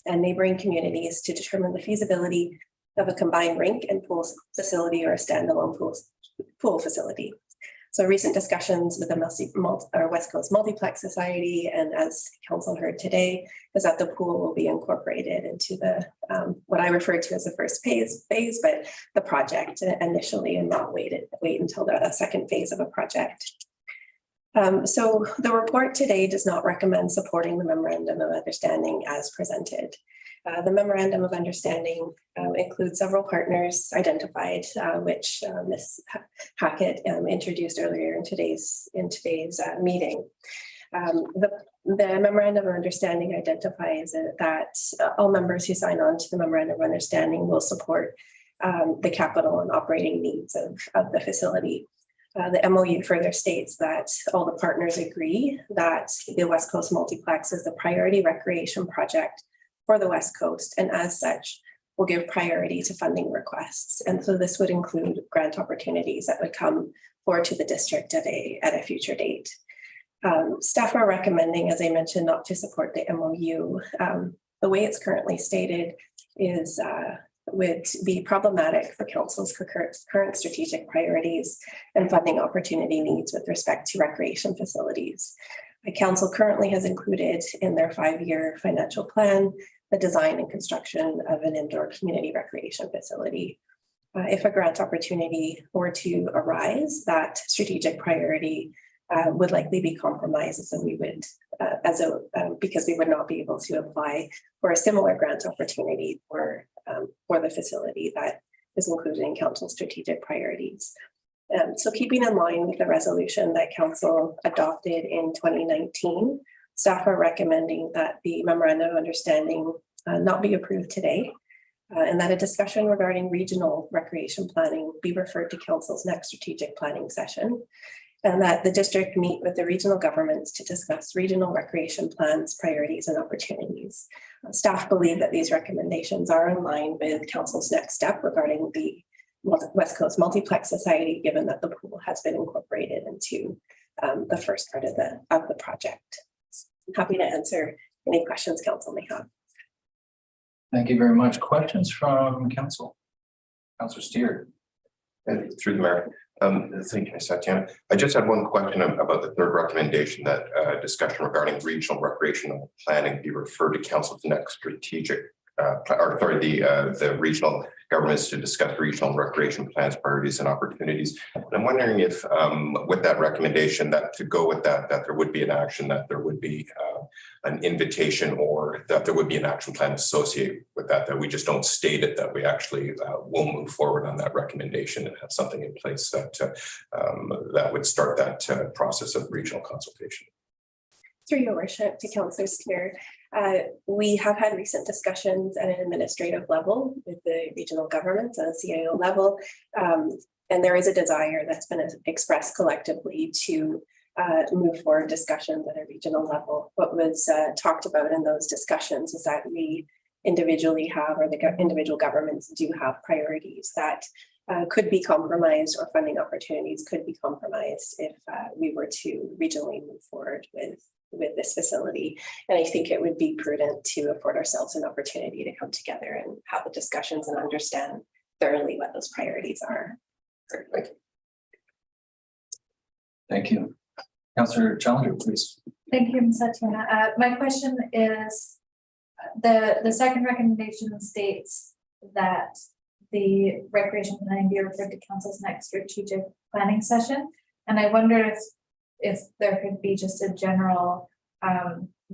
and neighboring communities to determine the feasibility of a combined rink and pool facility or a standalone pool facility. So recent discussions with the West Coast Multiplex Society, and as Council heard today, is that the pool will be incorporated into the what I refer to as the first phase, but the project initially, and not wait until the second phase of a project. So the report today does not recommend supporting the memorandum of understanding as presented. The memorandum of understanding includes several partners identified, which Ms. Hackett introduced earlier in today's meeting. The memorandum of understanding identifies that all members who sign on to the memorandum of understanding will support the capital and operating needs of the facility. The MOU further states that all the partners agree that the West Coast Multiplex is the priority recreation project for the West Coast, and as such will give priority to funding requests. And so this would include grant opportunities that would come forward to the district at a future date. Staff are recommending, as I mentioned, not to support the MOU. The way it's currently stated is would be problematic for Council's current strategic priorities and funding opportunity needs with respect to recreation facilities. The Council currently has included in their 5-year financial plan the design and construction of an indoor community recreation facility. If a grant opportunity were to arise, that strategic priority would likely be compromised, so we would, because we would not be able to apply for a similar grant opportunity for the facility that is included in Council's strategic priorities. So keeping in line with the resolution that Council adopted in 2019, staff are recommending that the memorandum of understanding not be approved today, and that a discussion regarding regional recreation planning be referred to Council's next strategic planning session, and that the district meet with the regional governments to discuss regional recreation plans, priorities, and opportunities. Staff believe that these recommendations are in line with Council's next step regarding the West Coast Multiplex Society, given that the pool has been incorporated into the first part of the project. I'm happy to answer any questions Council may have. Thank you very much. Questions from Council? Councilor Steer. And through the mayor, thank you, Ms. Tatiana. I just had one question about the third recommendation, that discussion regarding regional recreational planning be referred to council's next strategic, the regional governments to discuss regional recreation plans, priorities and opportunities. And I'm wondering if with that recommendation, that to go with that there would be an action, that there would be an invitation, or that there would be an action plan associated with that we just don't state it, that we actually will move forward on that recommendation and have something in place that that would start that process of regional consultation. Through your worship to councillors here, we have had recent discussions at an administrative level with the regional governments at a CIO level, and there is a desire that's been expressed collectively to move forward discussions at a regional level. What was talked about in those discussions is that we individually have, or the individual governments do have priorities that could be compromised, or funding opportunities could be compromised if we were to regionally move forward with this facility. And I think it would be prudent to afford ourselves an opportunity to come together and have the discussions and understand thoroughly what those priorities are. Thank you. Councillor Challenger, please. Thank you, Ms. Tatiana. My question is, the second recommendation states that the recreation planning be referred to council's next strategic planning session. And I wonder if there could be just a general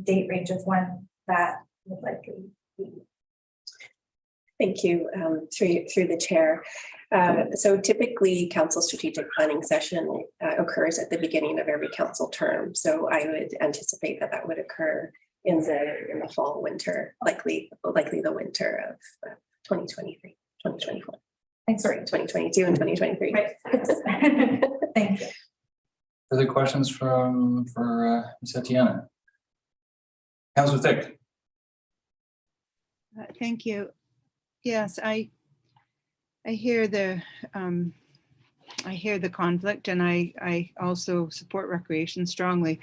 date range of when that would likely be. Thank you, through the chair. So typically council strategic planning session occurs at the beginning of every council term. So I would anticipate that that would occur in the fall, winter, likely the winter of 2023, 2024. Thanks. Sorry, 2022 and 2023. Right. Thank you. Further questions for Ms. Tatiana? Councillor Thick. Thank you. Yes, I hear the conflict, and I also support recreation strongly.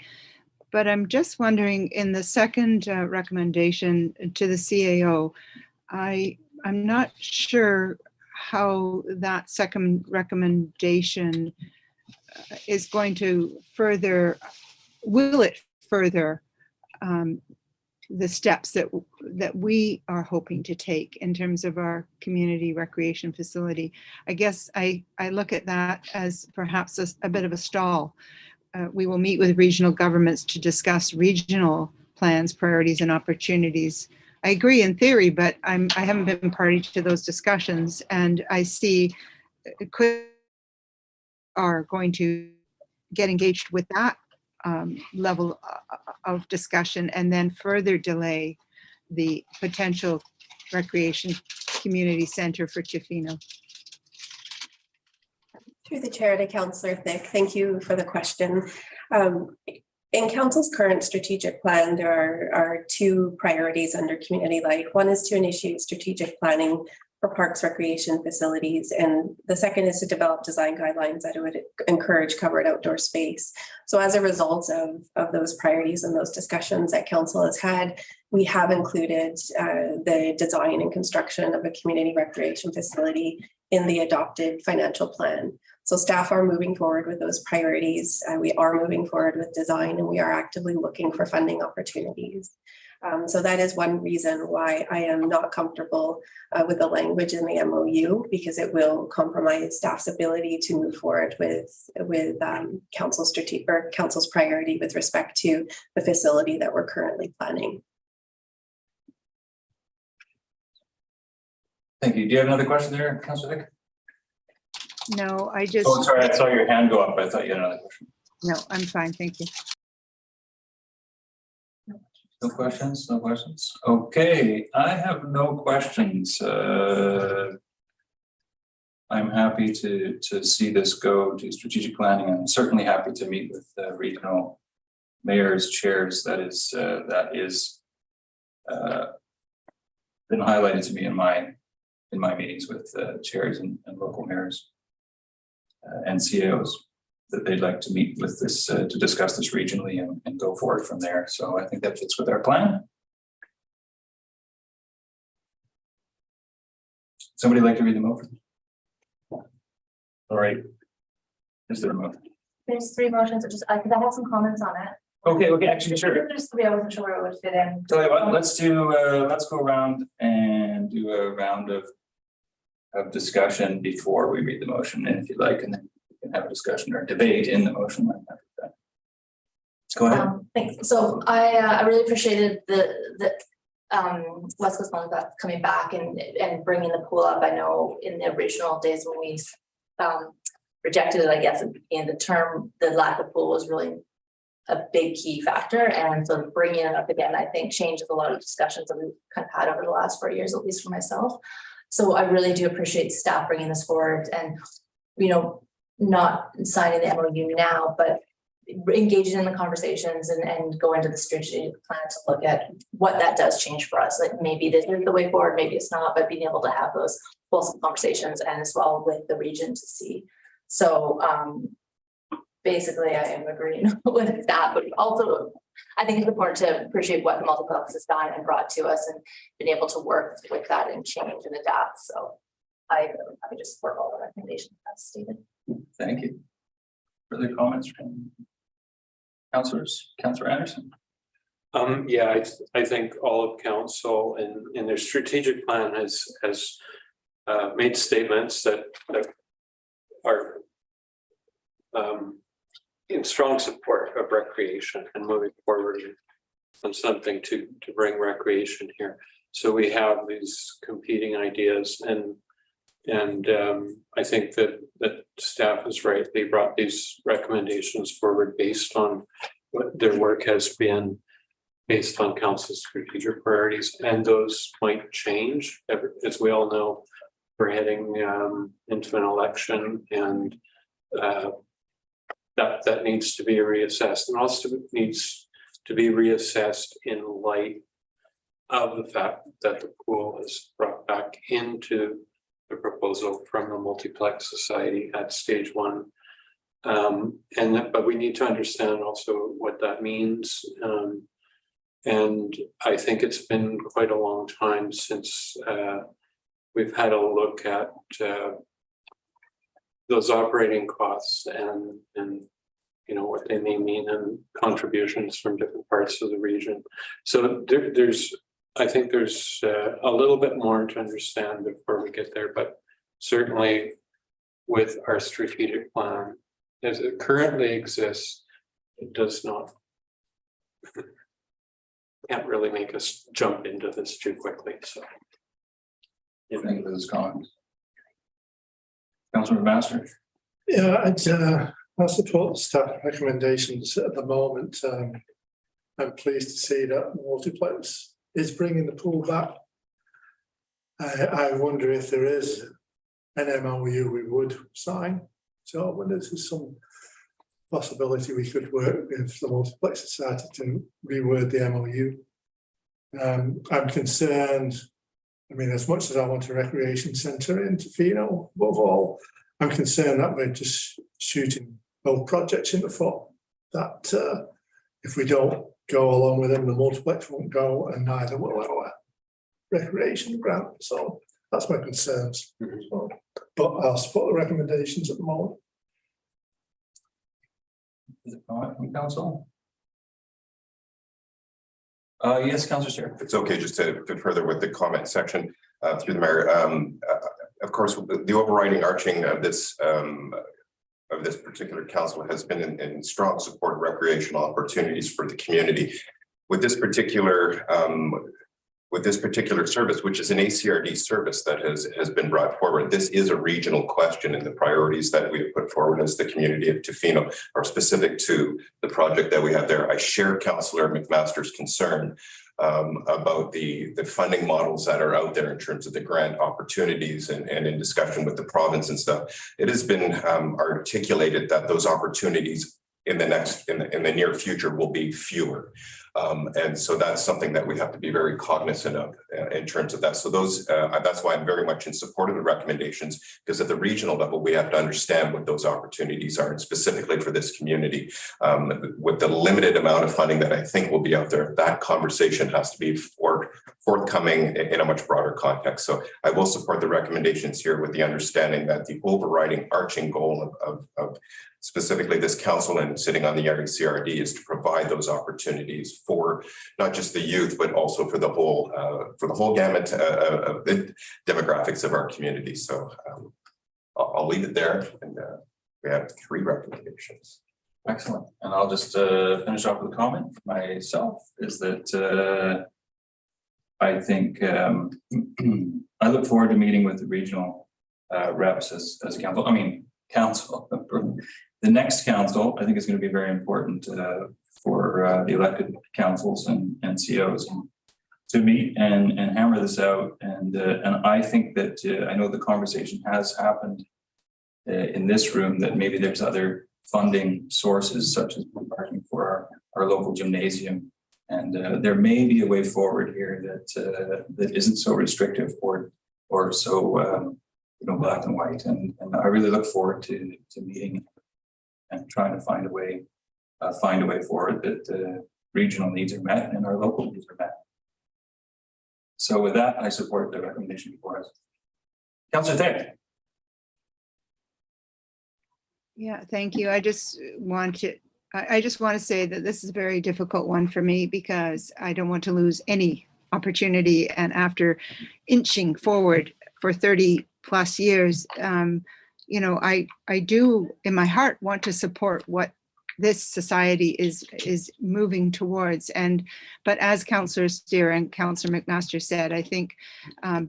But I'm just wondering, in the second recommendation to the CAO, I'm not sure how that second recommendation is going to further, will it further the steps that we are hoping to take in terms of our community recreation facility? I guess I look at that as perhaps a bit of a stall. We will meet with regional governments to discuss regional plans, priorities, and opportunities. I agree in theory, but I haven't been party to those discussions, and I see are going to get engaged with that level of discussion, and then further delay the potential recreation community center for Tofino. Through the chair to Councillor Thick, thank you for the question. In council's current strategic plan, there are two priorities under community life. One is to initiate strategic planning for parks, recreation facilities, and the second is to develop design guidelines that would encourage covered outdoor space. So as a result of those priorities and those discussions that council has had, we have included the design and construction of a community recreation facility in the adopted financial plan. So staff are moving forward with those priorities. We are moving forward with design, and we are actively looking for funding opportunities. So that is one reason why I am not comfortable with the language in the MOU, because it will compromise staff's ability to move forward with council's priority with respect to the facility that we're currently planning. Thank you. Do you have another question there, Councillor Thick? No, I just. Oh, sorry, I saw your hand go up. I thought you had another question. No, I'm fine. Thank you. No questions? No questions? Okay, I have no questions. I'm happy to see this go to strategic planning. I'm certainly happy to meet with regional mayors, chairs. That is been highlighted to me in my meetings with chairs and local mayors and CAOs, that they'd like to meet with this to discuss this regionally and go forward from there. So I think that fits with our plan. Somebody like to read them over? All right. Is there a motion? There's three motions, because I have some comments on it. Okay, actually, sure. There's three, I wasn't sure where it would fit in. Tell you what, let's go around and do a round of discussion before we read the motion, and if you'd like, and then we can have a discussion or debate in the motion. Let's go ahead. Thanks. So I really appreciated the West Coast Multiplex coming back and bringing the pool up. I know in the original days when we rejected it, I guess in the term, the lack of pool was really a big key factor, and so bringing it up again, I think changes a lot of discussions that we've kind of had over the last 4 years, at least for myself. So I really do appreciate staff bringing this forward, and not signing the MOU now, but engaging in the conversations and go into the strategic plan to look at what that does change for us. Like maybe this is the way forward, maybe it's not, but being able to have those wholesome conversations and as well with the region to see. So basically I am agreeing with that, but also I think it's important to appreciate what the multiplex has done and brought to us and been able to work with that and change and adapt. So I just support all the recommendations as stated. Thank you. Further comments from councillors? Councillor Anderson? Yeah, I think all of council in their strategic plan has made statements that are in strong support of recreation and moving forward on something to bring recreation here. So we have these competing ideas, and I think that staff is right. They brought these recommendations forward based on what their work has been, based on council's strategic priorities, and those might change. As we all know, we're heading into an election, and that needs to be reassessed, and also needs to be reassessed in light of the fact that the pool is brought back into the proposal from the Multiplex Society at stage 1. But we need to understand also what that means. And I think it's been quite a long time since we've had a look at those operating costs and what they may mean, and contributions from different parts of the region. So I think there's a little bit more to understand before we get there, but certainly with our strategic plan as it currently exists, it does not, can't really make us jump into this too quickly. So Thank you for those comments. Councillor Master? Yeah, I support the staff recommendations at the moment. I'm pleased to see that the multiplex is bringing the pool back. I wonder if there is an MOU we would sign. So I wonder if there's some possibility we could work with the Multiplex Society to reword the MOU. I'm concerned, I mean, as much as I want a recreation centre in Tofino, above all, I'm concerned that we're just shooting both projects in the foot. That if we don't go along with them, the multiplex won't go, and neither will our recreation grant. So that's my concerns. So, but I'll support the recommendations at the moment. Is it comment from council? Yes, Councillor Sir. It's okay, just to further with the comment section through the mayor. Of course, the overriding arching of this particular council has been in strong support of recreational opportunities for the community. With this particular service, which is an ACRD service that has been brought forward, this is a regional question, and the priorities that we have put forward as the community of Tofino are specific to the project that we have there. I share Councillor McMaster's concern about the funding models that are out there in terms of the grant opportunities, and in discussion with the province and stuff. It has been articulated that those opportunities in the near future will be fewer. And so that's something that we have to be very cognizant of in terms of that. So those, that's why I'm very much in support of the recommendations, because at the regional level, we have to understand what those opportunities are, and specifically for this community. With the limited amount of funding that I think will be out there, that conversation has to be forthcoming in a much broader context. So I will support the recommendations here with the understanding that the overriding arching goal of specifically this council and sitting on the CRD is to provide those opportunities for not just the youth, but also for the whole gamut of the demographics of our community. So I'll leave it there, and we have 3 recommendations. Excellent. And I'll just finish off with a comment myself, is that I think I look forward to meeting with the regional reps as council. I mean, council. The next council, I think, is going to be very important for the elected councils and COs to meet and hammer this out. And I think that I know the conversation has happened in this room that maybe there's other funding sources, such as parking for our local gymnasium. And there may be a way forward here that isn't so restrictive or so black and white. And I really look forward to meeting and trying to find a way forward that regional needs are met and our local needs are met. So with that, I support the recommendation before us. Councillor Thayer. Yeah, thank you. I just want to say that this is a very difficult one for me, because I don't want to lose any opportunity. And after inching forward for 30 plus years, I do in my heart want to support what this society is moving towards. But as Councillor Steer and Councillor McMaster said, I think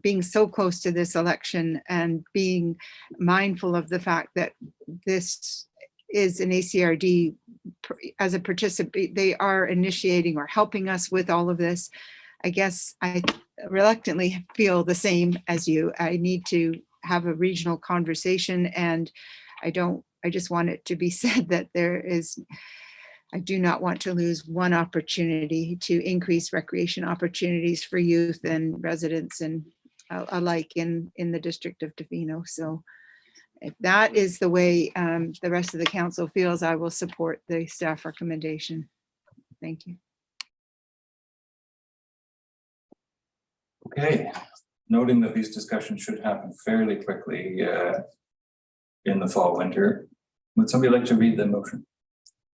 being so close to this election and being mindful of the fact that this is an ACRD as a participant, they are initiating or helping us with all of this. I guess I reluctantly feel the same as you. I need to have a regional conversation, and I just want it to be said that I do not want to lose one opportunity to increase recreation opportunities for youth and residents and alike in the District of Tofino. So if that is the way the rest of the council feels, I will support the staff recommendation. Thank you. Okay, noting that these discussions should happen fairly quickly in the fall, winter. Would somebody like to read the motion?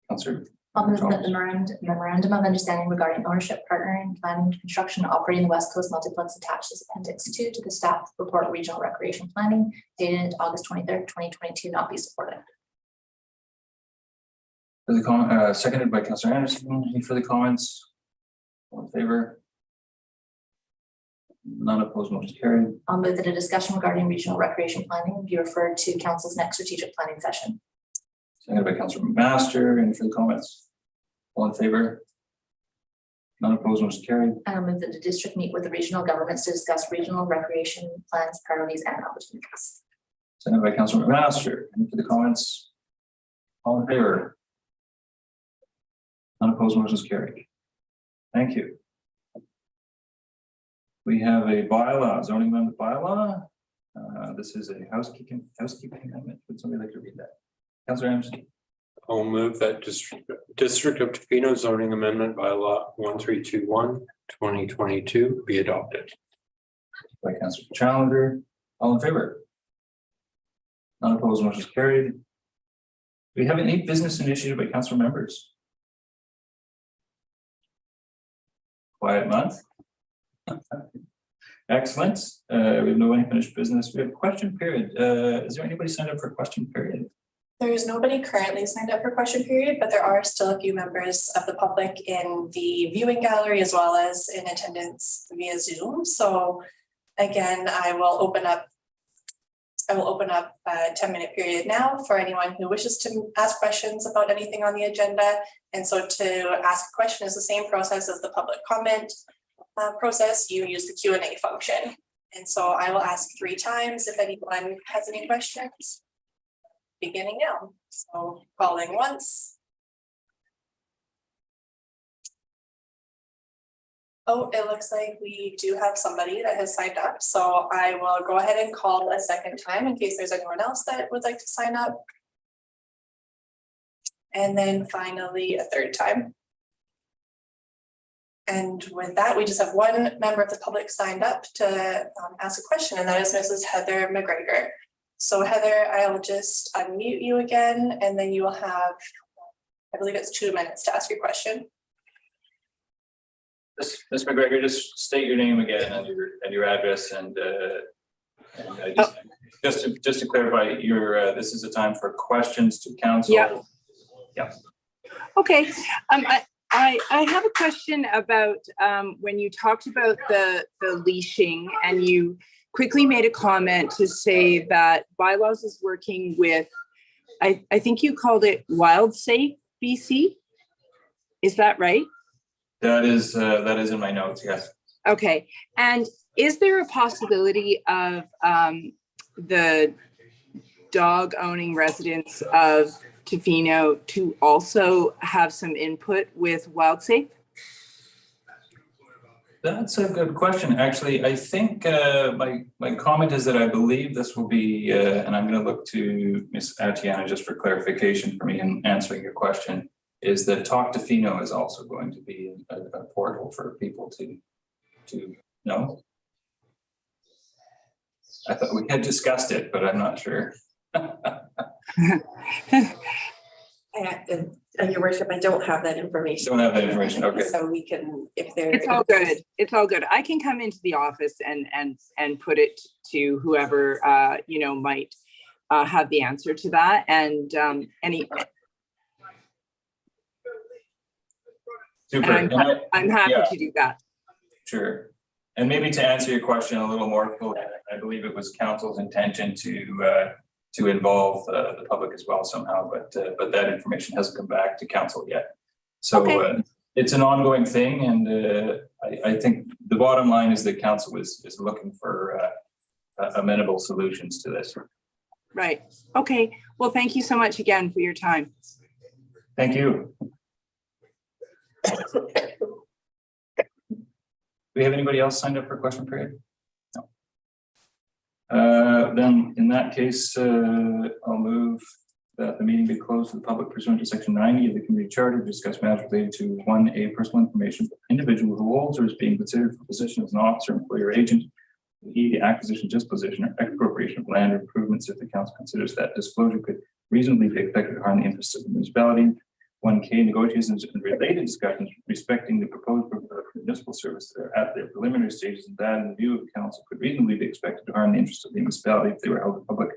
Councillor. I'll move that the memorandum of understanding regarding ownership, partnering, planning, construction, operating the West Coast Multiplex attached as Appendix 2 to the staff report regional recreation planning dated August 23rd, 2022 not be supported. Seconded by Councillor Anderson. Any further comments? All in favor? None opposed, motion carried. I'll move that a discussion regarding regional recreation planning be referred to council's next strategic planning session. Seconded by Councillor McMaster. Any further comments? All in favor? None opposed, motion carried. And I'll move that the district meet with the regional governments to discuss regional recreation plans, priorities, and opportunities. Seconded by Councillor McMaster. Any further comments? All in favor? None opposed, motion is carried. Thank you. We have a bylaw, zoning amendment bylaw. This is a housekeeping amendment. Would somebody like to read that? Councillor Anderson. I'll move that District of Tofino zoning amendment bylaw 1321/2022 be adopted. By Councillor Challenger. All in favor? None opposed, motion is carried. We have any business initiated by council members? Quiet month. Excellent. We have no unfinished business. We have question period. Is there anybody signed up for question period? There is nobody currently signed up for question period, but there are still a few members of the public in the viewing gallery as well as in attendance via Zoom. So again, I will open up a 10-minute period now for anyone who wishes to ask questions about anything on the agenda. And so to ask a question is the same process as the public comment process. You use the Q&A function. And so I will ask 3 times if anyone has any questions. Beginning now. So calling once. Oh, it looks like we do have somebody that has signed up, so I will go ahead and call a second time in case there's anyone else that would like to sign up. And then finally, a third time. And with that, we just have one member of the public signed up to ask a question, and that is Mrs. Heather McGregor. So Heather, I'll just unmute you again, and then you will have, I believe it's 2 minutes to ask your question. Ms. McGregor, just state your name again and your address and just to clarify, this is a time for questions to council. Yeah. Yeah. Okay. I have a question about when you talked about the leashing, and you quickly made a comment to say that bylaws is working with, I think you called it Wild Safe BC. Is that right? That is in my notes, yes. Okay, and is there a possibility of the dog owning residents of Tofino to also have some input with WildSafe? That's a good question. Actually, I think my comment is that I believe this will be, and I'm going to look to Ms. Atiana just for clarification for me in answering your question, is that Talk Tofino is also going to be a portal for people to know. I thought we had discussed it, but I'm not sure. Your worship, I don't have that information. Don't have that information, okay. So we can, if there. It's all good. It's all good. I can come into the office and put it to whoever might have the answer to that, and any. Super. And I'm happy to do that. Sure. And maybe to answer your question a little more fully, I believe it was council's intention to involve the public as well somehow, but that information hasn't come back to council yet. So okay. It's an ongoing thing, and I think the bottom line is that council is looking for amenable solutions to this. Right. Okay. Well, thank you so much again for your time. Thank you. Do we have anybody else signed up for question period? No. Then in that case, I'll move that the meeting be closed to the public pursuant to section 90 of the community charter to discuss matters related to 1A, personal information of an individual who holds or is being considered for position as an officer, employee, or agent. E, the acquisition, disposition, or expropriation of land or improvements if the council considers that disclosure could reasonably be expected to harm the interests of the municipality. 1K, negotiations and related discussions respecting the proposed municipal service that are at their preliminary stages, and that in the view of the council could reasonably be expected to harm the interests of the municipality if they were held in public.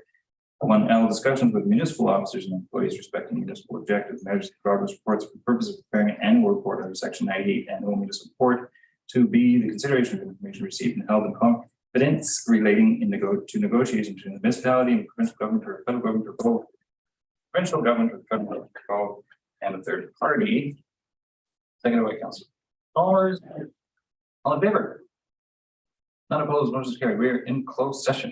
1L, discussions with municipal officers and employees respecting municipal objectives, measures, and progress reports for the purpose of preparing an annual report under section 98 annual municipal report. 2B, the consideration of information received and held in confidence relating to negotiations between the municipality and the provincial government or federal government or both. Provincial government or federal government or both. And a third party. Second away, council. All in favor? None opposed, motion is carried. We're in closed session.